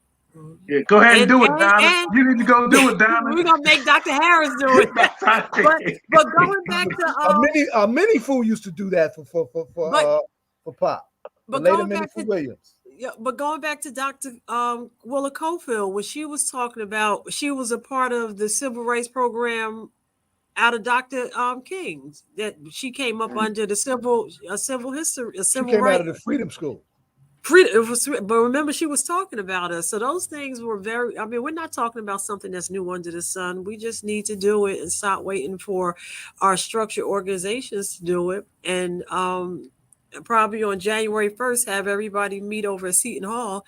Speaker 9: Yeah, go ahead and do it, Donna. You need to go do it, Donna.
Speaker 6: We're gonna make Dr. Harris do it. but going back to
Speaker 5: our mini fool used to do that for POP.
Speaker 6: But
Speaker 5: later Minnie Fu Williams.
Speaker 6: Yeah, but going back to Dr. Willa Cofield, when she was talking about, she was a part of the civil rights program out of Dr. King's, that she came up under the civil history,
Speaker 5: she came out of the Freedom School.
Speaker 6: But remember, she was talking about us. So those things were we're not talking about something that's new under the sun. We just need to do it and stop waiting for our structured organizations to do it. And probably on January 1st, have everybody meet over at Seton Hall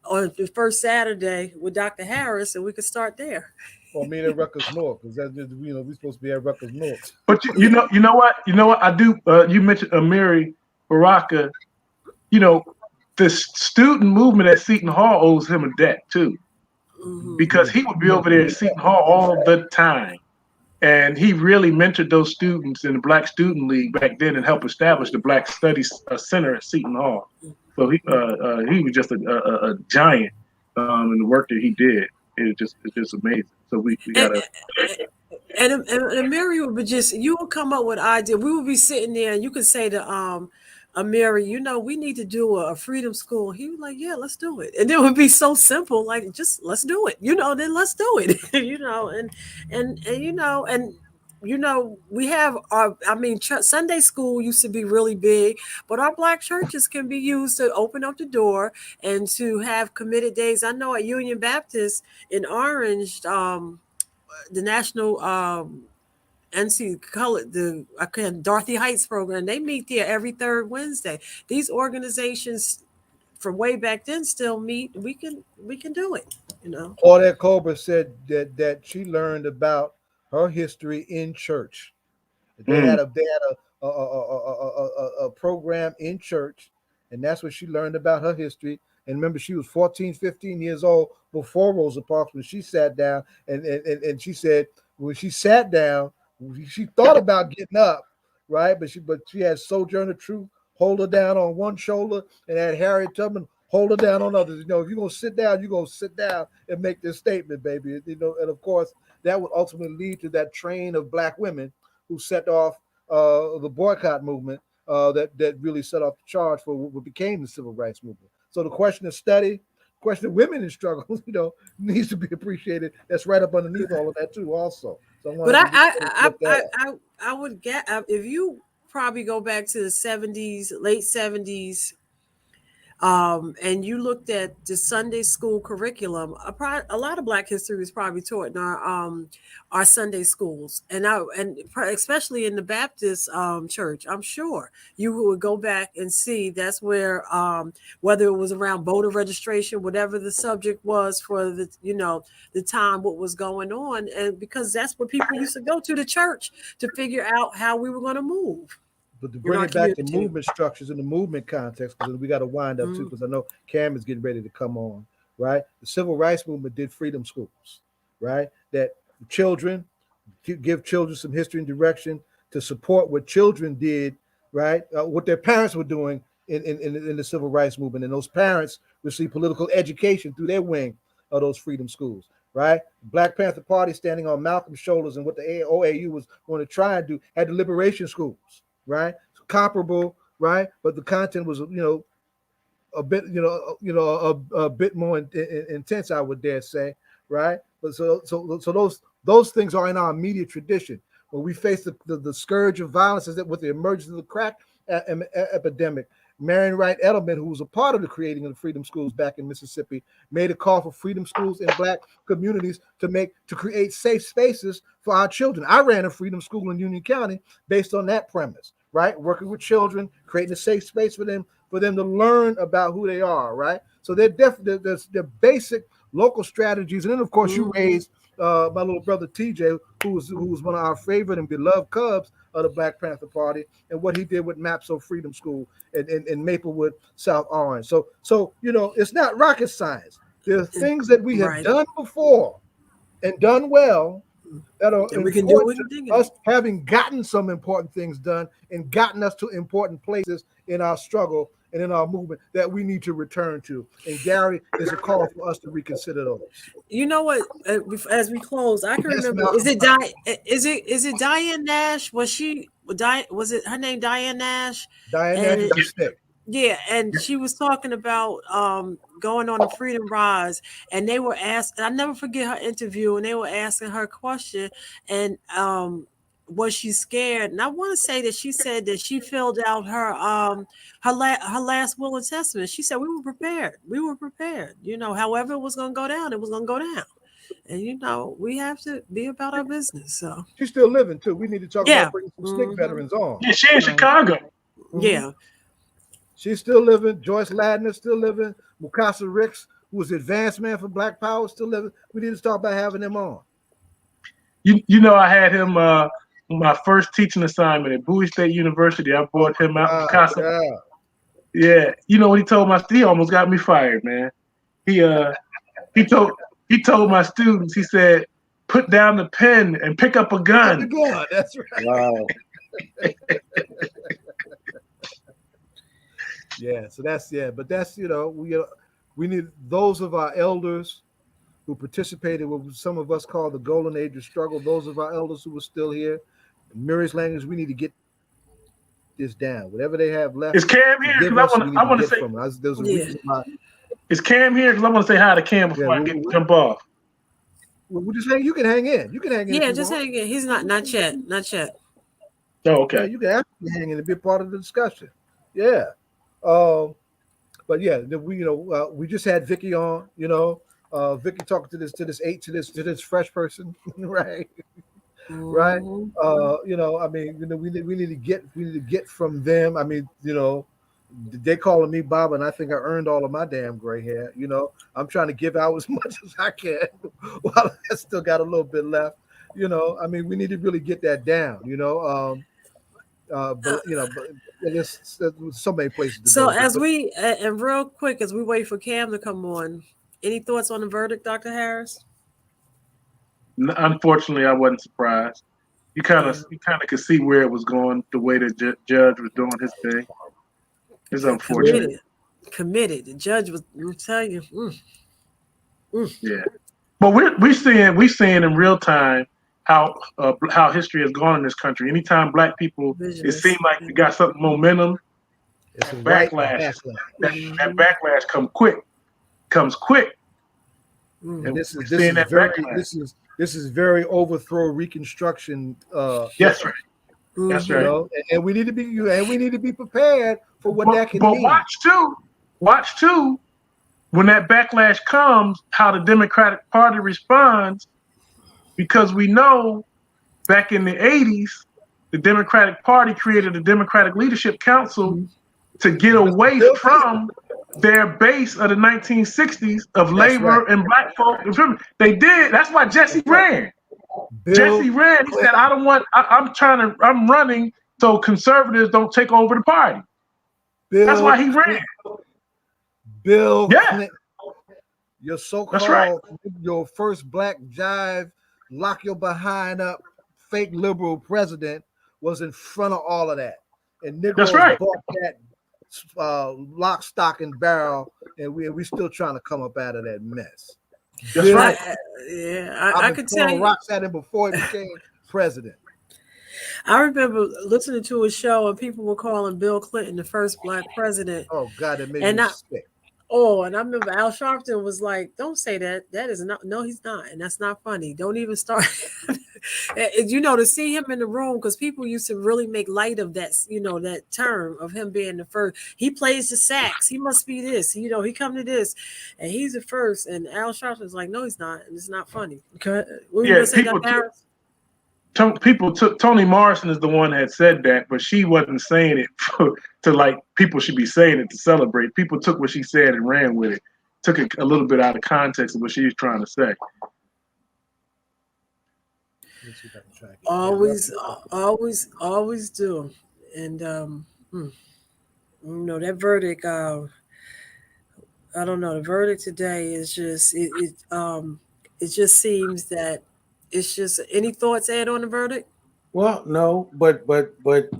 Speaker 6: on the first Saturday with Dr. Harris, and we could start there.
Speaker 5: Or meet at Rutgers North, because that's we're supposed to be at Rutgers North.
Speaker 9: But you know what? I do. You mentioned Amiri Baraka. The student movement at Seton Hall owes him a debt too, because he would be over there at Seton Hall all the time, and he really mentored those students in the Black Student League back then and helped establish the Black Studies Center at Seton Hall. So he was just a giant in the work that he did. It's just amazing. So we gotta.
Speaker 6: And Mary would be you would come up with ideas. We would be sitting there, and you could say to Mary, we need to do a freedom school. He was like, yeah, let's do it. And it would be so simple, like, just let's do it, then let's do it, and we have Sunday school used to be really big, but our Black churches can be used to open up the door and to have committed days. I know at Union Baptist in Orange, the National NC Color, Dorothy Heights program, they meet there every third Wednesday. These organizations from way back then still meet. We can do it,
Speaker 5: Claudette Colbert said that she learned about her history in church. They had a program in church, and that's what she learned about her history. And remember, she was 14, 15 years old before Rosa Parks when she sat down, and she said when she sat down, she thought about getting up, right? But she had Sojourner Truth hold her down on one shoulder, and had Harriet Tubman hold her down on others. If you're gonna sit down, you're gonna sit down and make this statement, baby. And of course, that would ultimately lead to that train of Black women who set off the boycott movement that really set off the charge for what became the civil rights movement. So the question of study, question of women in struggle, needs to be appreciated. That's right up underneath all of that too, also. So
Speaker 6: but I would get, if you probably go back to the 70s, late 70s, and you looked at the Sunday school curriculum, a lot of Black history was probably taught in our Sunday schools, and especially in the Baptist church. I'm sure you would go back and see that's where, whether it was around voter registration, whatever the subject was for the time, what was going on, and because that's where people used to go to the church to figure out how we were going to move.
Speaker 5: But to bring it back to movement structures in the movement context, because we got to wind up too, because I know Cam is getting ready to come on, right? The civil rights movement did freedom schools, right? That children, give children some history and direction to support what children did, right? What their parents were doing in the civil rights movement. And those parents received political education through their wing of those freedom schools, right? Black Panther Party standing on Malcolm's shoulders, and what the OAU was going to try and do, had the liberation schools, right? Comparable, right? But the content was, a bit, a bit more intense, I would dare say, right? But so those things are in our immediate tradition. when we faced the scourge of violence with the emergence of the crack epidemic. Marion Wright Edelman, who was a part of the creating of the Freedom Schools back in Mississippi, made a call for freedom schools in Black communities to create safe spaces for our children. I ran a freedom school in Union County based on that premise, right? Working with children, creating a safe space for them to learn about who they are, right? So they're basic local strategies, and then of course you raised my little brother TJ, who was one of our favorite and beloved Cubs of the Black Panther Party, and what he did with MAPSO Freedom School in Maplewood, South Orange. So it's not rocket science. There are things that we have done before and done well that are important to us having gotten some important things done and gotten us to important places in our struggle and in our movement that we need to return to. And Gary, is a call for us to reconsider those.
Speaker 6: You know what? As we close, I can remember. Is it Diane Nash? Was it her name Diane Nash?
Speaker 5: Diane Nash.
Speaker 6: Yeah, and she was talking about going on the Freedom Rise, and they were asked. I never forget her interview, and they were asking her a question, and was she scared? And I want to say that she said that she filled out her last will and testament. She said we were prepared. We were prepared. However it was going to go down, it was going to go down. And we have to be about our business. So
Speaker 5: she's still living too. We need to talk about bringing some SNCC veterans on.
Speaker 9: Yeah, she's in Chicago.
Speaker 6: Yeah.
Speaker 5: She's still living. Joyce Ladner still living. Mukasa Ricks, who was the advanced man for Black Power, still living. We need to start by having them on.
Speaker 9: I had him my first teaching assignment at Bowie State University. I brought him out to Mukasa. Yeah. What he told he almost got me fired, man. He told my students, he said, put down the pen and pick up a gun.
Speaker 5: That's right.
Speaker 4: Wow.
Speaker 5: Yeah, so but that's we need those of our elders who participated with what some of us call the golden age of struggle, those of our elders who were still here. In Murray's language, we need to get this down. Whatever they have left.
Speaker 9: Is Cam here? Because I want to say
Speaker 5: there's a reason why.
Speaker 9: Is Cam here? Because I want to say hi to Cam before I jump off.
Speaker 5: We'll just hang. You can hang in. You can hang in.
Speaker 6: Yeah, just hang in. He's not yet.
Speaker 9: Oh, okay.
Speaker 5: Yeah, you can actually hang in and be a part of the discussion. Yeah. But yeah, we just had Vicky on. Vicky talking to this fresh person, right? Right. We need to get from them. They calling me Bob, and I think I earned all of my damn gray hair. I'm trying to give out as much as I can while I still got a little bit left. We need to really get that down. But there's so many places to
Speaker 6: so
Speaker 5: go.
Speaker 6: And real quick, as we wait for Cam to come on, any thoughts on the verdict, Dr. Harris?
Speaker 9: Unfortunately, I wasn't surprised. You kind of could see where it was going, the way the judge was doing his thing. It's unfortunate.
Speaker 6: Committed. The judge was. I'll tell you.
Speaker 9: Yeah, but we're seeing in real time how history has gone in this country. Anytime Black people, it seems like we got something momentum.
Speaker 5: It's a
Speaker 9: backlash. That backlash comes quick.
Speaker 5: And this is very overthrow reconstruction.
Speaker 9: That's right. That's right.
Speaker 5: And we need to be prepared for what that can mean.
Speaker 9: Watch too. When that backlash comes, how the Democratic Party responds, because we know back in the 80s, the Democratic Party created a Democratic Leadership Council to get away from their base of the 1960s of labor and Black folk. They did. That's why Jesse ran. Jesse ran. He said, I'm running so conservatives don't take over the party. That's why he ran.
Speaker 5: Bill Clinton, your so-called, your first Black jive, lock your behind up, fake liberal president was in front of all of that. And Negroes bought that lock, stock, and barrel, and we're still trying to come up out of that mess.
Speaker 9: That's right.
Speaker 6: I could tell you.
Speaker 5: Rocks at him before he became president.
Speaker 6: I remember listening to a show and people were calling Bill Clinton the first Black president.
Speaker 5: Oh God, it made me sick.
Speaker 6: Oh, and I remember Al Sharpton was like, "Don't say that. That is not. No, he's not, and that's not funny. Don't even start." You know, to see him in the room, because people used to really make light of that. You know, that term of him being the first. He plays the sax. He must be this. You know, he come to this, and he's the first. And Al Sharpton was like, "No, he's not, and it's not funny." Okay. What you gonna say that, Paris?
Speaker 9: People took Toni Morrison is the one that said that, but she wasn't saying it to like people should be saying it to celebrate. People took what she said and ran with it, took it a little bit out of context of what she was trying to say.
Speaker 6: Always do. And you know, that verdict. I don't know. The verdict today is just it just seems that it's just. Any thoughts, Ed, on the verdict?
Speaker 2: Well, no, but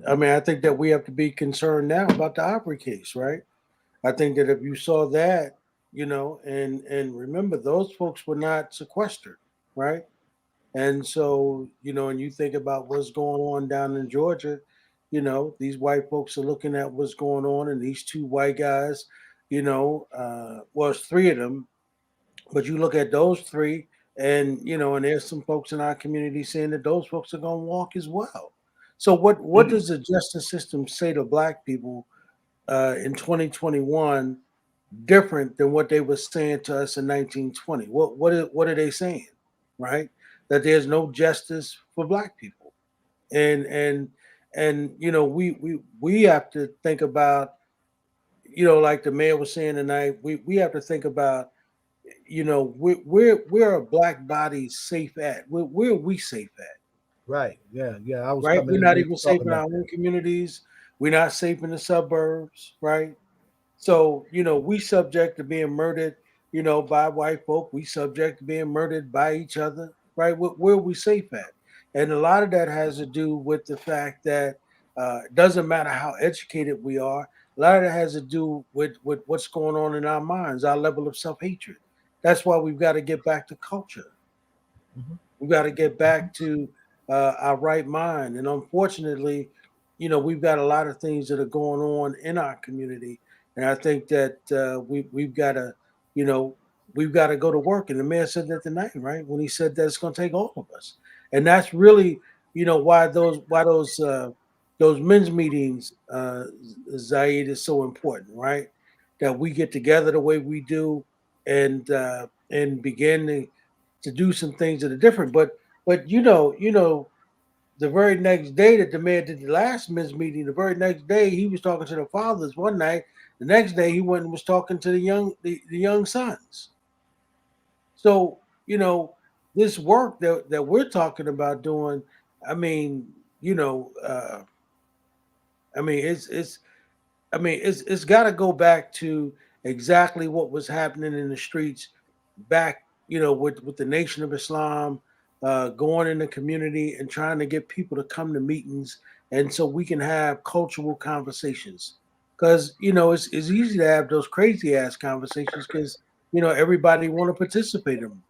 Speaker 2: I mean, I think that we have to be concerned now about the Opry case, right? I think that if you saw that, you know, and remember, those folks were not sequestered, right? And so, you know, and you think about what's going on down in Georgia, you know, these white folks are looking at what's going on, and these two white guys, you know, well, it's three of them, but you look at those three, and you know, and there's some folks in our community saying that those folks are going to walk as well. So, what does the justice system say to Black people in 2021 different than what they were saying to us in 1920? What are they saying, right? That there's no justice for Black people, and you know, we have to think about, you know, like the mayor was saying tonight, we have to think about, you know, where are Black bodies safe at? Where are we safe at?
Speaker 5: Right. Yeah. I was
Speaker 2: right.
Speaker 5: coming
Speaker 2: We're
Speaker 5: in
Speaker 2: not
Speaker 5: late
Speaker 2: even safe
Speaker 5: talking
Speaker 2: in our
Speaker 5: about that.
Speaker 2: own communities. We're not safe in the suburbs, right? So, you know, we subject to being murdered, you know, by white folk. We subject to being murdered by each other, right? Where are we safe at? And a lot of that has to do with the fact that it doesn't matter how educated we are. A lot of that has to do with what's going on in our minds, our level of self-hatred. That's why we've got to get back to culture.
Speaker 5: Mm-hmm.
Speaker 2: We've got to get back to our right mind. And unfortunately, you know, we've got a lot of things that are going on in our community. And I think that we've got to, you know, we've got to go to work. And the mayor said that tonight, right? When he said that it's going to take all of us. And that's really, you know, why those men's meetings, Zaid, is so important, right? That we get together the way we do, and begin to do some things that are different. But you know, the very next day that the mayor did the last men's meeting, the very next day he was talking to the fathers one night. The next day he went and was talking to the young sons. So, you know, this work that we're talking about doing, I mean, you know, I mean, it's got to go back to exactly what was happening in the streets back, you know, with the Nation of Islam, going in the community and trying to get people to come to meetings, and so we can have cultural conversations. Because you know, it's easy to have those crazy ass conversations because you know everybody want to participate in them.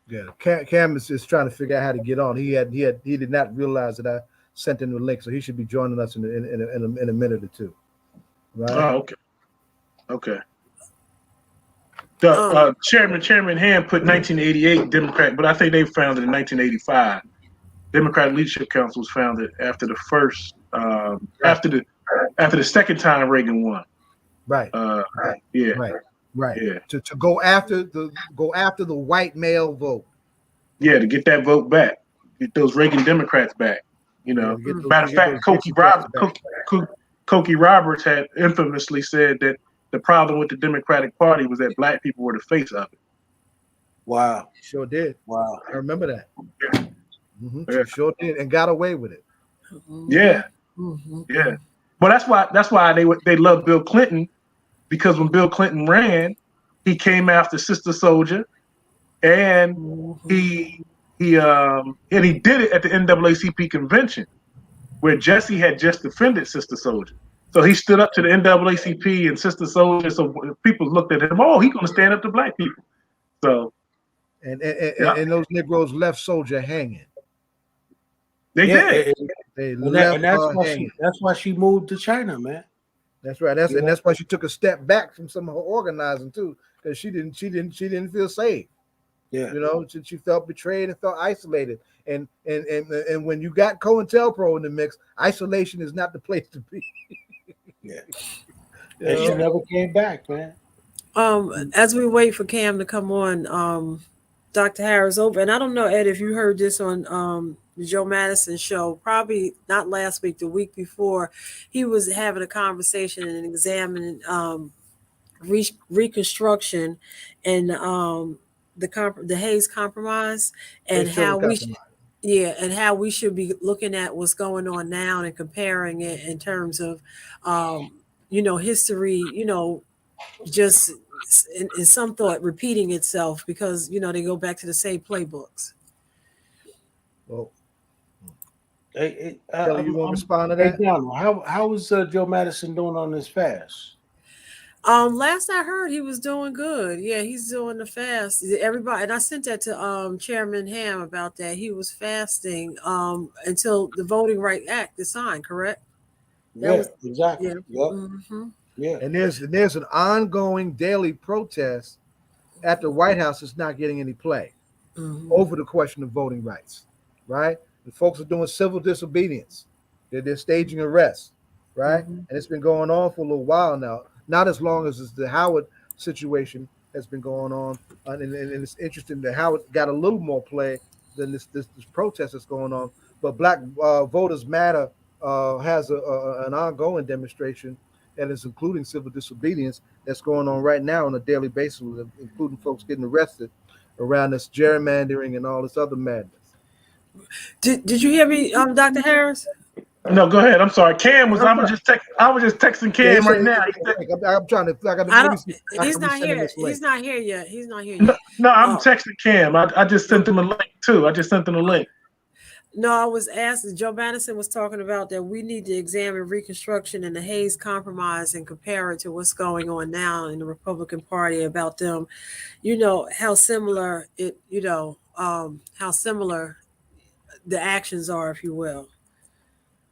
Speaker 5: Yeah, Cam is trying to figure out how to get on. He did not realize that I sent him the link, so he should be joining us in a minute or two. Right?
Speaker 9: Oh, okay. The Chairman Hand put 1988 Democrat, but I think they founded in 1985. Democratic Leadership Council was founded after the first, after the second time Reagan won.
Speaker 5: Right.
Speaker 9: Yeah.
Speaker 5: Right.
Speaker 9: Yeah.
Speaker 5: To go after the white male vote.
Speaker 9: Yeah, to get that vote back, get those Reagan Democrats back. You know, matter of fact, Cokie Roberts had infamously said that the problem with the Democratic Party was that Black people were the face of it.
Speaker 2: Wow.
Speaker 5: Sure did.
Speaker 2: Wow.
Speaker 5: I remember that. Mm-hmm. Yeah. She sure did, and got away with it.
Speaker 9: Yeah. Mm-hmm. Yeah. Well, that's why they love Bill Clinton, because when Bill Clinton ran, he came after Sister Soldier, and he did it at the NAACP convention where Jesse had just defended Sister Soldier. So he stood up to the NAACP and Sister Soldier. So people looked at him, oh, he's going to stand up to Black people. So,
Speaker 5: and those Negroes left Soldier hanging.
Speaker 9: They did.
Speaker 5: They left
Speaker 2: that's why she moved to China, man.
Speaker 5: That's right. That's why she took a step back from some of her organizing too, because she didn't feel safe.
Speaker 2: Yeah.
Speaker 5: You know, she felt betrayed and felt isolated. And when you got COINTELPRO in the mix, isolation is not the place to be.
Speaker 2: Yeah. And she never came back, man.
Speaker 6: As we wait for Cam to come on, Dr. Harris over, and I don't know, Ed, if you heard this on the Joe Madison show, probably not last week, the week before, he was having a conversation and examining Reconstruction and the Hayes Compromise and how and how we should be looking at what's going on now and comparing it in terms of history, just in some thought repeating itself because they go back to the same playbooks.
Speaker 5: Well,
Speaker 2: Kelly,
Speaker 5: you want to respond to that?
Speaker 2: How is Joe Madison doing on this fast?
Speaker 6: Last I heard, he was doing good. Yeah, he's doing the fast. Everybody, and I sent that to Chairman Ham about that. He was fasting until the Voting Rights Act is signed. Correct?
Speaker 2: Exactly.
Speaker 6: Yeah.
Speaker 2: Yep.
Speaker 6: Mm-hmm.
Speaker 2: Yeah.
Speaker 5: And there's an ongoing daily protest at the White House that's not getting any play over the question of voting rights, right? The folks are doing civil disobedience. They're staging arrests, right? And it's been going on for a little while now. Not as long as the Howard situation has been going on, and it's interesting that Howard got a little more play than this protest that's going on. But Black Voters Matter has an ongoing demonstration that is including civil disobedience that's going on right now on a daily basis, including folks getting arrested around this gerrymandering and all this other madness.
Speaker 6: Did you hear me, Dr. Harris?
Speaker 9: No, go ahead. I'm sorry. Cam was. I was just texting Cam right now.
Speaker 5: I'm trying to.
Speaker 6: He's not here. He's not here yet. He's not here yet.
Speaker 9: No, I'm texting Cam. I just sent him a link too. I just sent him a link.
Speaker 6: No, I was asked. Joe Madison was talking about that we need to examine Reconstruction and the Hayes Compromise and compare it to what's going on now in the Republican Party about them. How similar how similar the actions are, if you will.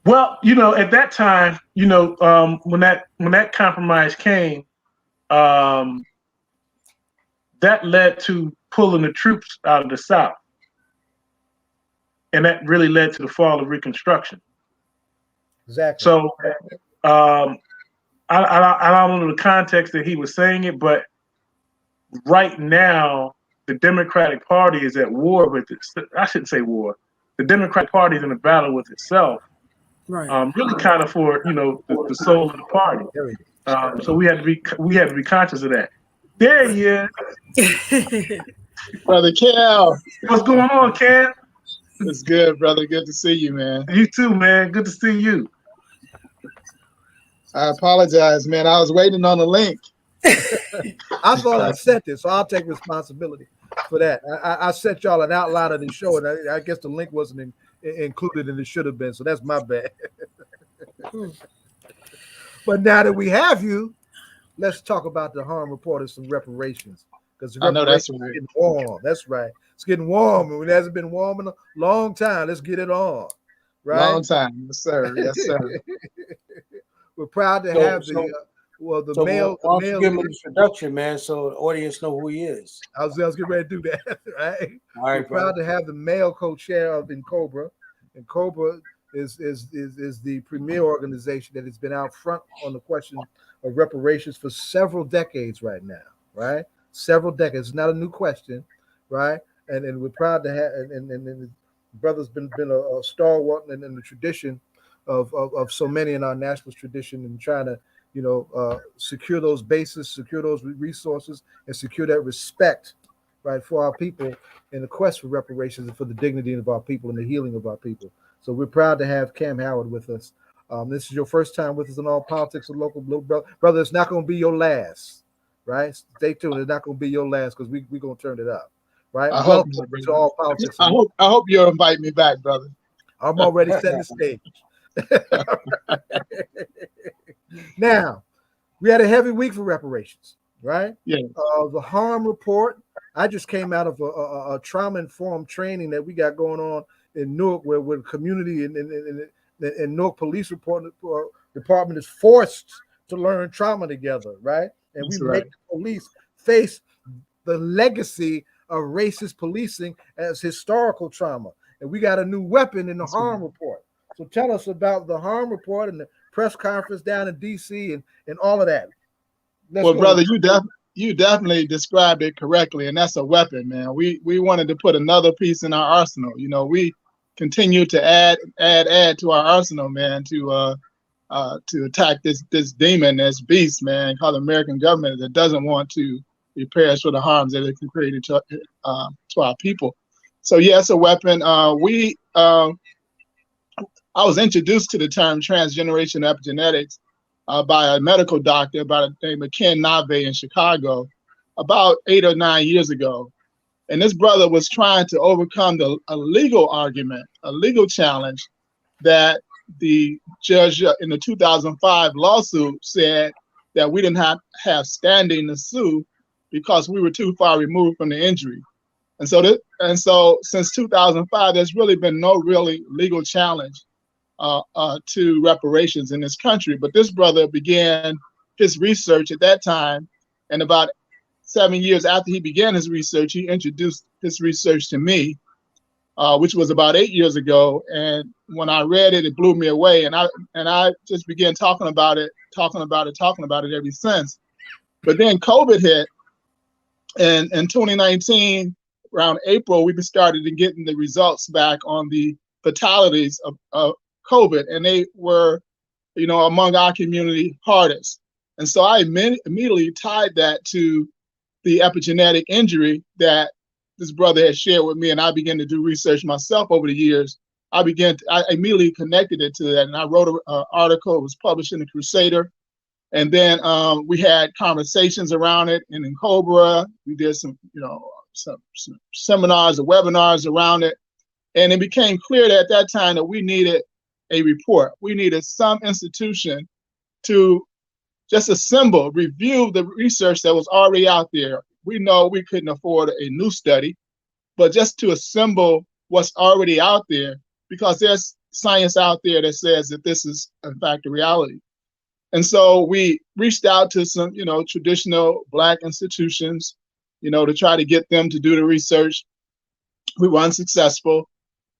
Speaker 9: Well, at that time, when that compromise came, that led to pulling the troops out of the South. And that really led to the fall of Reconstruction.
Speaker 5: Exactly.
Speaker 9: So I don't know the context that he was saying it, but right now, the Democratic Party is at war with it. I shouldn't say war. The Democratic Party is in a battle with itself.
Speaker 6: Right.
Speaker 9: Really kind of for the soul of the party. So we had to be conscious of that. There he is.
Speaker 10: Brother Cal.
Speaker 9: What's going on, Cal?
Speaker 10: It's good, brother. Good to see you, man.
Speaker 9: You too, man. Good to see you.
Speaker 10: I apologize, man. I was waiting on the link.
Speaker 5: I thought I sent it, so I'll take responsibility for that. I sent y'all an outline of the show, and I guess the link wasn't included, and it should have been. So that's my bad. But now that we have you, let's talk about the harm report and some reparations. Because
Speaker 10: I know that's right.
Speaker 5: Getting warm. That's right. It's getting warm, and it hasn't been warm in a long time. Let's get it on. Right?
Speaker 10: Long time, yes, sir. Yes, sir.
Speaker 5: We're proud to have the male.
Speaker 2: Why don't you give him an introduction, man, so the audience know who he is.
Speaker 5: I was getting ready to do that. Right.
Speaker 2: All right,
Speaker 5: we're proud to have the male co-chair of Cobra, and Cobra is the premier organization that has been out front on the question of reparations for several decades right now. Right. Several decades. It's not a new question, right? And we're proud to have, and the brother's been a stalwart in the tradition of so many in our nationalist tradition, and trying to secure those bases, secure those resources, and secure that respect, right, for our people in the quest for reparations and for the dignity of our people and the healing of our people. So we're proud to have Cam Howard with us. This is your first time with us in All Politics and Local. Brother, it's not going to be your last. Right, stay tuned. It's not going to be your last because we're going to turn it up. Right,
Speaker 10: welcome to All Politics. I hope you'll invite me back, brother.
Speaker 5: I'm already setting the stage. Now, we had a heavy week for reparations, right?
Speaker 10: Yeah.
Speaker 5: The harm report. I just came out of a trauma-informed training that we got going on in Newark, where the community and Newark Police Department is forced to learn trauma together, right? And
Speaker 10: That's
Speaker 5: we
Speaker 10: right.
Speaker 5: make the police face the legacy of racist policing as historical trauma. And we got a new weapon in the harm report. So tell us about the harm report and the press conference down in DC and all of that.
Speaker 10: Well, brother, you definitely described it correctly, and that's a weapon, man. We wanted to put another piece in our arsenal. You know, we continue to add to our arsenal, man, to attack this demon, this beast, man, called the American government that doesn't want to prepare us for the harms that it can create to our people. So yeah, it's a weapon. I was introduced to the term transgeneration epigenetics by a medical doctor by the name of Ken Nave in Chicago about 8 or 9 years ago. And this brother was trying to overcome a legal argument, a legal challenge that the judge in the 2005 lawsuit said that we didn't have standing to sue because we were too far removed from the injury. And so since 2005, there's really been no really legal challenge to reparations in this country. But this brother began his research at that time, and about 7 years after he began his research, he introduced his research to me, which was about 8 years ago. And when I read it, it blew me away. And I just began talking about it ever since. But then COVID hit, and in 2019, around April, we started getting the results back on the fatalities of COVID, and they were, among our community hardest. And so I immediately tied that to the epigenetic injury that this brother had shared with me, and I began to do research myself over the years. I immediately connected it to that, and I wrote an article. It was published in the Crusader, and then we had conversations around it. And in Cobra, we did some seminars or webinars around it, and it became clear that at that time that we needed a report. We needed some institution to just review the research that was already out there. We know we couldn't afford a new study, but just to assemble what's already out there, because there's science out there that says that this is in fact a reality. And so we reached out to some, traditional Black institutions, to try to get them to do the research. We were unsuccessful.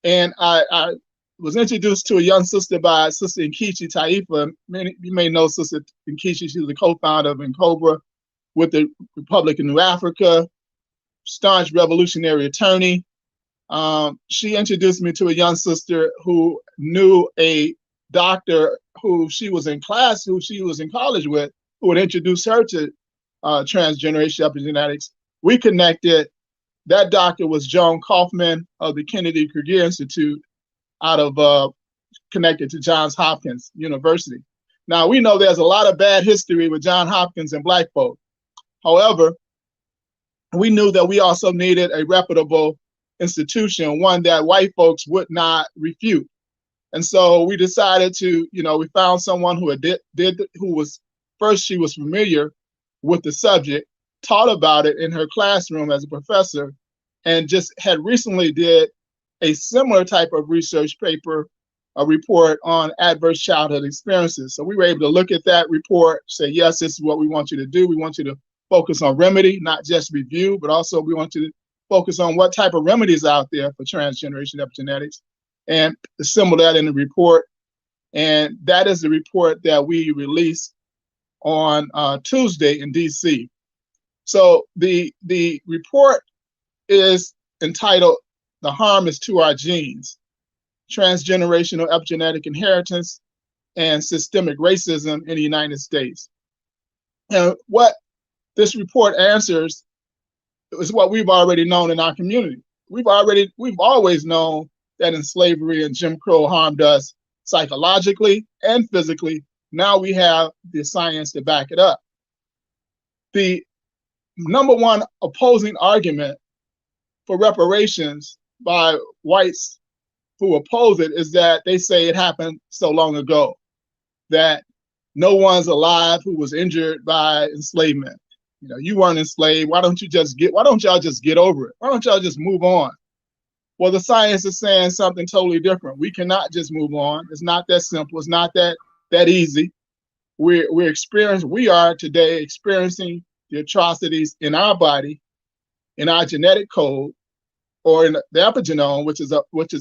Speaker 10: And I was introduced to a young sister by Sister Nkechi Taifa. You may know Sister Nkechi. She's the co-founder of Cobra with the Republic of New Africa, staunch revolutionary attorney. She introduced me to a young sister who knew a doctor who she was in college with, who would introduce her to transgeneration epigenetics. We connected. That doctor was Joan Kaufman of the Kennedy Krieger Institute, out of connected to Johns Hopkins University. Now, we know there's a lot of bad history with Johns Hopkins and Black folk. However, we knew that we also needed a reputable institution, one that white folks would not refute. And so we decided to, we found someone who she was familiar with the subject, taught about it in her classroom as a professor, and just had recently did a similar type of research paper, a report on adverse childhood experiences. So we were able to look at that report, say, yes, this is what we want you to do. We want you to focus on remedy, not just review, but also we want you to focus on what type of remedies out there for transgeneration epigenetics, and assemble that in the report. And that is the report that we released on Tuesday in DC. So the report is entitled "The Harm is to Our Genes: Transgenerational Epigenetic Inheritance and Systemic Racism in the United States." And what this report answers is what we've already known in our community. We've always known that in slavery and Jim Crow harmed us psychologically and physically. Now we have the science to back it up. The number one opposing argument for reparations by whites who oppose it is that they say it happened so long ago, that no one's alive who was injured by enslavement. You weren't enslaved. Why don't y'all just get over it? Why don't y'all just move on? Well, the science is saying something totally different. We cannot just move on. It's not that simple. It's not that easy. we are today experiencing the atrocities in our body, in our genetic code, or in the epigenome, which is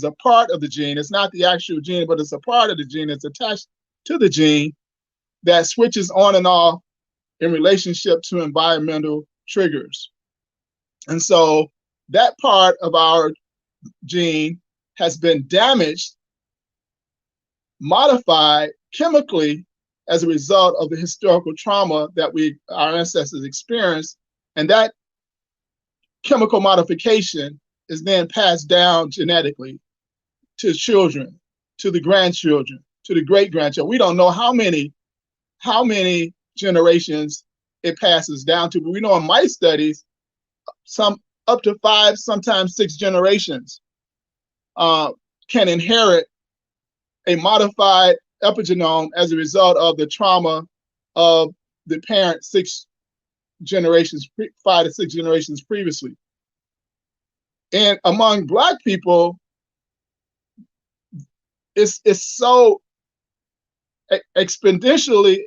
Speaker 10: a part of the gene. It's not the actual gene, but it's a part of the gene that's attached to the gene that switches on and off in relationship to environmental triggers. And so that part of our gene has been damaged, modified chemically as a result of the historical trauma that our ancestors experienced. And that chemical modification is then passed down genetically to children, to the grandchildren, to the great-grandchildren. We don't know how many generations it passes down to, but we know in mice studies, some up to 5, sometimes 6 generations can inherit a modified epigenome as a result of the trauma of the parent 5 to 6 generations previously. And among Black people, it's so exponentially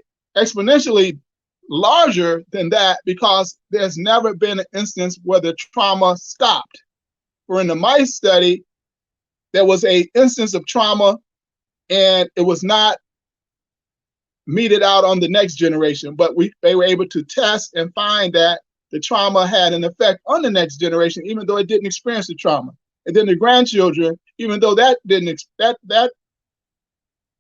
Speaker 10: larger than that, because there's never been an instance where the trauma stopped. For in the mice study, there was an instance of trauma and it was not meted out on the next generation, but they were able to test and find that the trauma had an effect on the next generation, even though it didn't experience the trauma. And then the grandchildren, even though that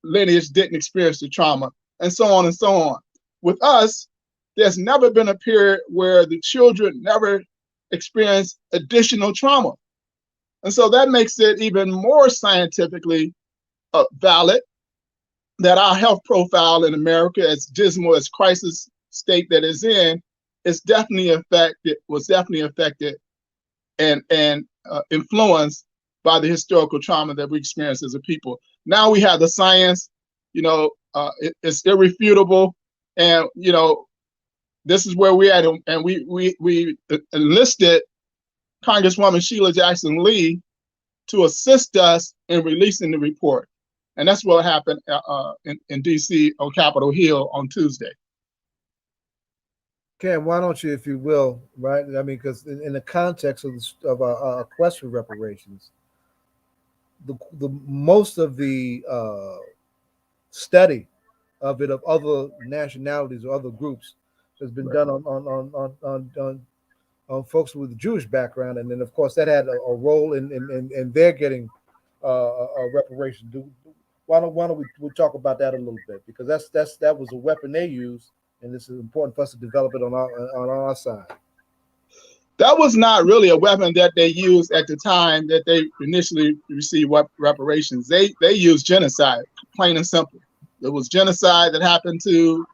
Speaker 10: lineage didn't experience the trauma, and so on and so on. With us, there's never been a period where the children never experienced additional trauma. And so that makes it even more scientifically valid that our health profile in America, as dismal as crisis state that is in, was definitely affected and influenced by the historical trauma that we experienced as a people. Now we have the science, it's irrefutable, and this is where we're at, and we enlisted Congresswoman Sheila Jackson Lee to assist us in releasing the report. And that's what happened in DC on Capitol Hill on Tuesday.
Speaker 5: Cam, why don't you, if you will, right? I mean, because in the context of our quest for reparations, the most of the study of it of other nationalities or other groups has been done on folks with a Jewish background, and then of course that had a role in their getting a reparation. Why don't we talk about that a little bit, because that was a weapon they used, and this is important for us to develop it on our side.
Speaker 10: That was not really a weapon that they used at the time that they initially received reparations. They used genocide, plain and simple. It was genocide that happened to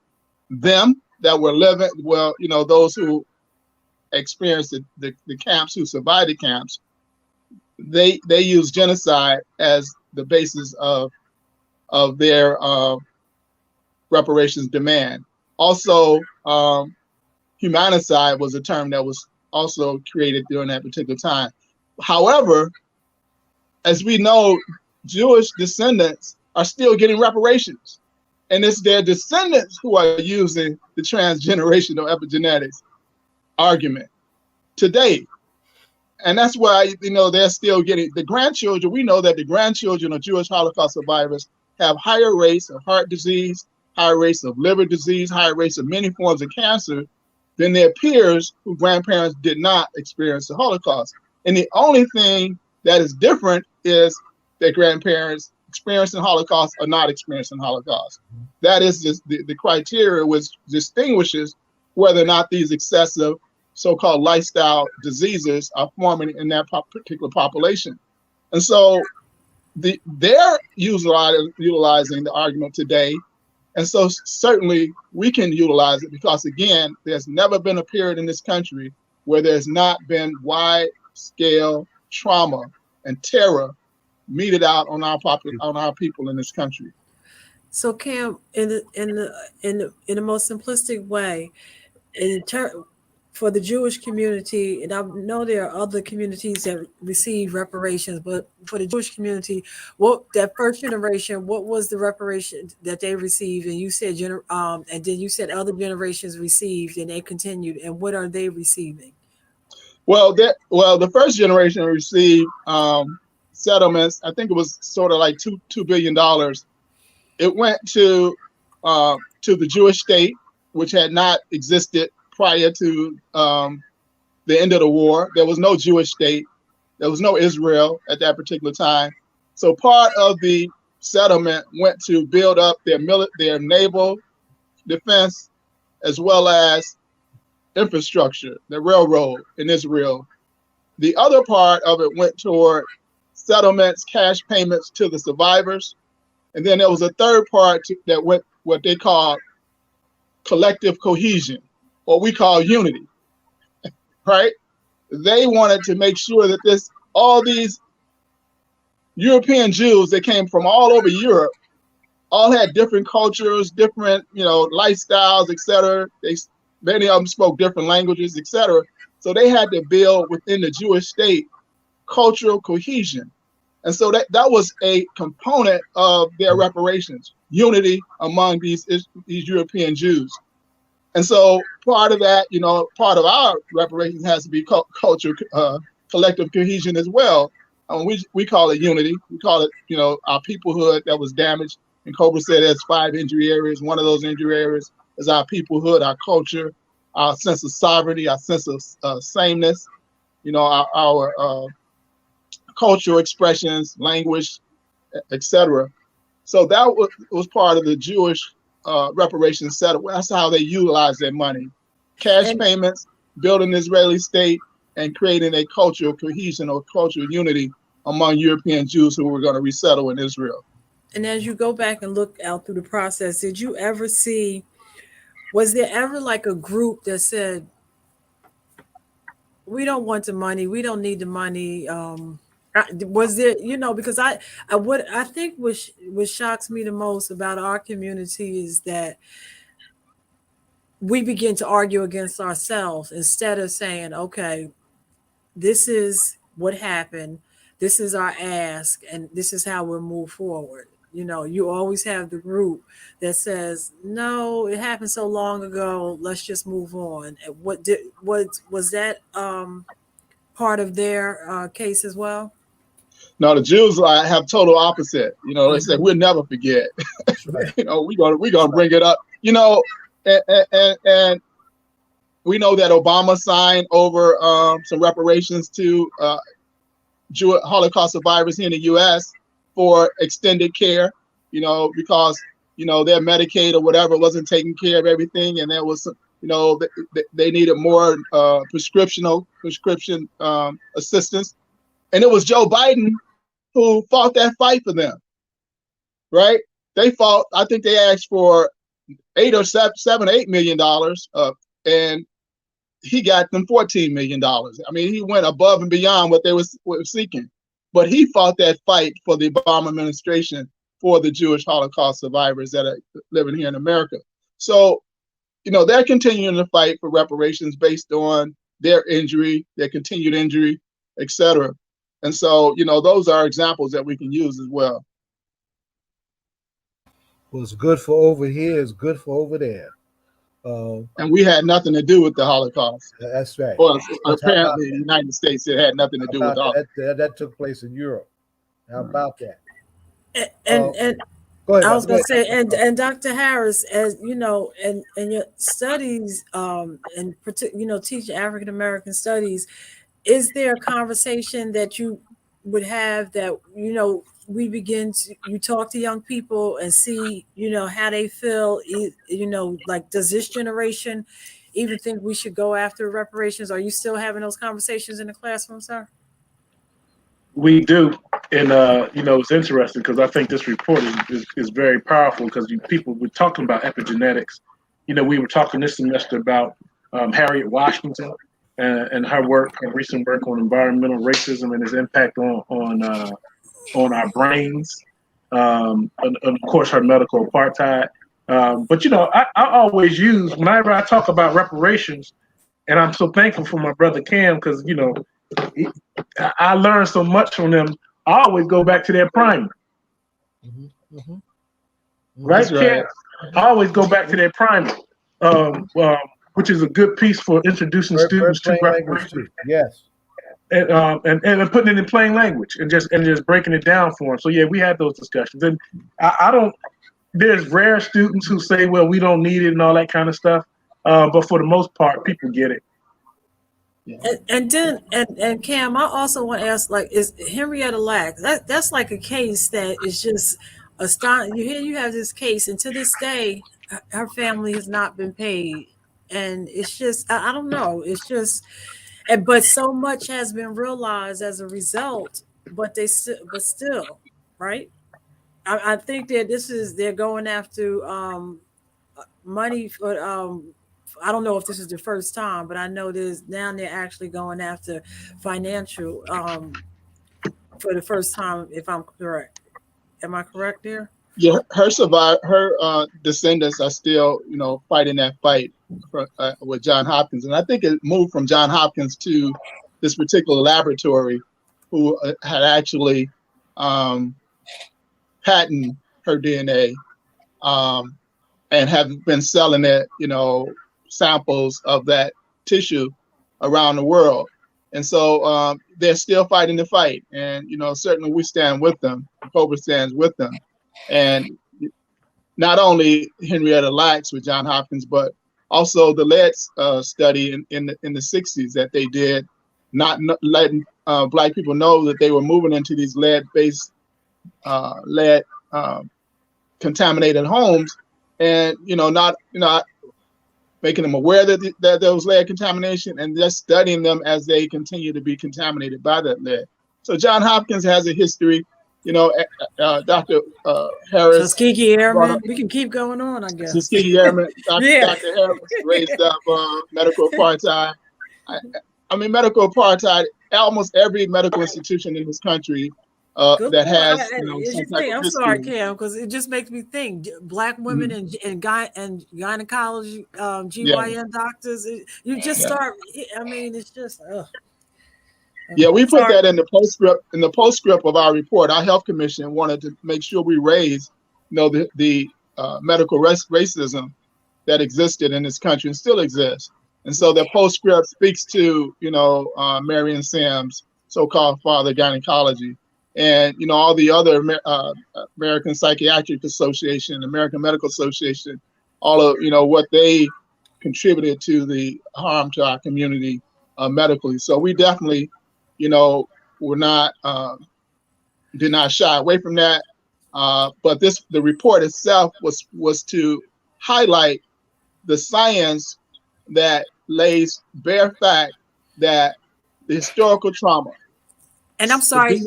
Speaker 10: them that were living, those who experienced the camps, who survived the camps. They used genocide as the basis of their reparations demand. Also, humanicide was a term that was also created during that particular time. However, as we know, Jewish descendants are still getting reparations, and it's their descendants who are using the transgenerational epigenetics argument today. And that's why, they're still getting the grandchildren. We know that the grandchildren of Jewish Holocaust survivors have higher rates of heart disease, higher rates of liver disease, higher rates of many forms of cancer than their peers whose grandparents did not experience the Holocaust. And the only thing that is different is their grandparents experiencing Holocaust or not experiencing Holocaust. That is the criteria which distinguishes whether or not these excessive so-called lifestyle diseases are forming in that particular population. And so they're utilizing the argument today. And so certainly we can utilize it, because again, there's never been a period in this country where there's not been wide-scale trauma and terror meted out on our people in this country.
Speaker 6: So Cam, in the most simplistic way, for the Jewish community, and I know there are other communities that receive reparations, but for the Jewish community, what that first generation, what was the reparation that they received? And you said, and then you said other generations received, and they continued. And what are they receiving?
Speaker 10: Well, the first generation received settlements. I think it was sort of like $2 billion. It went to the Jewish state, which had not existed prior to the end of the war. There was no Jewish state. There was no Israel at that particular time. So part of the settlement went to build up their naval defense, as well as infrastructure, the railroad in Israel. The other part of it went toward settlements, cash payments to the survivors. And then there was a third part that went what they call collective cohesion, what we call unity, right? They wanted to make sure that all these European Jews that came from all over Europe all had different cultures, different, lifestyles, etc. Many of them spoke different languages, etc. So they had to build within the Jewish state cultural cohesion. And so that was a component of their reparations, unity among these European Jews. And so part of that, part of our reparations has to be culture, collective cohesion as well. We call it unity. We call it, our peoplehood that was damaged. And Cobra said there's 5 injury areas. One of those injury areas is our peoplehood, our culture, our sense of sovereignty, our sense of sameness, our cultural expressions, language, etc. So that was part of the Jewish reparations setup. That's how they utilize their money. Cash payments, building an Israeli state, and creating a cultural cohesion or cultural unity among European Jews who were going to resettle in Israel.
Speaker 6: And as you go back and look out through the process, did you ever was there ever like a group that said, we don't want the money, we don't need the money? Was there, because I think what shocks me the most about our community is that we begin to argue against ourselves instead of saying, okay, this is what happened, this is our ask, and this is how we'll move forward. You always have the group that says, no, it happened so long ago, let's just move on. Was that part of their case as well?
Speaker 10: No, the Jews have total opposite. They say we'll never forget. We're gonna bring it up. And we know that Obama signed over some reparations to Jewish Holocaust survivors here in the U.S. for extended care. Because their Medicaid or whatever wasn't taking care of everything, and there was they needed more prescription assistance. And it was Joe Biden who fought that fight for them, right? They fought. I think they asked for $8 million, and he got them $14 million. I mean, he went above and beyond what they were seeking. But he fought that fight for the Obama administration for the Jewish Holocaust survivors that are living here in America. So, they're continuing to fight for reparations based on their injury, their continued injury, etc. And so, those are examples that we can use as well.
Speaker 5: What's good for over here is good for over there.
Speaker 10: And we had nothing to do with the Holocaust.
Speaker 5: That's right.
Speaker 10: Well, apparently, the United States, it had nothing to do with the Holocaust.
Speaker 5: That took place in Europe. How about that?
Speaker 6: And
Speaker 5: go ahead,
Speaker 6: I was going to say, and Dr. Harris, as you know, and your studies, and teach African American studies, is there a conversation that you would have that we begin to you talk to young people and see how they feel, like, does this generation even think we should go after reparations? Are you still having those conversations in the classroom, sir?
Speaker 9: We do, and it's interesting because I think this report is very powerful because people were talking about epigenetics. We were talking this semester about Harriet Washington and her recent work on environmental racism and its impact on our brains, and of course her medical apartheid. But I always use, whenever I talk about reparations, And I'm so thankful for my brother Cam because, you know, I learned so much from them. I always go back to their primer. Right, Cam? I always go back to their primer, which is a good piece for introducing students to
Speaker 5: language too. Yes.
Speaker 9: And putting it in plain language and just breaking it down for them. So yeah, we had those discussions. And I don't. There's rare students who say, "Well, we don't need it" and all that kind of stuff. But for the most part, people get it.
Speaker 6: Yeah. And then Cam, I also want to ask, like, is Henrietta Lacks? That's like a case that is just astonishing. You have this case, and to this day, her family has not been paid, and it's just I don't know. It's just. But so much has been realized as a result, but still, right? I think that they're going after money for I don't know if this is the first time, but I know they're actually going after financial for the first time, if I'm correct. Am I correct there?
Speaker 10: Yeah, her descendants are still, you know, fighting that fight with Johns Hopkins, and I think it moved from Johns Hopkins to this particular laboratory, who had actually patented her DNA, and have been selling it, you know, samples of that tissue around the world, and so they're still fighting the fight, and you know, certainly we stand with them. COBRA stands with them. And not only Henrietta Lacks with Johns Hopkins, but also the lead study in the 60s that they did, not letting Black people know that they were moving into these lead-based, contaminated homes, and you know, not making them aware that there was lead contamination, and just studying them as they continue to be contaminated by that lead. So Johns Hopkins has a history. You know, Dr. Harris.
Speaker 6: Tuskegee Airmen. We can keep going on, I guess.
Speaker 10: Tuskegee Airmen. Dr. Harris raised up medical apartheid. I mean, medical apartheid. Almost every medical institution in this country that has, you know, some type of
Speaker 6: I'm sorry, Cam, because it just makes me think. Black women and gynecology, GYN doctors. You just start. I mean, it's just.
Speaker 10: Yeah, we put that in the postscript. In the postscript of our report, our health commission wanted to make sure we raise, you know, the medical racism that existed in this country and still exists. And so the postscript speaks to, you know, Marion Sam's so-called father gynecology, and you know, all the other American Psychiatric Association, American Medical Association, all of, you know, what they contributed to the harm to our community medically. So we definitely, you know, did not shy away from that. But the report itself was to highlight the science that lays bare fact that the historical trauma.
Speaker 6: And I'm sorry,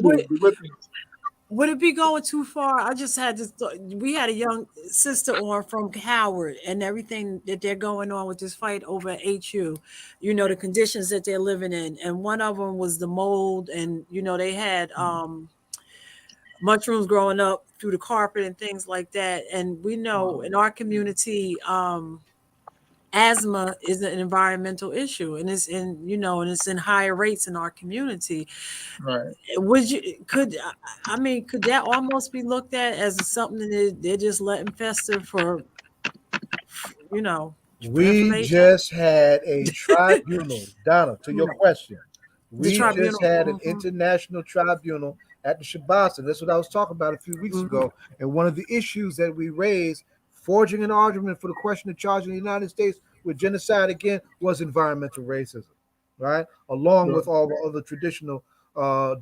Speaker 6: would it be going too far? I just had this. We had a young sister on from Howard, and everything that they're going on with this fight over at HU. You know, the conditions that they're living in, and one of them was the mold, and you know, they had mushrooms growing up through the carpet and things like that. And we know in our community, asthma is an environmental issue, and it's in higher rates in our community.
Speaker 10: Right.
Speaker 6: Could that almost be looked at as something that they're just letting fester for, you know?
Speaker 5: We just had a tribunal, Donna, to your question. We just had an international tribunal at the Shabbat, and that's what I was talking about a few weeks ago. And one of the issues that we raised, forging an argument for the question of charging the United States with genocide again, was environmental racism, right? Along with all the other traditional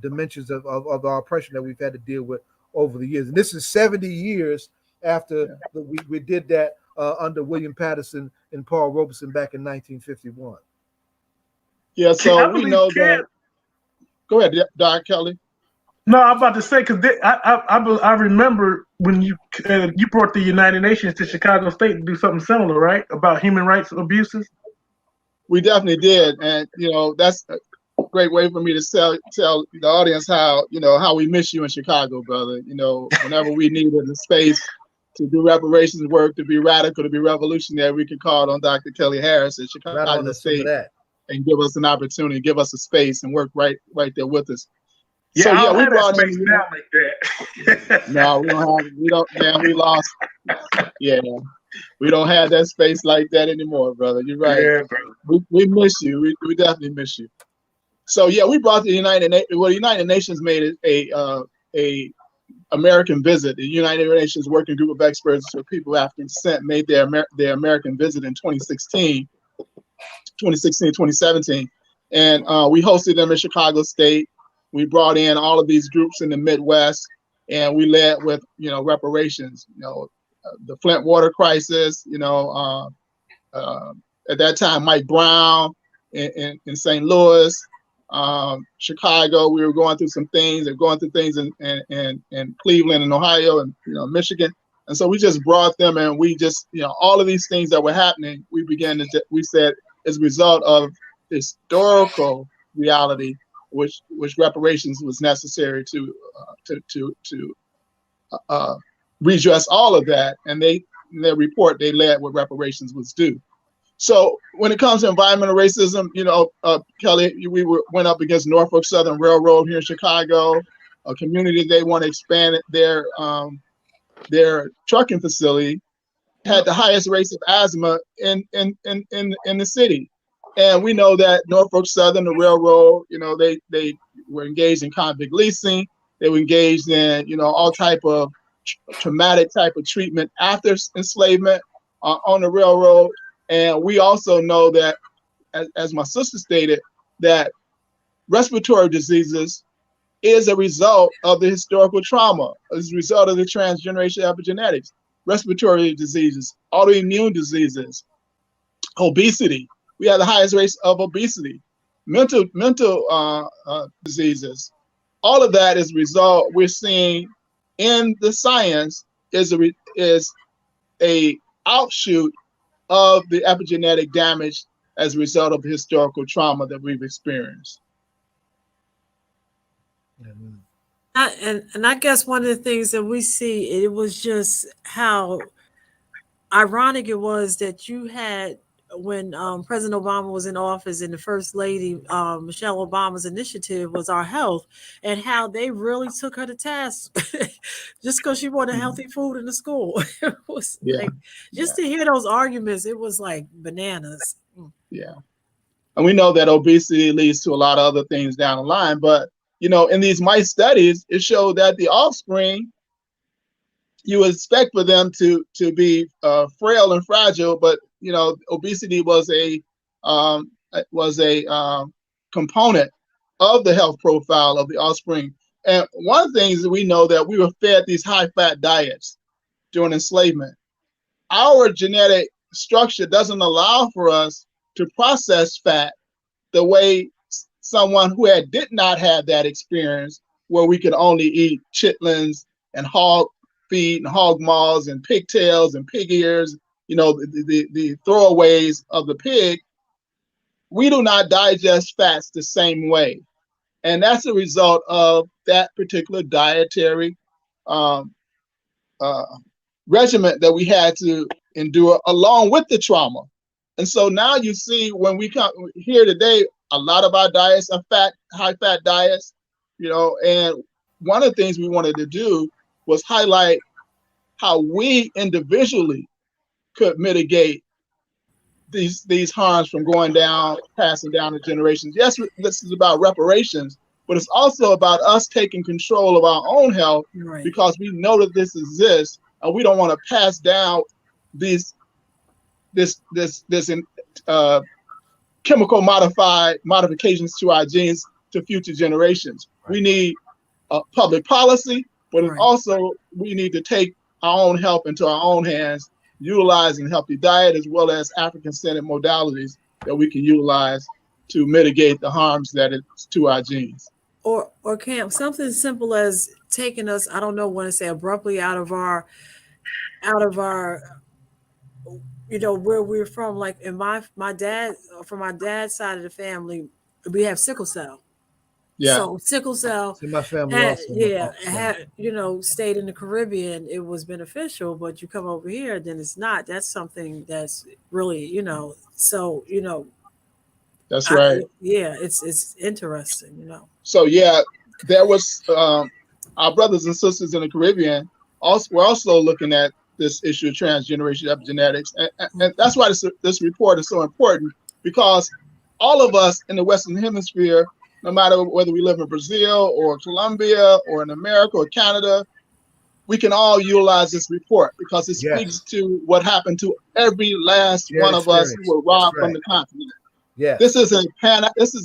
Speaker 5: dimensions of our oppression that we've had to deal with over the years. And this is 70 years after we did that under William Patterson and Paul Robeson back in 1951.
Speaker 10: Yeah, so we know that. Go ahead, Dr. Kelly.
Speaker 9: No, I'm about to say, because I remember when you brought the United Nations to Chicago State to do something similar, right? About human rights abuses.
Speaker 10: We definitely did, and you know, that's a great way for me to tell the audience how we miss you in Chicago, brother. You know, whenever we needed a space to do reparations work, to be radical, to be revolutionary, we could call on Dr. Kelly Harris at Chicago State. and give us an opportunity, give us a space, and work right there with us.
Speaker 9: Yeah,
Speaker 10: so
Speaker 9: I don't
Speaker 10: we
Speaker 9: have
Speaker 10: brought
Speaker 9: that space
Speaker 10: in.
Speaker 9: now like that.
Speaker 10: No, we don't. Man, we lost. Yeah, we don't have that space like that anymore, brother. You're right.
Speaker 9: Yeah, bro.
Speaker 10: We miss you. We definitely miss you. So yeah, we brought the United Nations made a American visit. The United Nations Working Group of Experts for People of African Descent made their American visit in 2016, 2017. And we hosted them in Chicago State. We brought in all of these groups in the Midwest, and we led with, reparations, the Flint water crisis, at that time, Mike Brown in St. Louis, Chicago. We were going through some things and going through things in Cleveland and Ohio and Michigan. And so we just brought them, and we just, all of these things that were happening, we said as a result of historical reality, which reparations was necessary to redress all of that. And in their report, they led what reparations was due. So when it comes to environmental racism, Kelly, we went up against Norfolk Southern Railroad here in Chicago, a community they want to expand their trucking facility, had the highest rates of asthma in the city. And we know that Norfolk Southern, the railroad, they were engaged in convict leasing. They were engaged in, all type of traumatic type of treatment after enslavement on the railroad. And we also know that, as my sister stated, that respiratory diseases is a result of the historical trauma, as a result of the transgenerational epigenetics. Respiratory diseases, autoimmune diseases, obesity. We have the highest rates of obesity, mental diseases. All of that is a result we're seeing in the science is a outshoot of the epigenetic damage as a result of the historical trauma that we've experienced.
Speaker 6: And I guess one of the things that we see, it was just how ironic it was that you had, when President Obama was in office, and the First Lady, Michelle Obama's initiative was Our Health, and how they really took her to task just because she wanted healthy food in the school. It was to hear those arguments, it was like bananas.
Speaker 10: Yeah. And we know that obesity leads to a lot of other things down the line, but in these mice studies, it showed that the offspring, you would expect for them to be frail and fragile, but obesity was a component of the health profile of the offspring. And one of the things that we know, that we were fed these high-fat diets during enslavement. Our genetic structure doesn't allow for us to process fat the way someone who did not have that experience, where we could only eat chitlins and hog feet and hog maws and pigtails and pig ears, the throwaways of the pig. We do not digest fats the same way. And that's a result of that particular dietary regimen that we had to endure along with the trauma. And so now you see, when we come here today, a lot of our diets are high fat diets, and one of the things we wanted to do was highlight how we individually could mitigate these harms from passing down the generations. Yes, this is about reparations, but it's also about us taking control of our own health, because we know that this exists, and we don't want to pass down this chemical modifications to our genes to future generations. We need public policy, but also we need to take our own health into our own hands, utilizing healthy diet as well as African-centered modalities that we can utilize to mitigate the harms that it's to our genes.
Speaker 6: Or Camp, something simple as taking us, I don't know when to say, abruptly out of our where we're from. Like in my dad's side of the family, we have sickle cell.
Speaker 10: Yeah.
Speaker 6: So sickle cell,
Speaker 5: in my family
Speaker 6: also, stayed in the Caribbean, it was beneficial, but you come over here, then it's not. That's something that's really, so,
Speaker 10: That's right.
Speaker 6: Yeah, it's interesting, you know.
Speaker 10: So yeah, there was our brothers and sisters in the Caribbean were also looking at this issue of transgeneration epigenetics, and that's why this report is so important, because all of us in the Western Hemisphere, no matter whether we live in Brazil or Colombia or in America or Canada, we can all utilize this report because it speaks to what happened to every last one of us who were robbed from the continent.
Speaker 5: Yeah,
Speaker 10: this is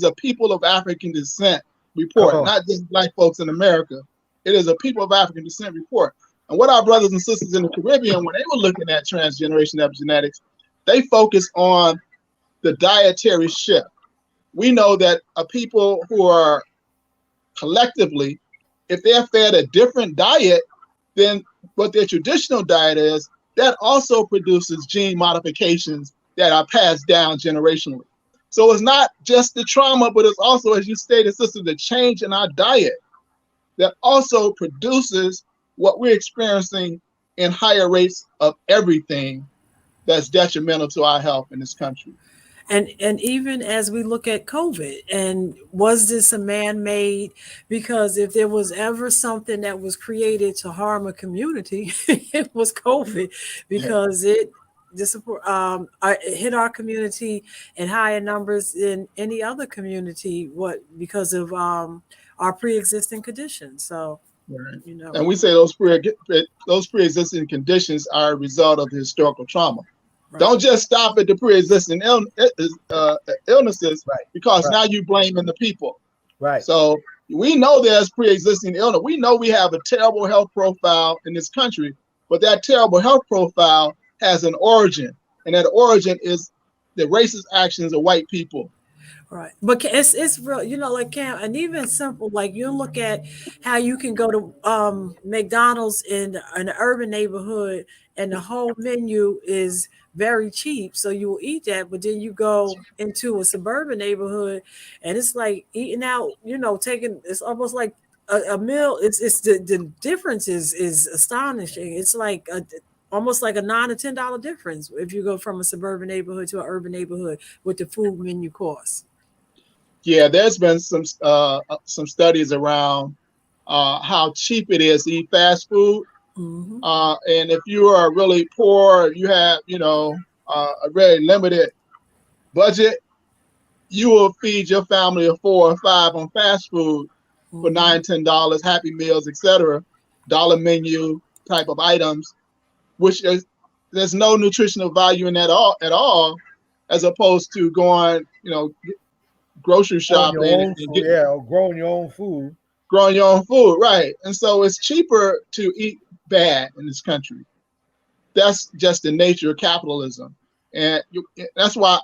Speaker 10: a people of African descent report, not just black folks in America. It is a people of African descent report. And what our brothers and sisters in the Caribbean, when they were looking at transgeneration epigenetics, they focused on the dietary shift. We know that a people who are collectively, if they're fed a different diet than what their traditional diet is, that also produces gene modifications that are passed down generationally. So it's not just the trauma, but it's also, as you stated, sister, the change in our diet that also produces what we're experiencing in higher rates of everything that's detrimental to our health in this country.
Speaker 6: And even as we look at COVID, and was this a man-made? Because if there was ever something that was created to harm a community, it was COVID, because it hit our community in higher numbers than any other community. Because of our pre-existing conditions. So,
Speaker 10: right.
Speaker 6: You know,
Speaker 10: and we say those pre-existing conditions are a result of the historical trauma. Right. Don't just stop at the pre-existing illnesses, because now you're blaming the people.
Speaker 5: Right.
Speaker 10: So we know there's pre-existing illness. We know we have a terrible health profile in this country, but that terrible health profile has an origin, and that origin is the racist actions of white people.
Speaker 6: Right, but it's real, you know, like Cam, and even simple, like you look at how you can go to McDonald's in an urban neighborhood, and the whole menu is very cheap, so you will eat that. But then you go into a suburban neighborhood, and it's like eating out, you know, it's almost like a meal. It's the difference is astonishing. It's like almost like a $9 to $10 difference if you go from a suburban neighborhood to an urban neighborhood with the food menu costs.
Speaker 10: Yeah, there's been some studies around how cheap it is to eat fast food.
Speaker 6: Mm-hmm.
Speaker 10: And if you are really poor, you have, you know, a very limited budget, you will feed your family of 4 or 5 on fast food for $9, $10, Happy Meals, etc., dollar menu type of items, which there's no nutritional value in that at all, as opposed to going, you know, grocery shopping
Speaker 5: or growing your own food.
Speaker 10: Growing your own food, right. And so it's cheaper to eat bad in this country. That's just the nature of capitalism. And that's why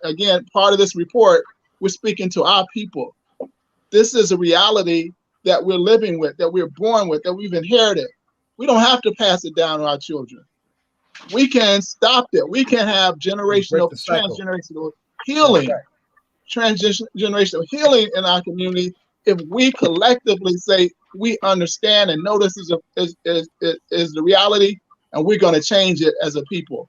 Speaker 10: again, part of this report, we're speaking to our people. This is a reality that we're living with, that we're born with, that we've inherited. We don't have to pass it down to our children. We can stop it. We can have transgenerational healing, transgenerational healing in our community if we collectively say we understand and know this is the reality, and we're going to change it as a people.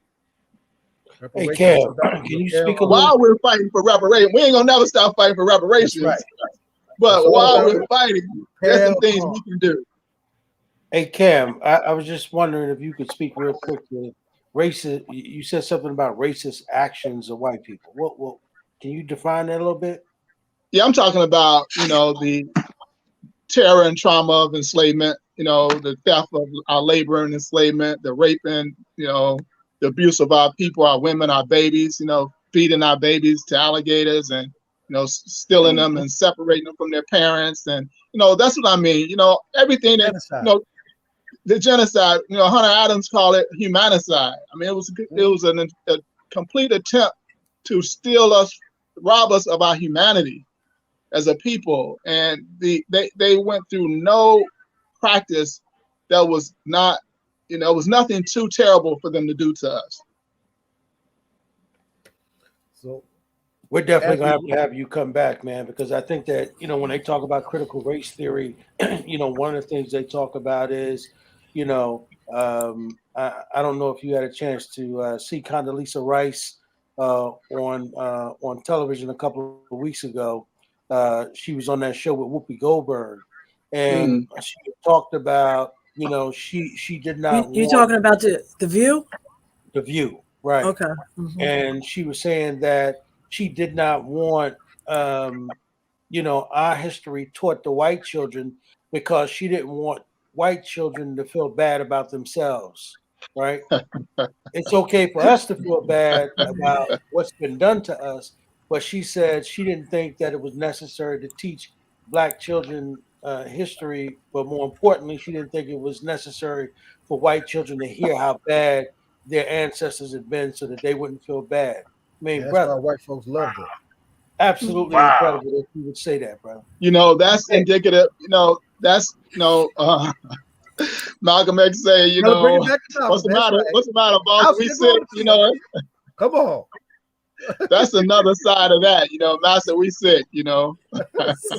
Speaker 2: Hey, Cam, can you speak a little?
Speaker 10: While we're fighting for reparations, we ain't gonna never stop fighting for reparations. Right. But while we're fighting, there's some things we can do.
Speaker 2: Hey, Cam, I was just wondering if you could speak real quick to racist. You said something about racist actions of white people. What can you define that a little bit?
Speaker 10: Yeah, I'm talking about, you know, the terror and trauma of enslavement, you know, the theft of our labor and enslavement, the raping, you know, the abuse of our people, our women, our babies, you know, feeding our babies to alligators and, you know, stealing them and separating them from their parents. And, you know, that's what I mean. You know, everything that, you know, the genocide, you know, Hunter Adams called it humanicide. I mean, it was a complete attempt to steal us, rob us of our humanity as a people. And they went through no practice that was not, you know, it was nothing too terrible for them to do to us.
Speaker 2: So we're definitely going to have you come back, man, because I think that, you know, when they talk about critical race theory, you know, one of the things they talk about is, you know, I don't know if you had a chance to see Condoleezza Rice on television a couple of weeks ago. She was on that show with Whoopi Goldberg, and she talked about, she did not.
Speaker 6: You're talking about the View?
Speaker 2: The View, right?
Speaker 6: Okay. Mm-hmm.
Speaker 2: And she was saying that she did not want, our history taught to white children because she didn't want white children to feel bad about themselves, right? It's okay for us to feel bad about what's been done to us, but she said she didn't think that it was necessary to teach Black children history, but more importantly, she didn't think it was necessary for white children to hear how bad their ancestors had been so that they wouldn't feel bad. I mean,
Speaker 5: that's
Speaker 2: brother,
Speaker 5: why white folks loved it.
Speaker 2: Absolutely incredible that you would say that, brother.
Speaker 10: That's indicative. That's Malcolm X say, what's the matter? Right. What's the matter, boss? We sick,
Speaker 5: Come on.
Speaker 10: That's another side of that, master. We sick,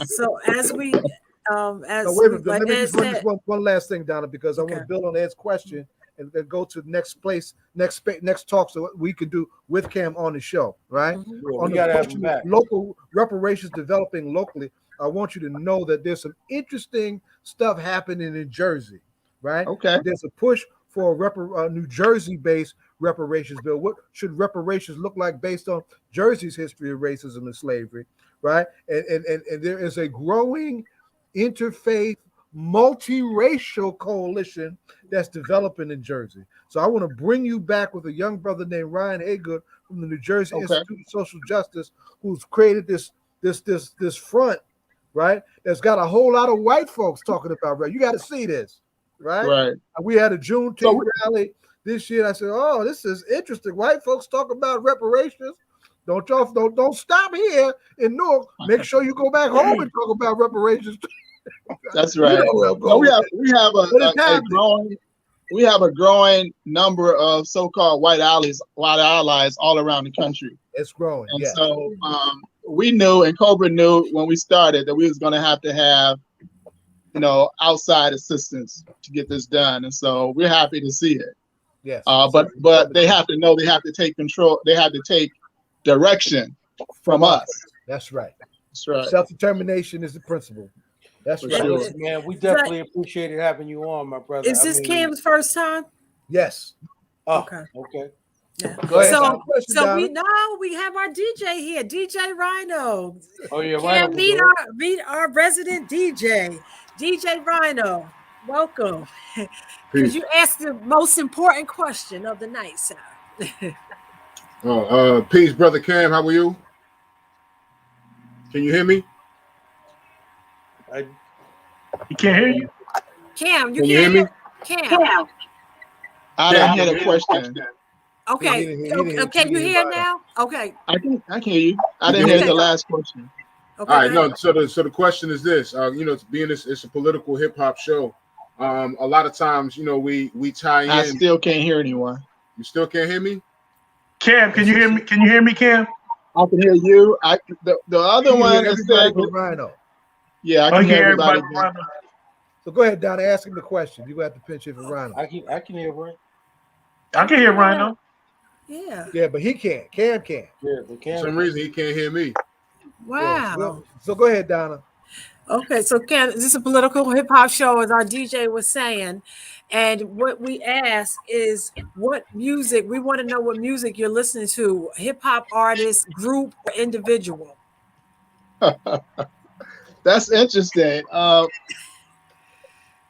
Speaker 6: So as we,
Speaker 5: wait a minute, let me just run this one last thing, Donna, because I want to build on Ed's question and then go to the next talk, so we can do with Cam on the show, right?
Speaker 2: Mm-hmm.
Speaker 5: On the question of local reparations developing locally, I want you to know that there's some interesting stuff happening in Jersey, right?
Speaker 10: Okay.
Speaker 5: There's a push for a New Jersey-based reparations bill. What should reparations look like based on Jersey's history of racism and slavery, right? And there is a growing interfaith, multiracial coalition that's developing in Jersey. So I want to bring you back with a young brother named Ryan Haygood from the New Jersey Institute of Social Justice, who's created this front, right? That's got a whole lot of white folks talking about, right? You got to see this, right?
Speaker 10: Right.
Speaker 5: We had a Juneteenth rally this year. I said, "Oh, this is interesting. White folks talk about reparations. Don't stop here in Newark. Make sure you go back home and talk about reparations."
Speaker 10: That's right. We have a growing number of so-called white allies all around the country.
Speaker 5: It's growing.
Speaker 10: And so we knew, and Cobra knew when we started, that we was going to have outside assistance to get this done. And so we're happy to see it.
Speaker 5: Yes.
Speaker 10: But they have to know, they have to take control. They have to take direction from us.
Speaker 5: That's right.
Speaker 10: That's right.
Speaker 5: Self-determination is the principle. That's right.
Speaker 2: Sure. Man, we definitely appreciated having you on, my brother.
Speaker 6: Is this Cam's first time?
Speaker 5: Yes.
Speaker 2: Oh, okay.
Speaker 6: Yeah.
Speaker 2: Go ahead.
Speaker 6: So we have our DJ here, DJ Rhino.
Speaker 2: Oh yeah,
Speaker 6: Cam, meet our resident DJ Rhino. Welcome. Because you asked the most important question of the night, sir.
Speaker 11: Peace, brother Cam. How are you? Can you hear me?
Speaker 9: He can't hear you.
Speaker 6: Cam,
Speaker 11: Can you hear me?
Speaker 6: Cam.
Speaker 10: I didn't hear the question.
Speaker 6: Okay. Can you hear now? Okay.
Speaker 10: I can hear you. I didn't hear the last question.
Speaker 11: Okay, all right. No. So the question is this. It's a political hip hop show. A lot of times, we tie in.
Speaker 10: I still can't hear anyone.
Speaker 11: You still can't hear me?
Speaker 9: Cam, can you hear me? Can you hear me, Cam?
Speaker 10: I can hear you. The other one is
Speaker 5: Rhino.
Speaker 10: Yeah, I can hear everybody.
Speaker 5: So go ahead, Donna. Ask him the question. You have to pinch it for Rhino.
Speaker 2: I can hear Rhino.
Speaker 9: I can hear Rhino.
Speaker 6: Yeah.
Speaker 5: Yeah, but he can't. Cam can't.
Speaker 2: Yeah, but Cam.
Speaker 11: For some reason he can't hear me.
Speaker 6: Wow.
Speaker 5: Yeah, so go ahead, Donna.
Speaker 6: Okay, so Cam, this is a political hip hop show, as our DJ was saying. And what we ask is what music, we want to know what music you're listening to, hip hop artist, group, or individual.
Speaker 10: That's interesting.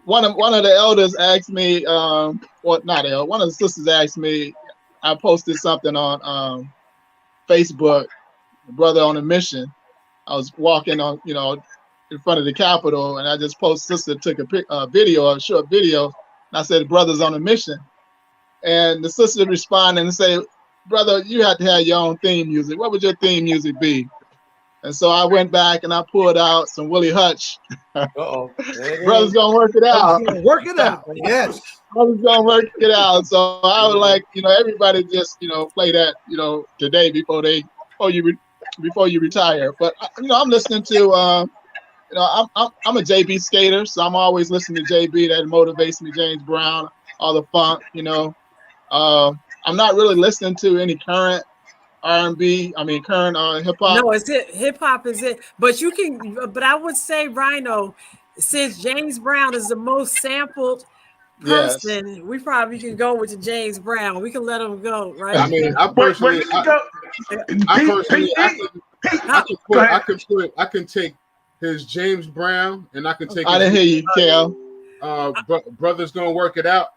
Speaker 10: One of the elders asked me, one of the sisters asked me, I posted something on Facebook, Brother on a Mission. I was walking on, in front of the Capitol, and I just posted, sister took a short video, and I said, Brothers on a Mission. And the sister responded and said, brother, you have to have your own theme music. What would your theme music be? And so I went back and I pulled out some Willie Hutch. Brothers gonna work it out.
Speaker 5: Work it out. Yes.
Speaker 10: Brothers gonna work it out. So I would like, everybody just, play that, today before you retire. But I'm listening to, I'm a JB skater, so I'm always listening to JB. That motivates me. James Brown, all the funk, I'm not really listening to any current R&B? I mean, current hip hop?
Speaker 6: No, it's it. Hip hop is it. But you can. But I would say Rhino, since James Brown is the most sampled person, we probably can go with the James Brown. We can let him go, right?
Speaker 11: I mean, I can take his James Brown, and I can take.
Speaker 10: I didn't hear you, Kel.
Speaker 11: Brothers Gonna Work It Out.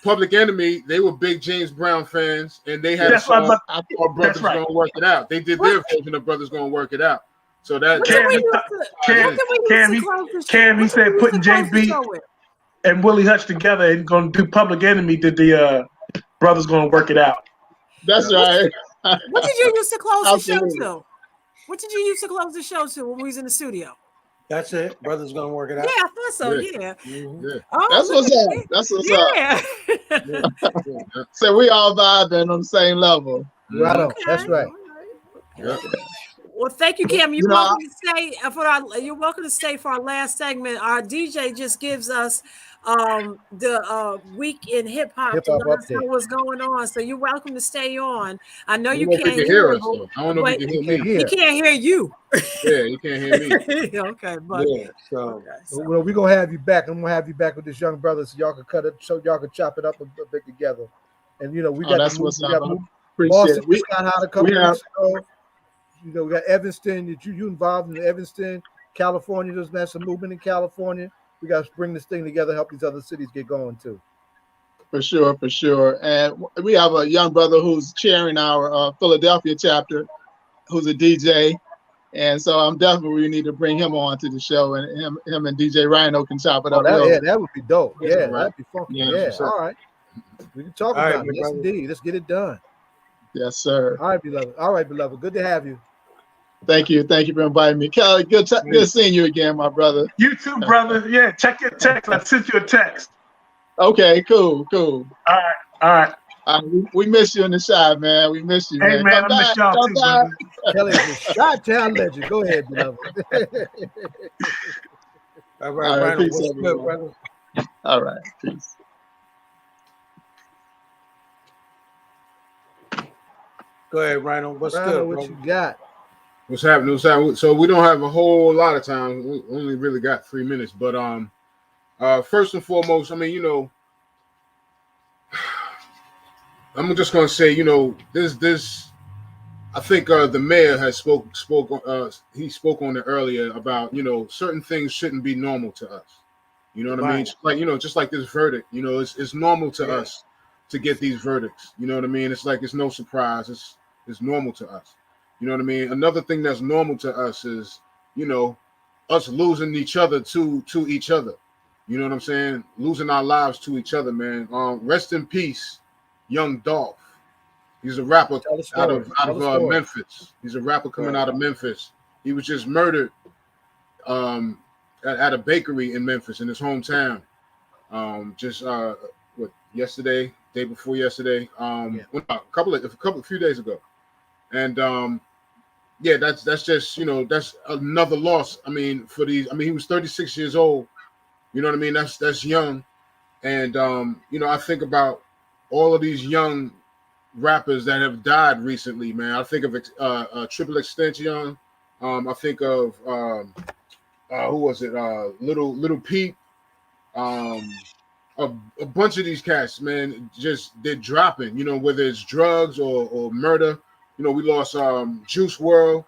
Speaker 11: Public Enemy, they were big James Brown fans, and they had a song called Brothers Gonna Work It Out. They did their version of Brothers Gonna Work It Out. So that
Speaker 9: Cam, he said putting JB and Willie Hutch together and gonna do Public Enemy did the Brothers Gonna Work It Out.
Speaker 10: That's right.
Speaker 6: What did you use to close the show to? What did you use to close the show to when we was in the studio?
Speaker 2: That's it. Brothers Gonna Work It Out.
Speaker 6: Yeah, I thought so. Yeah.
Speaker 2: Mm-hmm.
Speaker 6: Oh,
Speaker 10: that's what's up. That's what's up. So we all vibing on the same level.
Speaker 5: Right on. That's right.
Speaker 6: Well, thank you, Cam. You're welcome to stay you're welcome to stay for our last segment. Our DJ just gives us the week in hip hop to let us know what's going on. So you're welcome to stay on. I know you can't hear us.
Speaker 11: I don't know if you can hear me.
Speaker 6: He can't hear you.
Speaker 11: Yeah, you can't hear me.
Speaker 6: Okay, but
Speaker 5: so well, we're gonna have you back. I'm gonna have you back with this young brother so y'all can cut it, so y'all can chop it up a bit together. And we got
Speaker 10: that's what's up.
Speaker 5: Boston, we got how to come weeks ago. We got Evanston. You involved in Evanston, California. There's some movement in California. We got to bring this thing together, help these other cities get going too.
Speaker 10: For sure. And we have a young brother who's chairing our Philadelphia chapter, who's a DJ. And so I'm definitely we need to bring him on to the show, and him and DJ Rhino can chop it up.
Speaker 5: That would be dope. Yeah, that'd be funky.
Speaker 10: Yeah,
Speaker 5: all right. We can talk about it. Yes, indeed. Let's get it done.
Speaker 10: Yes, sir.
Speaker 5: All right, beloved. Good to have you.
Speaker 10: Thank you for inviting me, Kelly. Good seeing you again, my brother.
Speaker 9: You too, brother. Yeah, check your text. I sent you a text.
Speaker 10: Okay, cool.
Speaker 9: All right.
Speaker 10: We miss you in the side, man. We miss you,
Speaker 9: man. Hey, man, I miss y'all too, brother.
Speaker 5: Kelly's a Chi-Town legend. Go ahead, beloved.
Speaker 2: All right,
Speaker 10: peace,
Speaker 2: what's good, brother?
Speaker 10: All right, peace.
Speaker 2: Go ahead, Rhino. What's good?
Speaker 5: What you got?
Speaker 11: What's happening? So we don't have a whole lot of time. We only really got 3 minutes. But first and foremost, I mean, I'm just gonna say, this. I think the mayor has spoke. He spoke on it earlier about certain things shouldn't be normal to us. You know what I mean? Just like this verdict. It's normal to us to get these verdicts. You know what I mean? It's like it's no surprise. It's normal to us. You know what I mean? Another thing that's normal to us is, us losing each other to each other. You know what I'm saying? Losing our lives to each other, man. Rest in peace, Young Dolph. He's a rapper out of Memphis. He's a rapper coming out of Memphis. He was just murdered at a bakery in Memphis, in his hometown. Yesterday, day before yesterday, a few days ago. And that's just that's another loss. I mean, he was 36 years old. You know what I mean? That's young. And I think about all of these young rappers that have died recently, man. I think of Triple Extension. I think of who was it? Little Peep. A bunch of these cats, man, they're dropping. Whether it's drugs or murder. We lost Juice WRLD.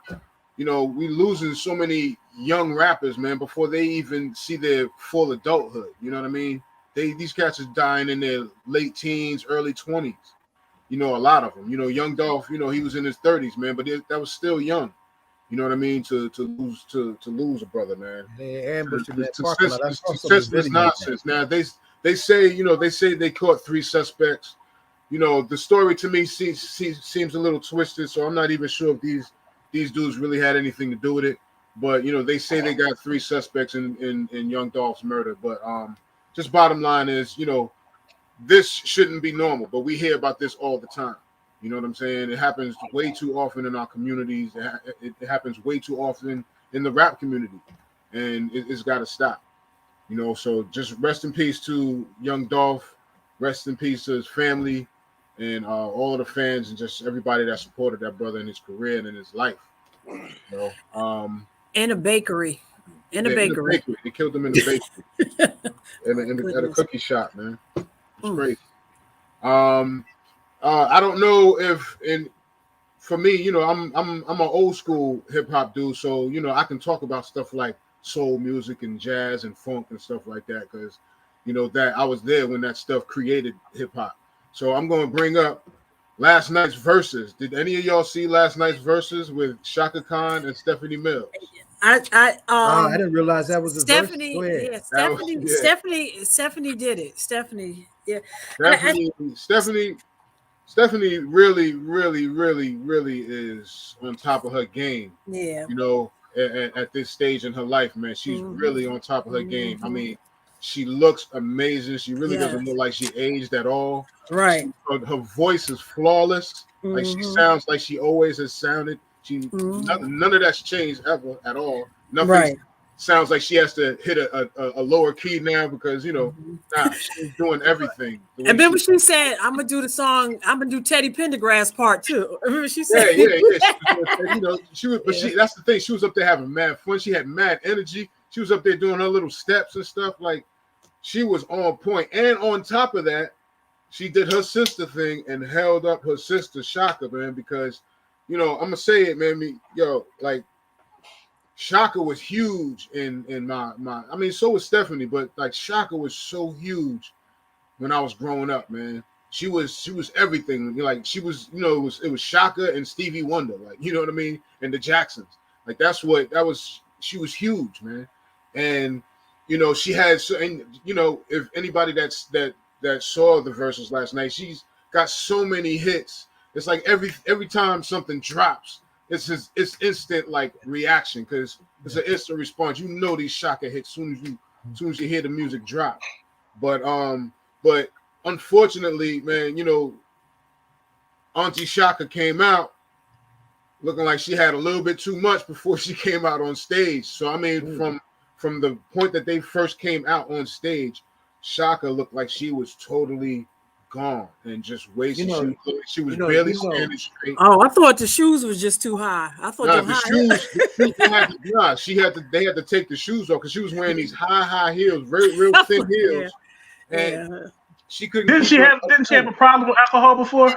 Speaker 11: We losing so many young rappers, man, before they even see their full adulthood. You know what I mean? These cats are dying in their late teens, early 20s. A lot of them. Young Dolph, he was in his 30s, man, but that was still young. You know what I mean? To lose a brother, man.
Speaker 5: They ambushed him in that
Speaker 11: parking lot. That's nonsense. Now they say they caught 3 suspects. The story to me seems a little twisted, so I'm not even sure if these dudes really had anything to do with it. But they say they got 3 suspects in Young Dolph's murder. But just bottom line is, this shouldn't be normal, but we hear about this all the time. You know what I'm saying? It happens way too often in our communities. It happens way too often in the rap community, and it's got to stop. So just rest in peace to Young Dolph. Rest in peace to his family. and all of the fans and just everybody that supported that brother in his career and in his life. You know,
Speaker 6: in a bakery. In a
Speaker 11: yeah,
Speaker 6: bakery.
Speaker 11: In the bakery. They killed him in the bakery. At a cookie shop, man. It's crazy. I don't know if for me, you know, I'm an old school hip hop dude, so you know I can talk about stuff like soul music and jazz and funk and stuff like that because you know that I was there when that stuff created hip hop. So I'm going to bring up last night's verses. Did any of y'all see last night's verses with Shaka Khan and Stephanie Mills?
Speaker 5: I didn't realize that was a
Speaker 6: Stephanie.
Speaker 5: verse.
Speaker 6: Yeah, Stephanie did it. Stephanie, yeah.
Speaker 11: Stephanie really, really, really, really is on top of her game.
Speaker 6: Yeah.
Speaker 11: You know, at this stage in her life, man, she's really on top of her game. I mean, she looks amazing. She really doesn't look like she aged at all.
Speaker 6: Right.
Speaker 11: Her voice is flawless. Like she sounds like she always has sounded. None of that's changed ever at all. Nothing sounds like she has to hit a lower key now because you know, she's doing everything.
Speaker 6: And then when she said, "I'm gonna do the song, I'm gonna do Teddy Pendergrass part 2." Remember she said,
Speaker 11: "Yeah." You know, she was, but that's the thing. She was up there having mad fun. She had mad energy. She was up there doing her little steps and stuff. Like she was on point. And on top of that, she did her sister thing and held up her sister Shaka, man, because. You know, I'm gonna say it, man. Like Shaka was huge in my. I mean, so was Stephanie, but like Shaka was so huge when I was growing up, man. She was everything. Like she was, you know, it was Shaka and Stevie Wonder, like you know what I mean, and the Jacksons. Like that was. She was huge, man, and you know she had. And you know, if anybody that saw the verses last night, she's got so many hits. It's like every time something drops, it's instant like reaction because it's an instant response. You know these Shaka hits soon as you hear the music drop. But unfortunately, man, you know, Auntie Shaka came out looking like she had a little bit too much before she came out on stage. So I mean, from the point that they first came out on stage, Shaka looked like she was totally gone and just wasted. You know, she was barely standing straight.
Speaker 6: Oh, I thought the shoes was just too high. I thought
Speaker 11: they had to take the shoes off because she was wearing these high heels, real thin heels. And she couldn't.
Speaker 9: Didn't she have a problem with alcohol before?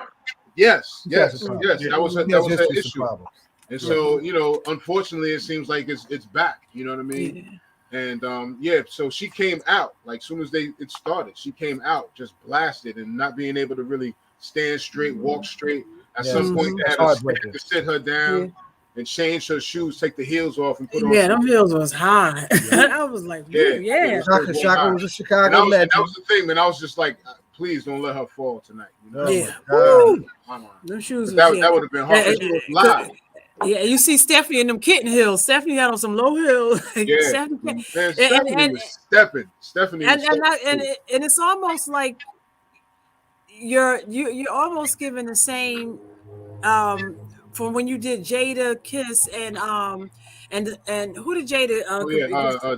Speaker 11: Yes. That was her issue. And so, you know, unfortunately it seems like it's back, you know what I mean? Yeah. And so she came out like soon as it started. She came out just blasted and not being able to really stand straight, walk straight. At some point, they had to sit her down and change her shoes, take the heels off, and put on.
Speaker 6: Yeah, them heels was high. I was like,
Speaker 5: Shaka was a Chicago legend.
Speaker 11: That was the thing, man. I was just like, please don't let her fall tonight. You know?
Speaker 6: Them shoes.
Speaker 11: That would have been hard. She was live.
Speaker 6: Yeah, you see Stephanie in them kitten heels. Stephanie had on some low heels.
Speaker 11: Stephanie was stepping. Stephanie,
Speaker 6: and it's almost like you're almost giving the same from when you did Jada Kiss and who did Jada?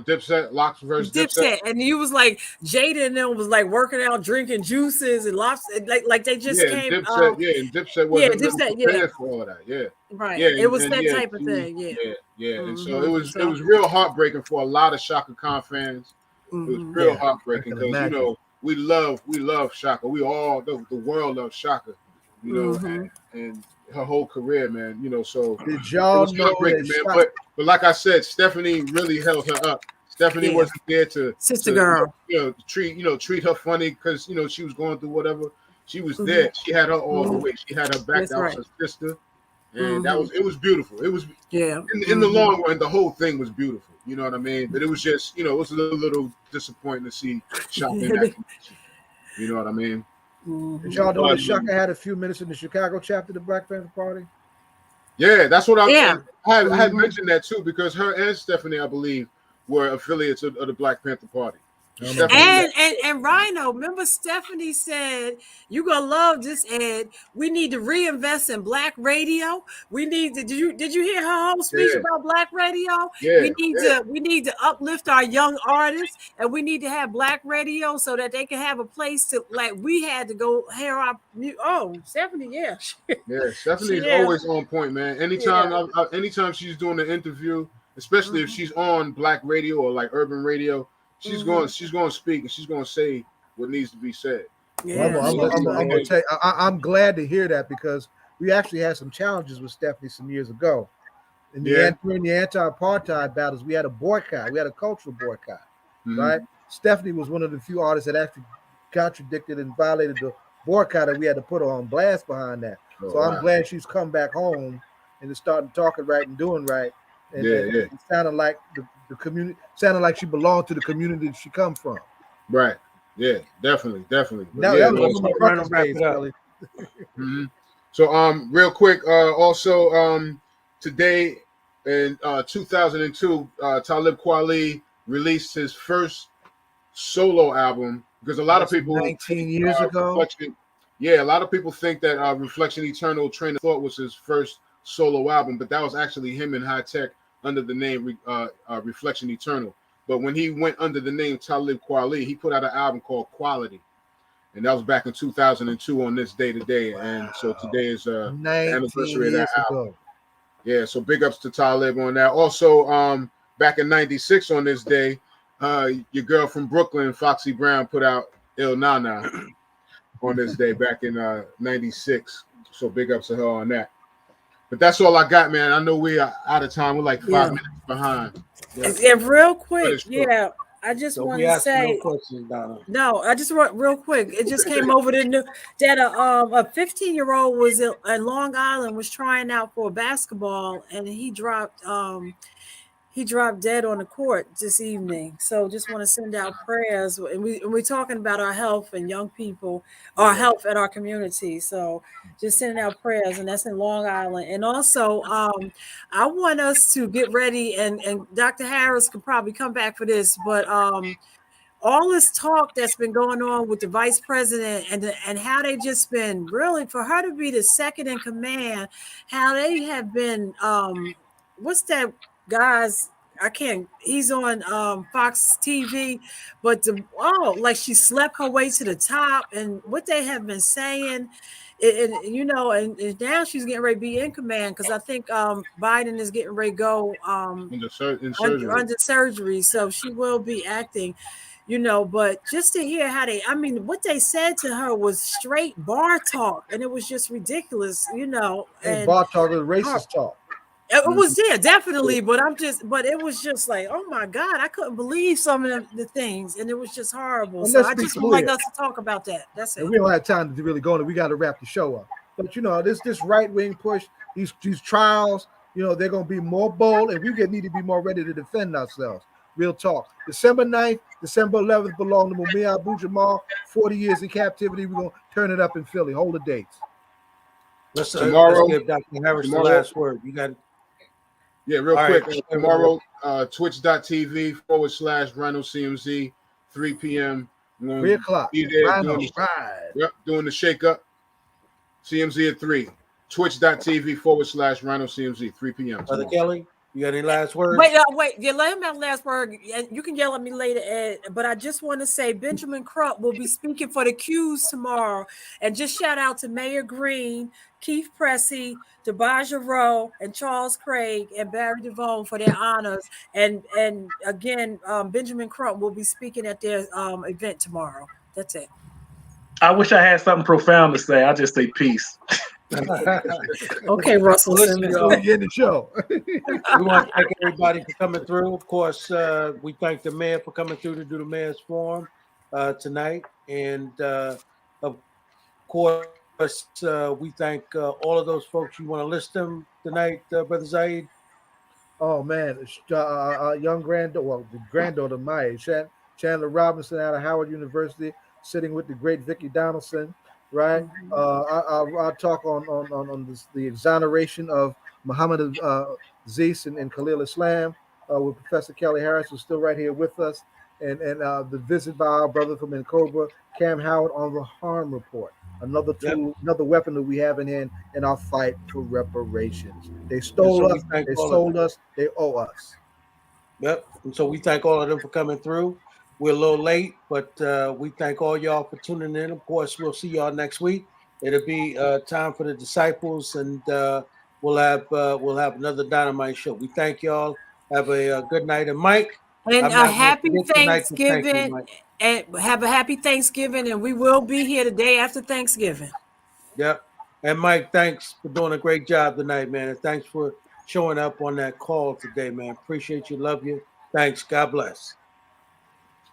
Speaker 11: Dipset, Locks versus Dipset.
Speaker 6: And you was like Jada and them was like working out, drinking juices and lots, like they just came.
Speaker 11: And Dipset wasn't prepared for all of that. Yeah,
Speaker 6: right. Yeah, it was that type of thing.
Speaker 11: Yeah. And so it was real heartbreaking for a lot of Shaka Khan fans. It was real heartbreaking because you know we love Shaka. We all the world loves Shaka. You know, and her whole career, man. You know, so
Speaker 5: did y'all know
Speaker 11: man? But like I said, Stephanie really held her up. Stephanie wasn't there to
Speaker 6: girl,
Speaker 11: treat her funny because you know she was going through whatever. She was there. She had her all the way. She had her back. That was her sister, and it was beautiful. It was in the long run, the whole thing was beautiful. You know what I mean? But it was just it was a little disappointing to see Shaka in that condition. You know what I mean?
Speaker 5: Did y'all know that Shaka had a few minutes in the Chicago chapter of the Black Panther Party?
Speaker 11: Yeah, that's what I had mentioned that too because her and Stephanie, I believe, were affiliates of the Black Panther Party.
Speaker 6: And Rhino, remember Stephanie said, "You're gonna love this, Ed. We need to reinvest in black radio. We need to did you hear her whole speech about black radio? We need to uplift our young artists, and we need to have black radio so that they can have a place to, like we had to go hear our Stephanie,
Speaker 11: yeah, Stephanie's always on point, man. Anytime anytime she's doing an interview, especially if she's on black radio or like urban radio, she's going to speak and she's going to say what needs to be said.
Speaker 5: Yeah, well, I'm going to tell you, I'm glad to hear that, because we actually had some challenges with Stephanie some years ago. During the anti-apartheid battles, we had a boycott. We had a cultural boycott, right? Stephanie was one of the few artists that actually contradicted and violated the boycott, and we had to put her on blast behind that. So I'm glad she's come back home and is starting talking right and doing right. And it sounded like the community, sounded like she belonged to the community that she come from.
Speaker 11: Right. Yeah, definitely.
Speaker 5: Now,
Speaker 11: So real quick, also today in 2002, Talib Kweli released his first solo album, because a lot of people
Speaker 5: 19 years ago.
Speaker 11: A lot of people think that Reflection Eternal Train of Thought was his first solo album, but that was actually him in High Tech under the name Reflection Eternal. But when he went under the name Talib Kweli, he put out an album called Quality, and that was back in 2002 on this day today. And so today is the anniversary of that album. Yeah, so big ups to Talib on that. Also, back in '96 on this day, your girl from Brooklyn, Foxy Brown, put out Il Nana on this day back in '96. So big ups to her on that. But that's all I got, man. I know we are out of time. We're like 5 minutes behind.
Speaker 6: Yeah, real quick. Yeah, I just want to say.
Speaker 2: No,
Speaker 6: I just want real quick. It just came over the new that a 15-year-old was in Long Island, was trying out for basketball, and he dropped dead on the court this evening. So just want to send out prayers, and we're talking about our health and young people, our health and our community. So just sending out prayers, and that's in Long Island. And also, I want us to get ready, and Dr. Harris could probably come back for this, but all this talk that's been going on with the vice president and how they just been really, for her to be the second in command, how they have been, what's that guy's, he's on Fox TV, but like she slept her way to the top, and what they have been saying, and now she's getting ready to be in command, because I think Biden is getting ready to go under surgery, so she will be acting, but just to hear how what they said to her was straight bar talk, and it was just ridiculous, and
Speaker 5: bar talk is racist talk.
Speaker 6: It was definitely, but it was just like, oh my God, I couldn't believe some of the things, and it was just horrible. So I just would like us to talk about that. That's it.
Speaker 5: And we don't have time to really go on it. We got to wrap the show up. But this right wing push, these trials, they're going to be more bold, and we need to be more ready to defend ourselves. Real talk. December 9th, December 11th belong to Mumia Abu Jamal. 40 years in captivity. We're going to turn it up in Philly. Hold the dates.
Speaker 2: Let's give Dr. Harris the last word. You got it.
Speaker 11: Yeah, real quick. Tomorrow, twitch.tv/Rhino CMZ, 3 p.m.
Speaker 5: 3 o'clock.
Speaker 11: Be there doing the shake up. CMZ at 3. Twitch.tv/Rhino CMZ, 3 p.m.
Speaker 2: Brother Kelly, you got any last words?
Speaker 6: Wait. You let him have the last word. You can yell at me later, Ed. But I just want to say Benjamin Crump will be speaking for the Qs tomorrow. And just shout out to Mayor Green, Keith Pressey, Debaja Rowe, and Charles Craig, and Barry Devone for their honors. And again, Benjamin Crump will be speaking at their event tomorrow. That's it.
Speaker 9: I wish I had something profound to say. I just say peace.
Speaker 6: Okay, Russell.
Speaker 5: Listen, we end the show.
Speaker 2: We want to thank everybody for coming through. Of course, we thank the mayor for coming through to do the mayor's forum tonight. And of course, we thank all of those folks. You want to list them tonight, Brother Zaid?
Speaker 5: Oh, man. Young granddaughter, the granddaughter of my age, Chandler Robinson out of Howard University, sitting with the great Vicki Donaldson. Right, I'll talk on the exoneration of Muhammad Aziz and Khalil Islam with Professor Kelly Harris, who's still right here with us, and the visit by our brother from Cobra, Cam Howard, on the harm report. Another tool, another weapon that we have in hand in our fight for reparations. They stole us, they sold us, they owe us.
Speaker 2: Yep. And so we thank all of them for coming through. We're a little late, but we thank all y'all for tuning in. Of course, we'll see y'all next week. It'll be time for the disciples, and we'll have another Dynamite show. We thank y'all. Have a good night, and Mike.
Speaker 6: And a happy Thanksgiving. And have a happy Thanksgiving, and we will be here the day after Thanksgiving.
Speaker 2: Yep. And Mike, thanks for doing a great job tonight, man. And thanks for showing up on that call today, man. Appreciate you. Love you. Thanks. God bless.